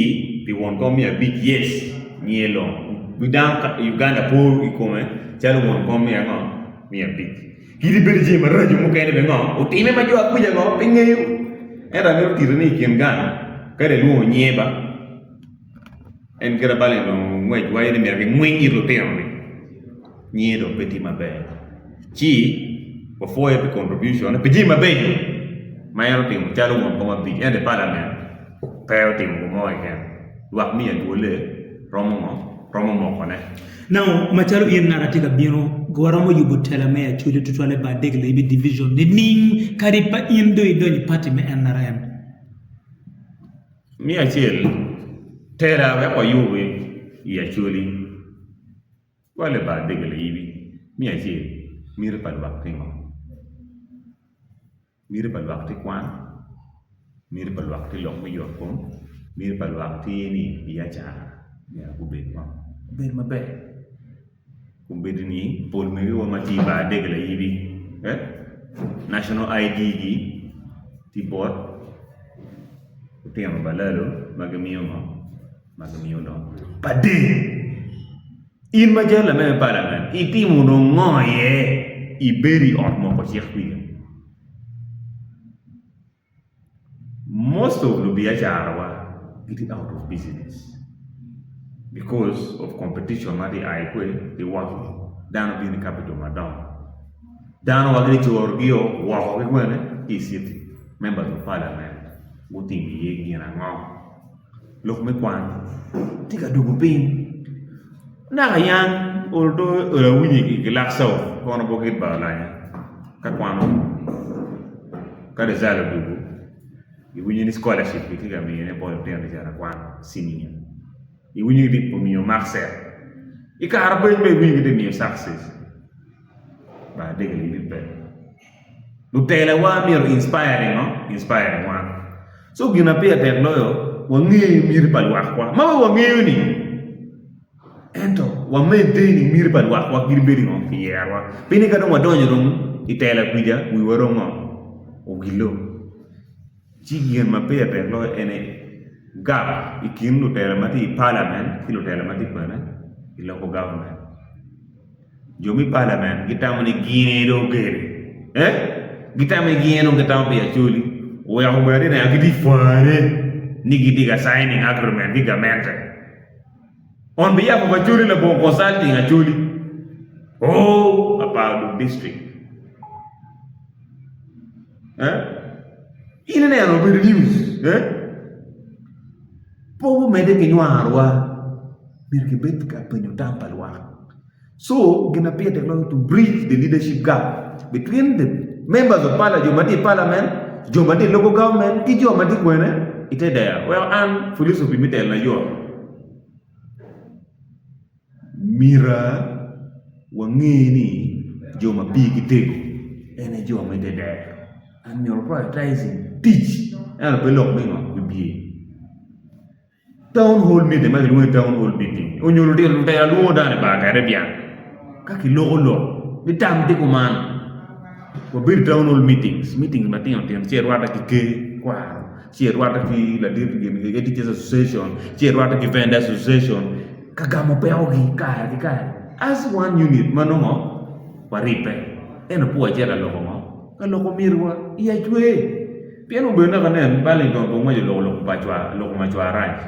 bi won ko mi a big yes nielo bidang Uganda po ikome chalo won ko mi ngo mi a big kiri beri je marajo mo kene be ngo utime ma jo akuja ngo pengeyo era me tirni kien gan kare luo nyeba en kera bale no ngwe wa ni me ngwenyi ro tembe nyedo peti mabe chi before every contribution peti mabe mayo tim chalo mo ko big en de parliament peo tim mo mo again wak mi en dole romo mo kone now machalo yen naratika bino gwaramo yubo tela me achuli tutwale ba degle ibi division ni ning karipa indo idoni party me NRM mi achel tela we ko yuwe ya chuli wale ba degle ibi mi achel mire pal wakti ngo mire pal wakti kwan mire pal wakti lok mi yokom mire pal wakti ni biacha ya kubet ma ber mabe kumbedini pol me wo mati ba degle ibi national ID gi ti bot tiam balalo magamiyo no pade in majala me parliament itimu no ngoye iberi ormo ko chekwi most of the biacharawa get out of business because of competition at the aikwe they want dano bini capital madam dano wagri chor gio wa ko gwene city members of parliament voting ye gina ngom lok me kwan tika dugu pin na yang ordo ora winyi ki lakso kono bokit ba lanya ka kwano ka resala dugu i winyi ni scholarship ki ga mi ne boy ten jara kwan senior i winyi di po mi marcel i ka arba be winyi de mi success ba de ga li be lu tele wa mi inspiring no inspiring one so gina pia te loyo wa ngi mir pal wax kwa ma wa ngi ni ento wa maintain mir pal wax kwa girberi no fierwa pini ka wa donyo dum itela kuja wi woro ngo o gilo jigien ma pia te loyo ene gap ikin lu tele mati parliament kilo tele mati bana ilo ko government jomi parliament gitamani gine do gere gitamani gine no gitam pia chuli o ya humari na gidi fare ni gidi ga signing agreement digamente on behalf of Acholi le bon consulting Acholi about the district ina ne no be news po mede ke nyarwa mirke bet ka penyo tampalwa so gina pia de to bridge the leadership gap between the members of parliament Jomati local government, ki jomati kwene, ite there. Well, and philosophy mitel na yo. Mira wangini joma big itego, ene joma ite there. And you're prioritizing, teach, and belong me be. Town hall meeting, ma luwe town hall meeting. Unyuru de luwe luwe dane ba Caribbean. Kaki lo, bitam tiko man. Wabir town hall meetings mati on tem cherwata ki kwa cherwata ki la dir ki teachers association cherwata ki vendors association kagamo peogi kaya as one unit manongo waripe eno puwa jera logo ka logo mirwa iya jwe piano bena kanen bali don bo mojo logo machwa ranch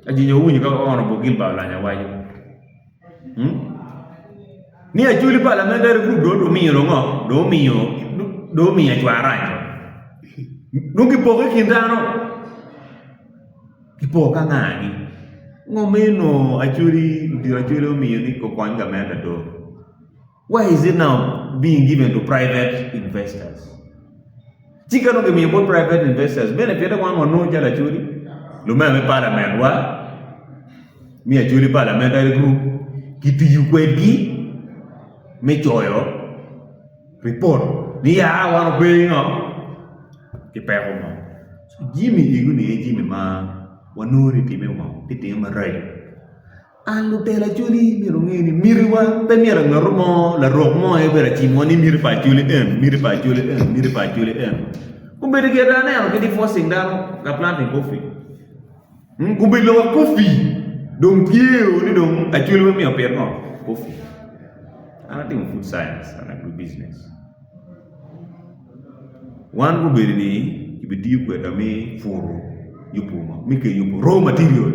ajinyo wunyi ka ono bogil ba lanya wayo ni Acholi parliamentary group do miyo ngo do miyo chwaranyo nungi poke kindano kipoka ngani ngomeno Acholi miyo ni ko kwanga menda do why is it now being given to private investors chika no miyo bo private investors benefit one no jala Acholi lumeme parliament wa mi Acholi parliamentary group kitiyu kwedgi me choyo report ni ya wano kwengo kipeko mo so jimi jimi ma wanuri time mo titi marai anu tela Acholi miro ngini mirwa pe mira ngarumo la rokmo e bera chimoni mir pa Acholi kumbe de gera ne ano kidi forcing dano la planting coffee kumbe lo coffee dong kieu ni dong Acholi mi oper no coffee I think food science and I do business. One go be ni ibidi ko da me furu yupo ma mi ke yupo raw material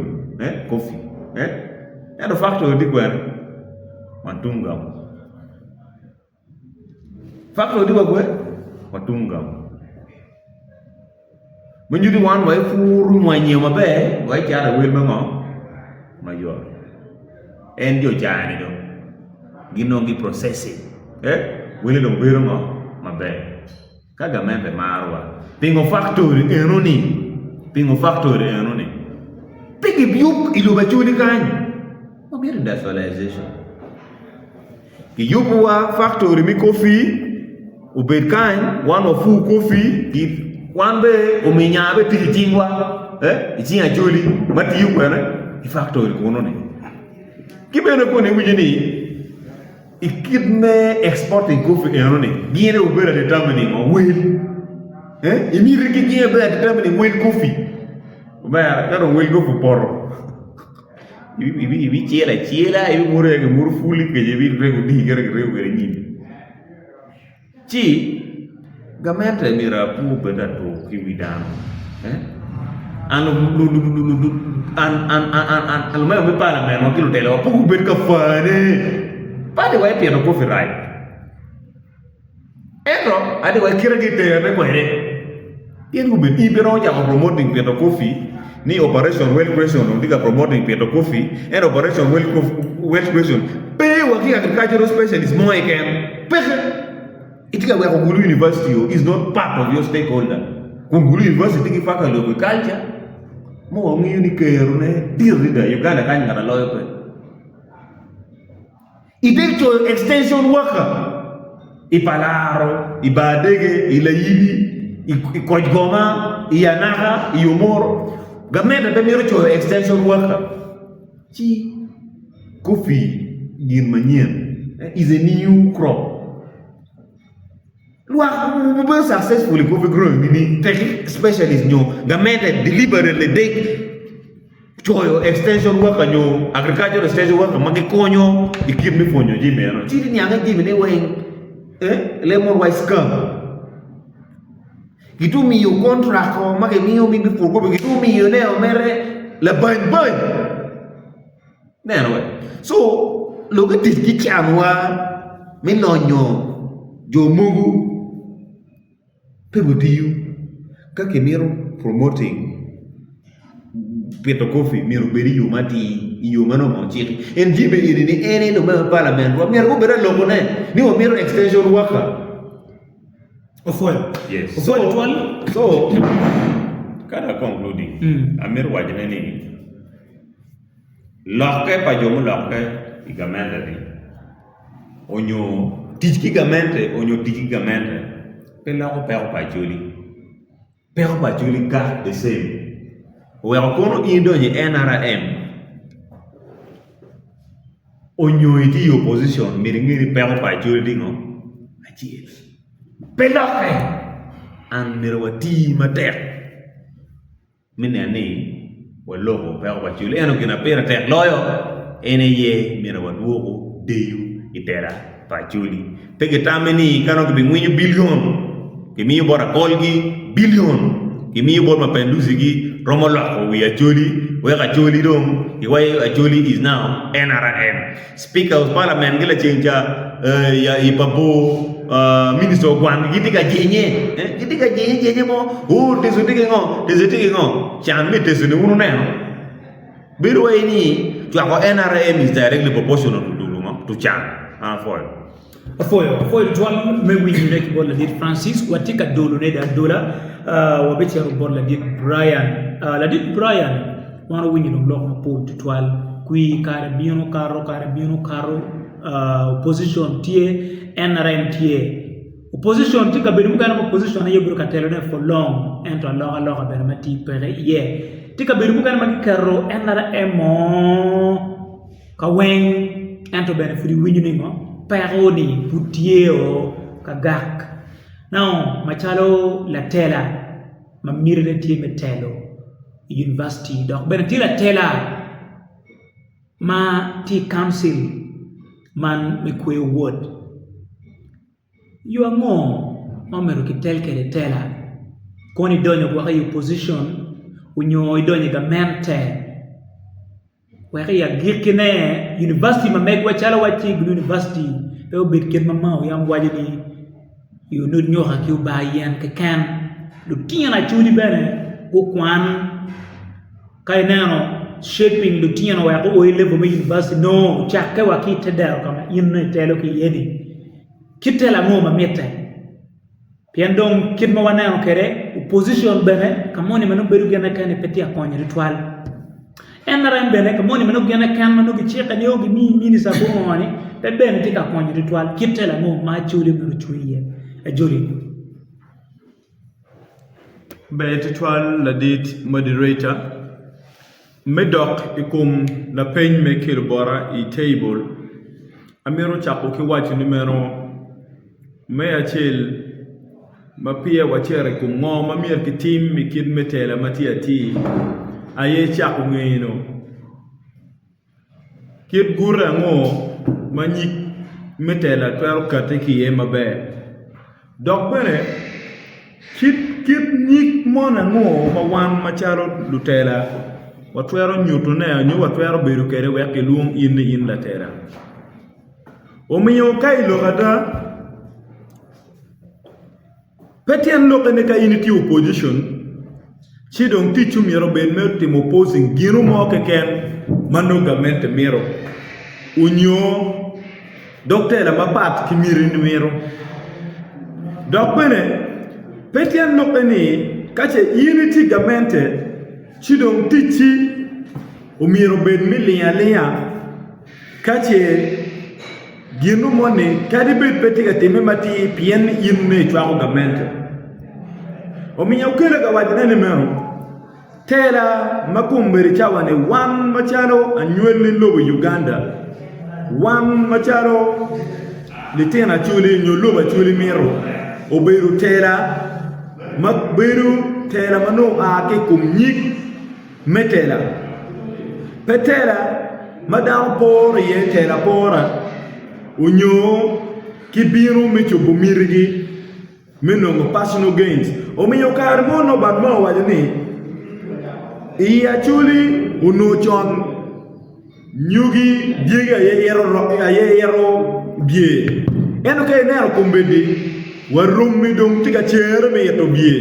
coffee and the factory di ko matunga factory di ko matunga menjudi wan wa furu mwenye mabe wa chara wel ma mayor en jo jani do ginongi processing wele do bero ngo mabe kaga membe marwa pingo factory enoni pigi biup ilu bachuli kan mo bir industrialization ki yupu wa factory mi coffee ubet kan one of fu coffee ki one be uminyabe tikitingwa ichi Acholi mati yuko i factory kono ne kibene ko ne wujini ikidne exporting coffee enone giene ubera determining o will imiri ki giene be determining will coffee ubera kado will go for poro ibi chiela ibi muru fuli ke je bi rego di gere ni chi gamete mira pu beda to kiwidano anu an me parliament mo kilo tele pu bet ka fane Pade wa piano coffee right. Ero ade wa kira gite ne kwere. Yen go be ibero ja promoting piano coffee ni operation well question ndiga promoting piano coffee and operation well question. Pe wa ki agricultural specialist mo eken. Pe itika wa Kungulu University is not part of your stakeholder. Kungulu University ki faculty of agriculture mo ngi ni kero ne dirida Uganda kan ngara loyo pe. Idekto extension worker ipalaro ibadege ilayibi ikojgoma iyanaka iyomoro gamenda demiro cho extension worker chi coffee gin manien is a new crop. We are successfully coffee growing ni tech specialist nyo gamenda deliberately take choyo extension worker nyo agricultural extension worker magi konyo ikirni fonyo jimero chiri nyanga jimene weng lemon wise scam gitu miyo contract ko magi miyo mi before ko gitu miyo ne omere la ban neno so logo tiki chanwa minonyo jomugu pebutiyu kake miro promoting Peter Coffee miro beri yumati yumano mochiki en jibe ini ene no ma parliament wa miro bera logo ne ni wa miro extension worker Ofoyo. Yes. Ofoyo twal. So, kada concluding, amir wajine ni loke pa jomu loke igamente di onyo tiki gamente pela ko pa joli ga the same we are kono indo ni NRM onyo iti opposition miringiri pela pa joli dingo achiel peloke an mirwati matek minani walogo pela pa joli eno kina pera tek loyo ene ye mirwadugo deyu itera pa joli pege tameni kano ki ngwinyo billion kimi bora kolgi billion kimi bora mapenduzi gi romolo we Acholi we Acholi dong iwai Acholi is now NRM speaker of parliament gila chenja ya ipapo minister of one gitika jenye mo teso tike ngo chan mi teso ni unu neno biru we ni kwa NRM is directly proportional to duluma to chan Afoyo twal me winyi nek bola dit Francis watika dolo ne da dola wabeche bola dit Brian la dit Brian wano winyi no blog ma po twal kui karabino karo opposition tie NRM tie opposition tika bedu kana opposition ye buru katelo ne for long ento loga ben mati pere ye tika bedu kana makaro NRM kaweng ento ben furi winyi ningo Peroni, Putieo, Kagak. Now, Machalo, La Tela, Mamire Tie Metelo, University, Doc Benatila Tela, Ma T Council, Man Mikwe Word. You are more, Mameruki Telke de Tela, Koni Donya Wari position, when you Donya Gamente. Where ya girkine university ma megwa chala wachi university pe obet ken mama yam wajini you know nyo ha ki ba yan ke kan lu tiya na chuli bene ko kwan kai nano shaping lu tiya no wa ko level ma university no chaka wa ki tedar kama yin telo ki yedi kitela mo ma meta piandong kin ma wana kere opposition bene kamoni manu beru gena kan peti akonya ritual NRM bene kamoni manu gena kan manu ki cheka ni ogi mi ni sabo ngoni pe ben tika konyi ritual kitela mo ma chuli mu chuiye e joli be ritual la dit moderator medok ikum la pen me kirbora I table amiro chapo ki wati numero me achel mapia wachere kum ngo mamir ki tim mi kid metela matia ti aye chapo ngeno kid gura ngo manyik metela twero kate ki ye mabe dok bene kid nyik mona ngo ma wan macharo lutela watwero nyuto ne anyu watwero beru kere weke luong in la tera Omiyo kai lokata Petian lokane ka initi opposition chidong tichu miro ben mer tim opposing gino mo keken mano government miro unyo doctor la mapat kimiri miro dok bene Petian lokane kache initi government chidong tichi umiro ben milia kache gino money kadi bet petiga teme mati pien inne chwa government ominya ukela ka wajana ne mero tera makumberi chawane wan macharo anywele lobo Uganda wan macharo litena chuli nyoloba chuli mero oberu tera makberu tera mano ake kumnyik metela petera madam por ye tera pora unyo kibiru mechobo mirigi menongo personal gains omiyo kar mono bad mo wajani iya chuli unochon nyugi biega yero bie eno kay nero kombedi warum mi dong tika chere me yeto bie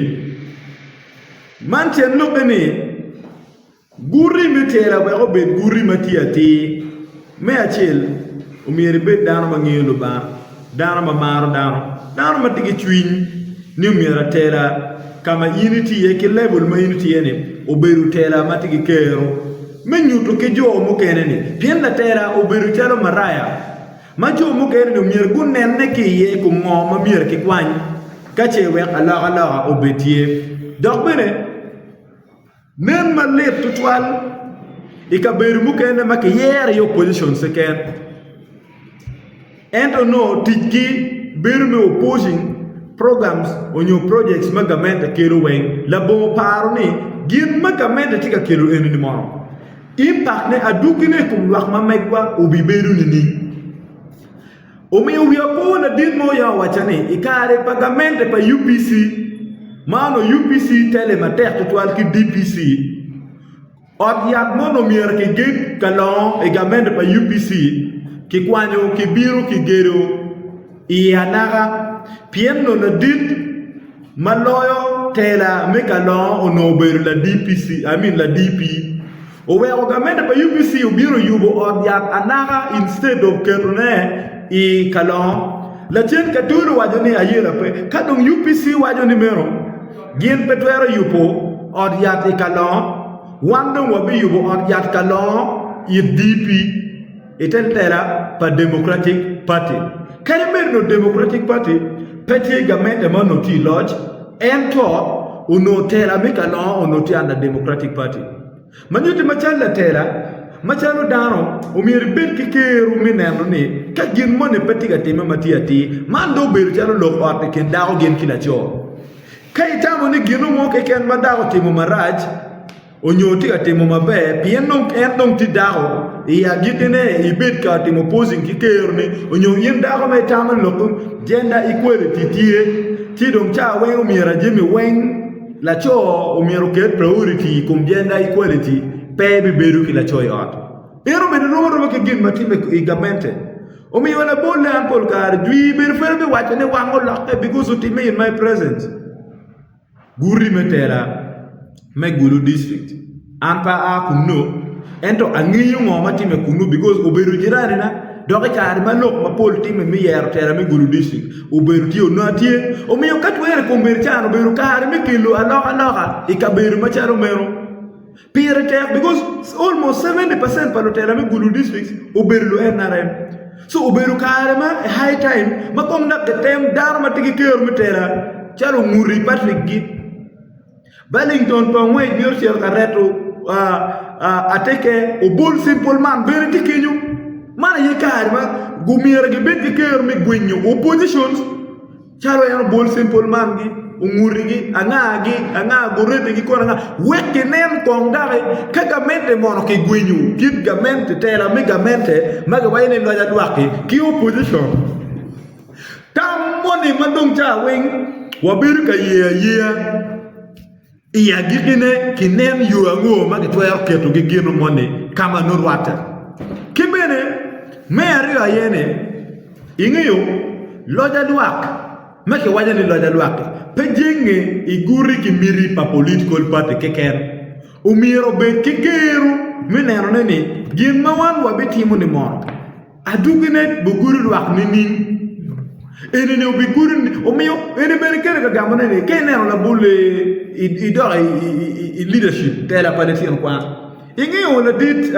manchen lokene guri metera ba obed guri matiati me achel umiri bet dano mangelo ba dano mamaro dano matigi chwin ni umira tera kama unity ye ke level ma unity ye ni oberu tera matigi kero menyuto ke jo mo kene ni pienda tera oberu tera maraya ma jo mo kene ni umir gunen ne ke ye ko ngom ma mir ke kwany kache we ala obetie dok bene nen ma let tutwal ikaberu mo kene ma ke yere yo position second and no tiki beru me opposing programs on your projects magamenta kero weng labo paro ni gin magamenta tika kero eni ni mono impact ne adukine kum wak mamegwa ubi beru ni omi ubi apo na din mo ya wachane ikare pagamenta pa UPC mano UPC tele mater tutwal ki DPC od yak mono mier ki git kalon egamenta pa UPC ki kwanyo ki biru ki gero ianaga pieno na dit maloyo tela mekalon ono beru la DPC la DP owe ogamenda pa UPC ubiru yubo odiak anaga instead of kerune I kalon la chen katuru wajoni ayira pe kadong UPC wajoni mero gien petwero yupo odiak I kalon wando wabi yubo odiak kalon I DP iten tera pa Democratic Party kaya no Democratic Party peti government ma no ti lodge ento uno tera mikano uno ti anda Democratic Party manyuti machala tera machalo dano umir bet kikeru mineno ni ka gin mone peti ga tema matiati mando ber chalo lo ot ken dawo gen kila cho kai tamo ni gino mo ke ken madawo timo maraj onyoti ga timo mabe pienno endong ti dawo iya gitene ibet ka timo posing kikeru ni onyo yen dawo me tamo lo gender equality tie tidong cha wen umira jimi wen la cho umiro ke priority kum gender equality pebi beru kila cho yot ero me no ro ke gin matime igamente omi wala bolle an pol kar dwi ber ferbe wachane wango lokke because utime in my presence guri metera me gulu district ampa a kuno ento angiyo ngoma time kunu because oberu jirani na doke kar malok ma pol time mi yer tera me gulu district oberu ti ono atie omiyo katwere komber chano beru kar me kilo aloka ikaberu macharo mero Pire because almost 70% palotera me gulu districts oberu NRM so oberu karema a high time makom nak the time darma tigi kero metera charo muri Patrick gi Bellington pangwe bior cher kareto ateke obol simple man bere tikinyu mana ye karema gumira gi bet kero me gwenyo oppositions charo yan bol simple man gi ungurigi anga gorete gi kona weke nem kongdare kagamente mono ke gwenyu kid gamente tera megamente maga wayne loja dwake ki opposition tam moni mandong cha wing wabiru ka ye iya gikine kinem yu ango magi twer keto gi gino moni kama nurwata kibene me ari ayene Ingeyo loja luak make waja ni loja luak pejenge iguri ki miri pa political party keken umiro be kigeru minero neni gin mawan wabetimo ni moro adugine buguri luak nini ene ne obiguri omiyo ene bere kere ka gamane ne kenero la bulle idora leadership tela palestine kwa ingeyo la dit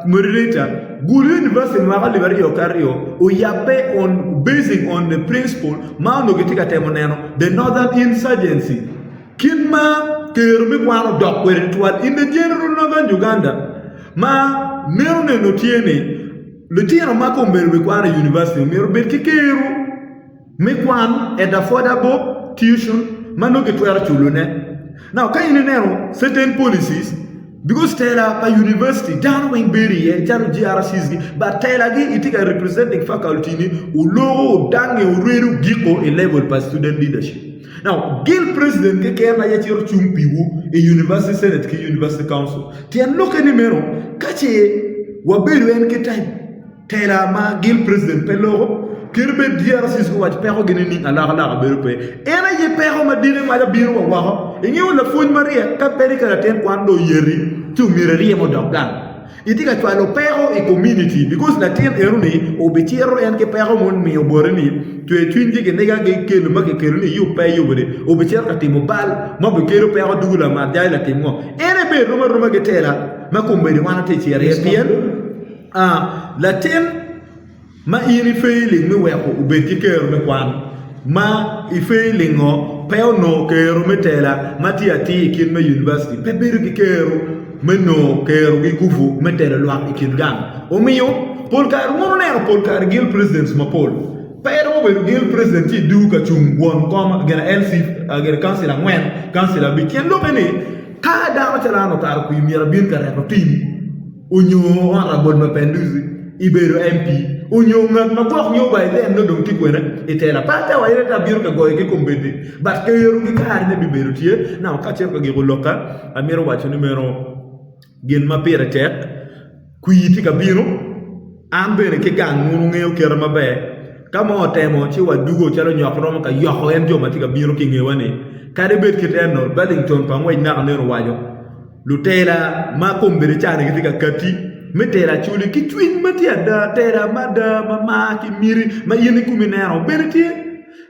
moderator Guru University Magali Vario Cario, Uyape on basing on the principle, Mano Gitika Temoneno, the Northern Insurgency. Kidma Kerumi Kwano Dok where it was in the general Northern Uganda. Ma Merone Notiene, Lutiano Macomber Mikwana University, Mirobet Kikeru, Mikwan at affordable tuition, Mano Gitwara Chulune. Now, Kainero, certain policies. Because Taylor pa university down wing berry and jaro GRCs but Taylor gi itika representing faculty ni ulo dange ureru giko a level pa student leadership. Now Gil president ke kena ya tiro chumpiwu a university senate ke university council. Tian loke ni mero kache waberu en ke time Taylor ma Gil president pelo kirbe GRCs ko wach pero gini ala beru pe era ye pero ma dire ma biru wa ingi wala fun maria ka peri ka ten kwando yeri tu mirerie mo dogan itika twalo pero e community because la ten eruni obetiero en ke pero mon mi oborni tu etwinji ke nega ke kelu ma ke kelu ni yu pe yu bode obetiero ka timo bal mo be kero pero dugula ma dai la timo ere be roma ke tela ma kumbedi wana te chiere pien la ten ma ini failing mi weko ubeti kero me kwan ma I failing o peo no kero metela mati ati kin me university pe beru ki kero me no kero ki kufu metela lwa ikin gang o miyo pol kar mo ne pol kar gil presidents ma pol pero we gil president ti du ka chung won kom gena LC gena council ngwen council bi ken lo bene ka da ma tela no tar ku mira bin ka reto tim onyo ora bon ma penduzi ibero MP unyo ngat ma bok nyo bay den no dong tikwena itela pata wa ire ta biur ka goy ke kombede bat ke yoru ki kar ne bibero tie na ka cher ka gi loka amiro wacho numero gen ma pere tek ku yiti ka biro ambe ke gang ngunu ngeo ker ma be kama otemo chi wa dugo chalo nyok rom ka yoko en joma tika biro ki ngewane kare bet kiteno Bellington pa ngwej na ne ro wajo lutela ma kombede chane ki tika kati metera chuli ki twin matia da tera mada mama ki miri ma yini kuminero berti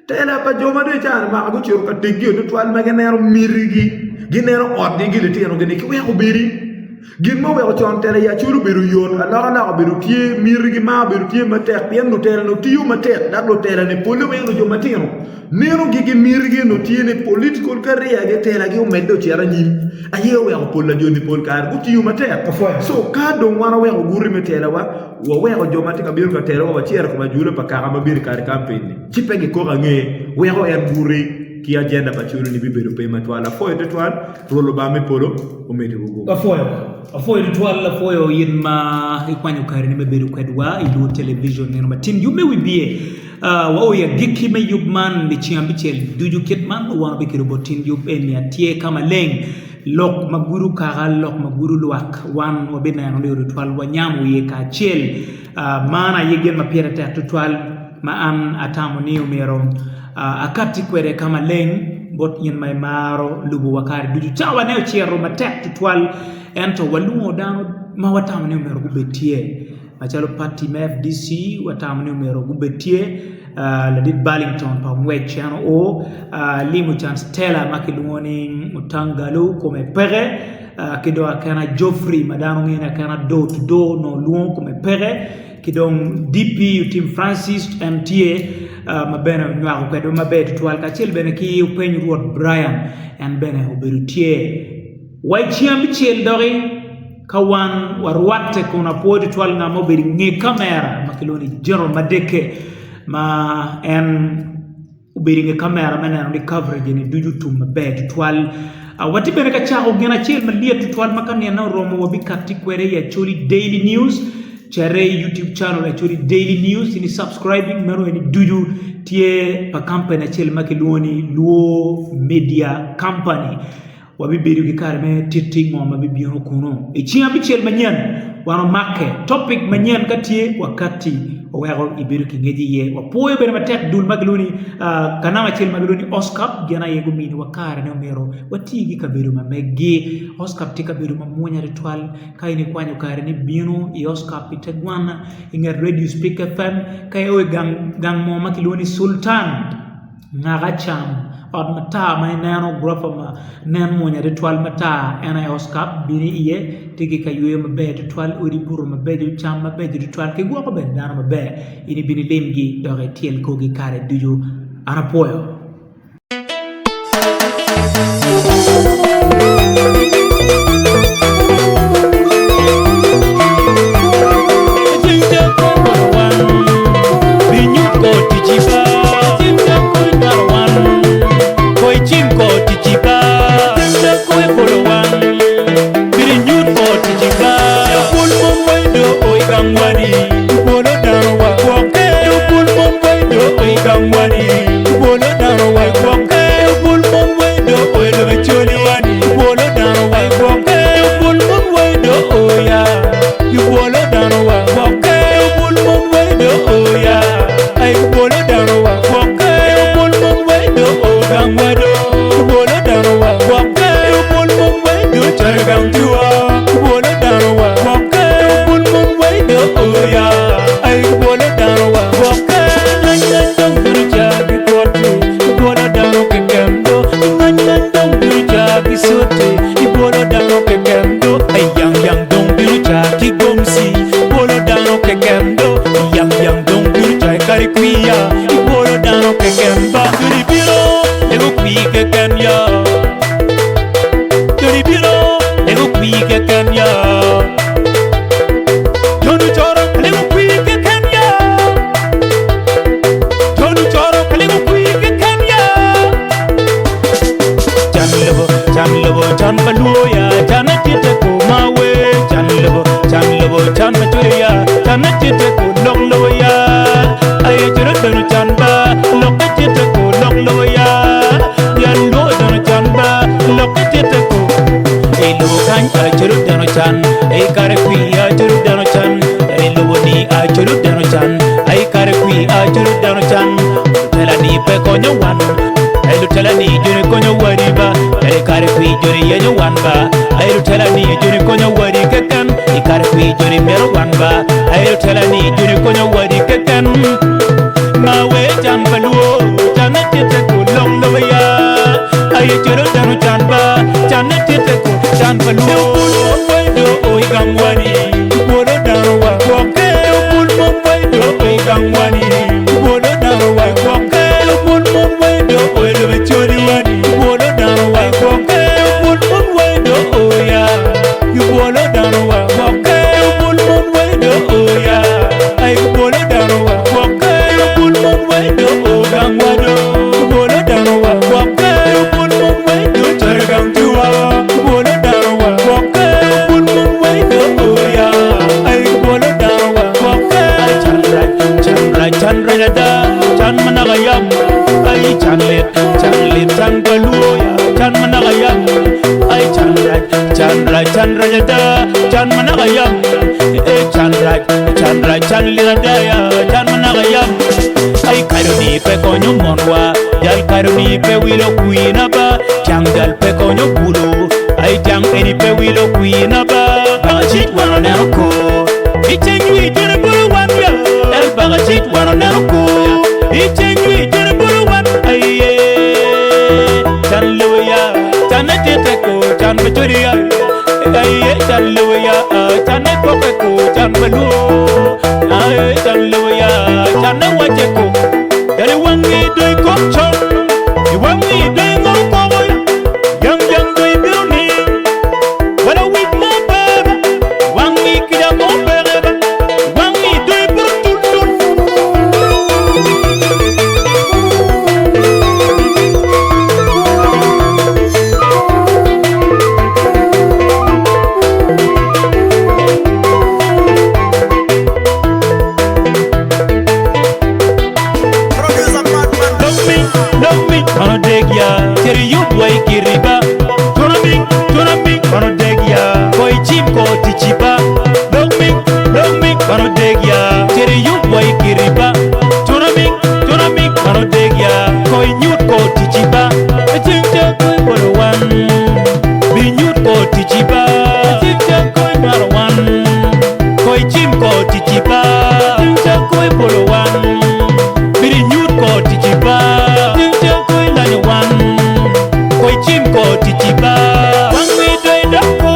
tera pa joma de chan ma go chiro ka tegio to twal ma genero miri gi ginero odi gi letino gni ki we ko beri gin mo we ko chon tera ya chulu beru yon ala ala beru tie miri gi ma beru tie ma tek pien no tera no tiu ma tek da do tera ne polo we no joma tino nero gi miri gi no tie ne political career ge tera gi o meddo chera nyim aye we ko pola joni pol kar ku tiu ma tek so ka do wana we ko guri metela wa we ko joma tika biru ka tera wa chera ko ma jule pa ka ma bir kar campaign ci pegi ko nge we ko en guri ki agenda pa chulu ni biberu pe matwala foy de twal rolo ba me polo o meti bugo afoyo de twal la foyo yinma ikwanyo kare ni beberu kwedwa ilu television ni ma tim yume wibie wa ya giki me yubman de chiambichel duju kitman wa be kiro botin yub en ya tie kama leng lok maguru kagal lok maguru luak wan wa bena no de twal wa nyamu ye ka chel mana yegen ma pierre ta twal ma an atamo ni umero akati kwere kama leng bot yin may maro lubu wakari duju chawa neo chiero ma tek twal ento waluo dano ma watamo ni umero gubetie machalo party ma FDC watamo ni umero gubetie la dit Ballington pa mwech ano o limu chan Stella makidungoni utangalo kome pere kido akana Joffrey madano ngina akana do to do no luon kome pere kidong DP Tim Francis MTA mabena nyako kwedo mabet twal ka chel bene ki upeny ruot Brian en bene oberutie waichiam chel dori kawan warwate kuna podi twal ngamo beri nge kamera makiloni general madeke ma en uberi nge kamera mena ni coverage ni duju tum mabet twal wati bene ka chako gena chel malia twal makani na romo wabikati kwere ya Acholi Daily News chare YouTube channel Acholi Daily News ini subscribing mero ni duju tie pa company chel makiloni luo media company wabi bedo gi kare me titi ngoma bi bino kuno e chiang bichel manyen wano make topic manyen katie wakati owego ibedo ki ngeji ye wapoyo bere matek dul magluni kanama chel magluni Oscar gena yego mini wakare ne omero watigi kabedo mamegi Oscar tika bedo mamunya ritual kaini kwanyo kare ni bino i Oscar pitegwana inga radio speak FM kai owe gang mo makiluni Sultan ngagacham od mata may nano grofa ma nan mo nya ritual mata ena Oscar bini iye tigi ka yuye mabe ritual odi buru mabe ju cham mabe ritual ke go ko ben dana mabe ini bini lemgi dore tiel ko gi kare duju ana poyo Love me, I'll take ya. Tell you, boy, Kiriba. Gonna be ko tichiba Look me Mano degya Tere yu boy kiriba Tuna me Mano degya Koi nyut ko tichiba Achimte koi bolo wan Bi nyut ko tichiba Achimte koi maro wan Koi chim ko tichiba Achimte koi bolo wan Biri nyut ko tichiba Achimte koi lani wan Koi chim ko tichiba Wangi doi dako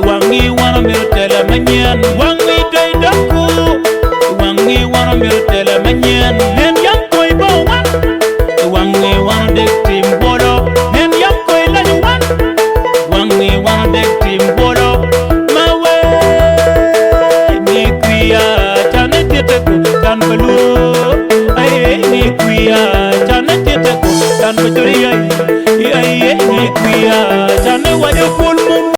Wangi wana miru tele manyan Wangi doi dako Wangi wana miru tele manyan Nen yang koi bo wan Wangi wana dek tim bolo Nen yang koi lani wan Wangi wana dek tim bolo Mawe Ni kuya Chane titeko Tan pelu Ay ni kuya Chane titeko Tan peturia